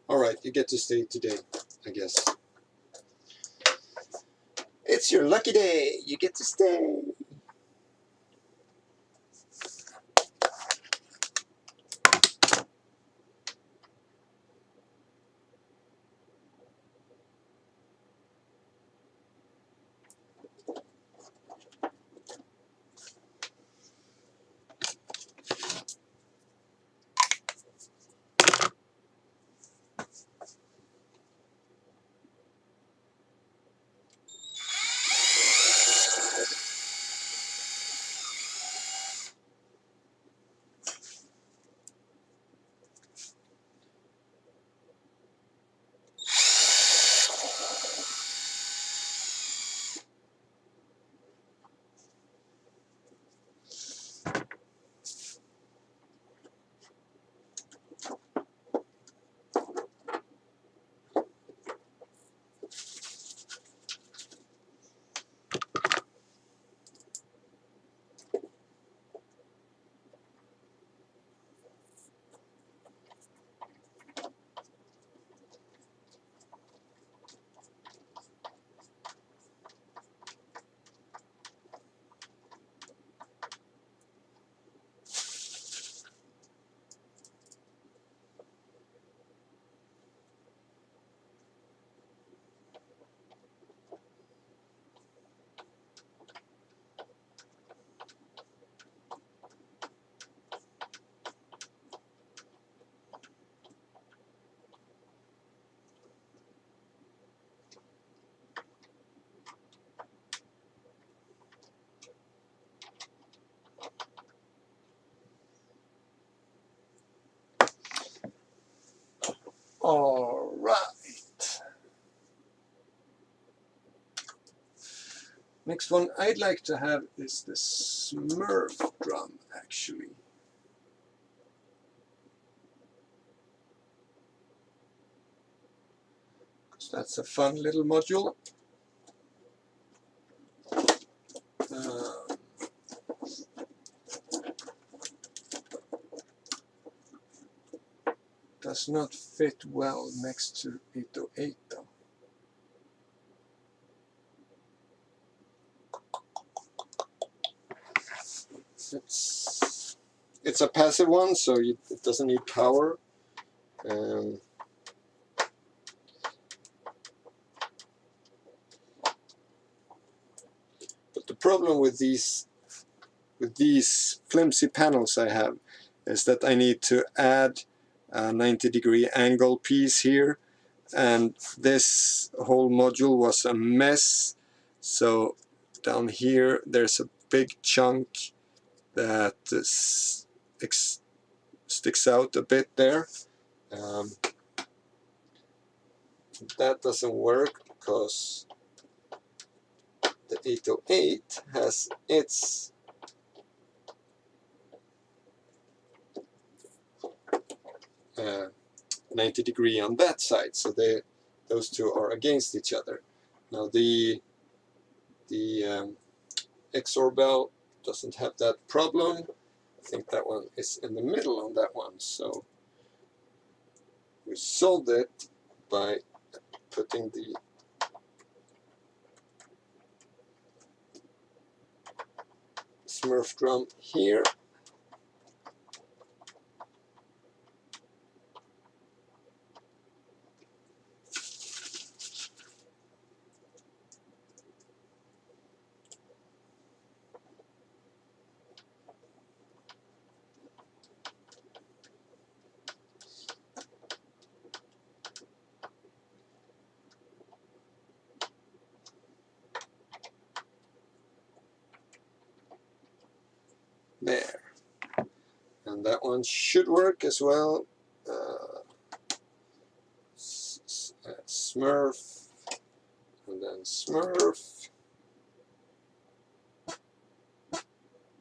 Alright, you get to stay today, I guess. It's your lucky day, you get to stay. Next one I'd like to have is the Smurf drum, actually. Because that's a fun little module. Does not fit well next to 808 though. It's a passive one, so it doesn't need power. But the problem with these flimsy panels I have is that I need to add a 90-degree angle piece here, and this whole module was a mess. So down here there's a big chunk that sticks out a bit there. That doesn't work because the 808 has its uh, 90-degree on that side, so those two are against each other. Now the XOR bell doesn't have that problem. I think that one is in the middle on that one, so we solved it by putting the Smurf drum here. There. And that one should work as well. Smurf, and then Smurf.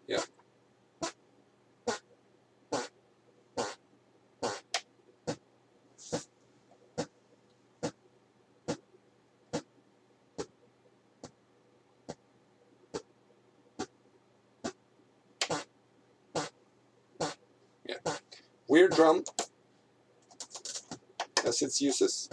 Yeah. Yeah. Weird drum has its uses.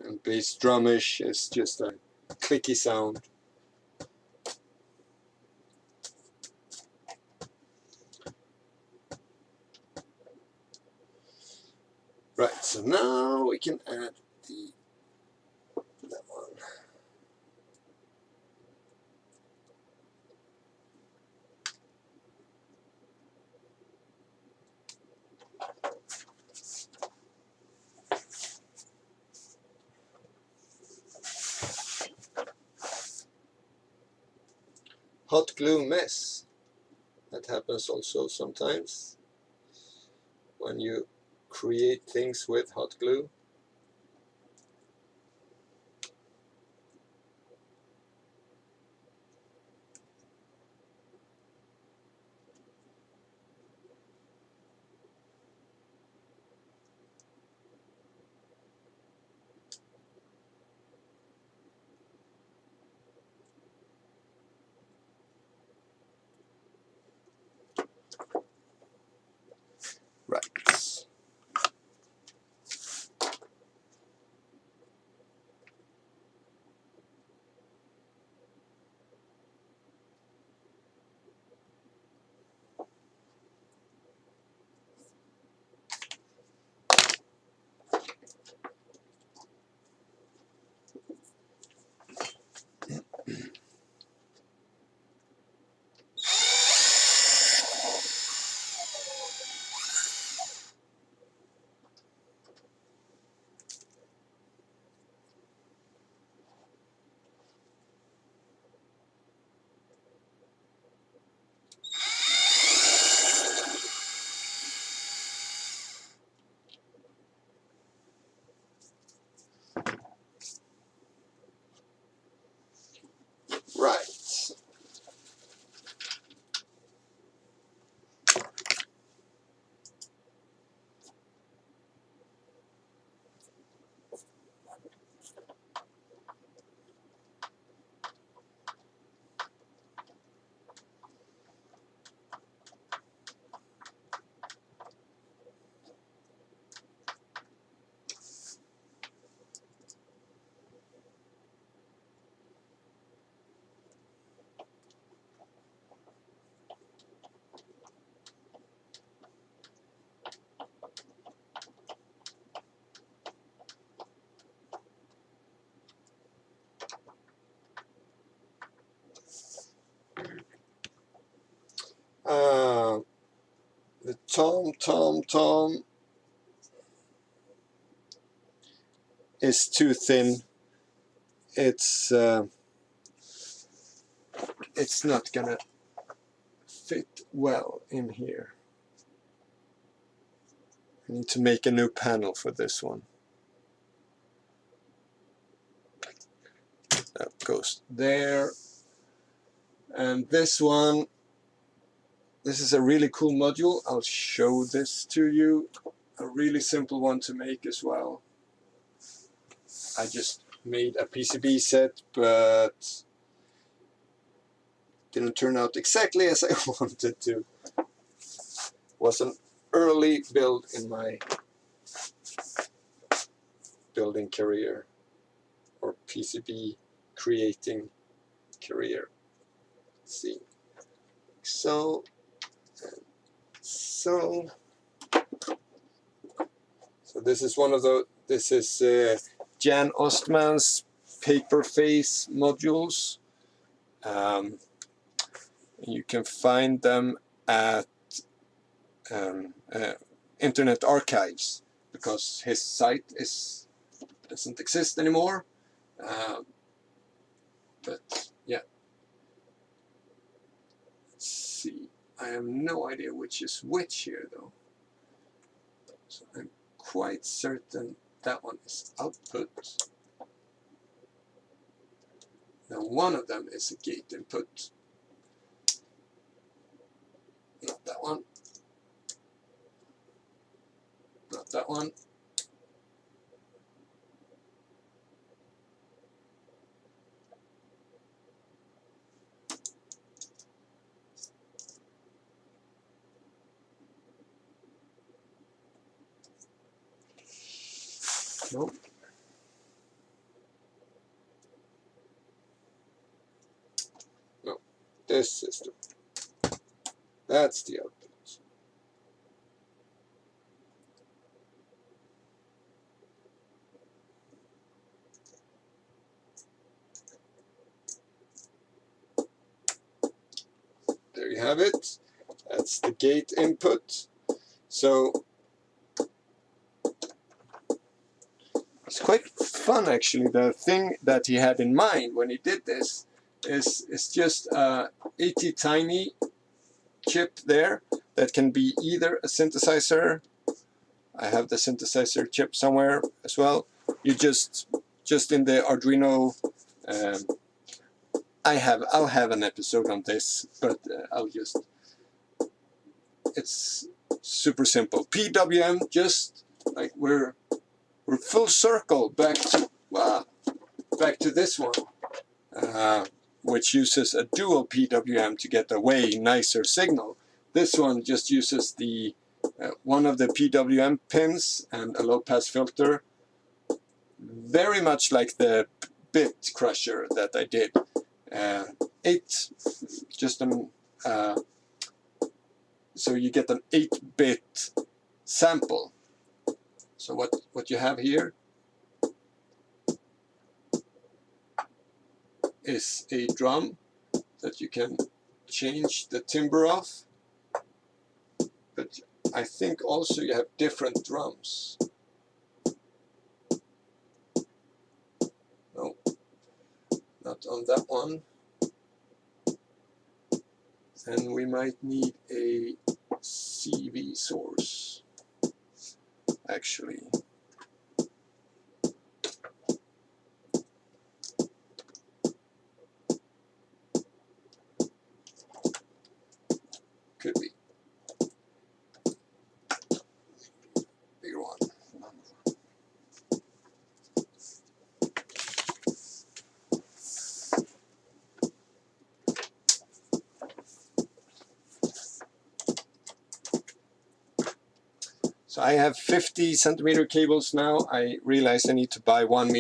And bass drumish is just a clicky sound. Right, so now we can add that one. Hot glue mess. That happens also sometimes when you create things with hot glue. Right. Tom is too thin. It's not gonna fit well in here. I need to make a new panel for this one. That goes there. And this one, this is a really cool module. I'll show this to you. A really simple one to make as well. I just made a PCB set, but didn't turn out exactly as I wanted to. Was an early build in my building career, or PCB creating career. Let's see. So this is one of the, this is Jan Ostman's paper face modules. You can find them at Internet Archives, because his site doesn't exist anymore. But yeah, let's see. I have no idea which is which here though. So I'm quite certain that one is output. Now one of them is a gate input. Not that one. Not that one. Nope. No. This system. That's the output. There you have it. That's the gate input. So it's quite fun actually. The thing that he had in mind when he did this is just a Tindie chip there that can be either a synthesizer. I have the synthesizer chip somewhere as well. You just in the Arduino. I'll have an episode on this, but it's super simple. PWM, just like we're full circle back to this one, which uses a dual PWM to get a way nicer signal. This one just uses the one of the PWM pins and a low-pass filter, very much like the bit crusher that I did. So you get an 8-bit sample. So what you have here is a drum that you can change the timbre of, but I think also you have different drums. No, not on that one. And we might need a CV source, actually. Could be. Bigger one. So I have 50 centimeter cables now. I realize I need to buy 1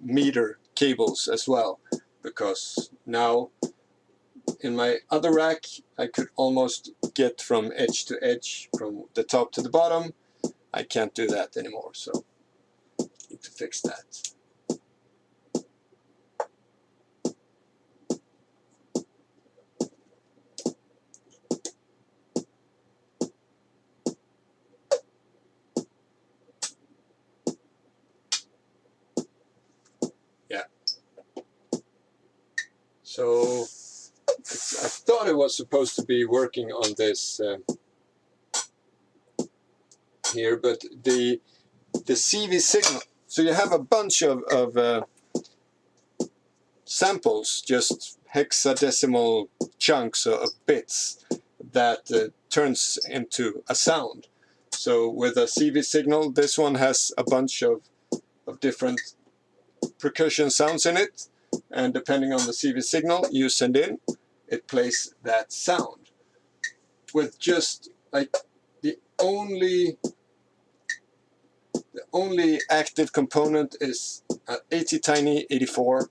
meter cables as well, because now in my other rack I could almost get from edge to edge, from the top to the bottom. I can't do that anymore, so need to fix that. So I thought it was supposed to be working on this here, but the CV signal. So you have a bunch of samples, just hexadecimal chunks of bits that turns into a sound. So with a CV signal, this one has a bunch of different percussion sounds in it, and depending on the CV signal you send in, it plays that sound. With just like the only active component is an ATtiny 84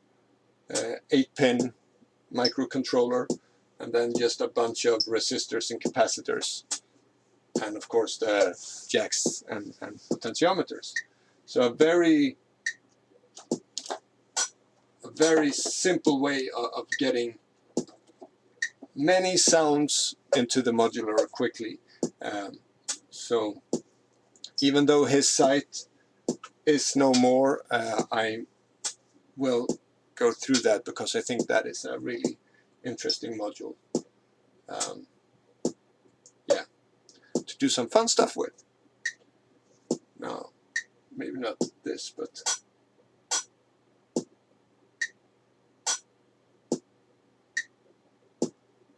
8-pin microcontroller, and then just a bunch of resistors and capacitors, and of course the jacks and potentiometers. So a very simple way of getting many sounds into the modular quickly. So even though his site is no more, I will go through that because I think that is a really interesting module. Yeah, to do some fun stuff with. No, maybe not this, but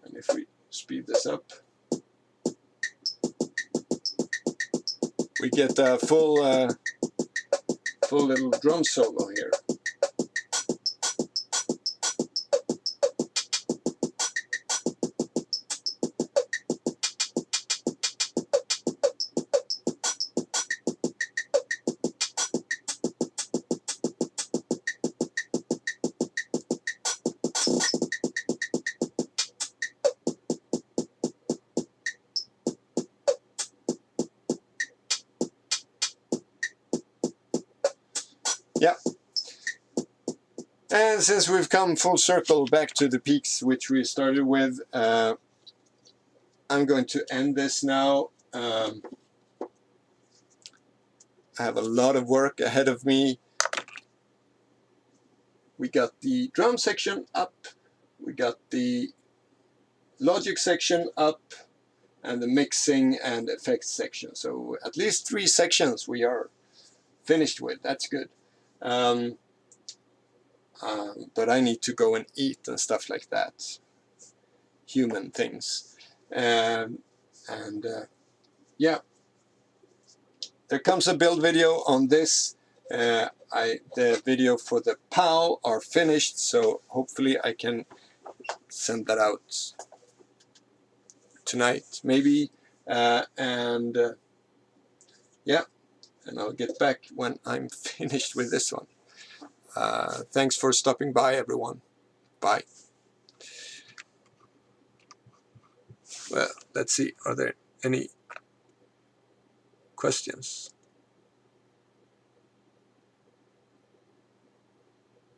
and if we speed this up, we get a full little drum solo here. Yeah. And since we've come full circle back to the peaks which we started with, I'm going to end this now. I have a lot of work ahead of me. We got the drum section up, we got the logic section up, and the mixing and effects section. So at least 3 sections we are finished with. That's good. But I need to go and eat and stuff like that. Human things. Yeah, there comes a build video on this. The video for the POW are finished, so hopefully I can send that out tonight, maybe. Yeah, and I'll get back when I'm finished with this one. Thanks for stopping by, everyone. Bye. Well, let's see, are there any questions?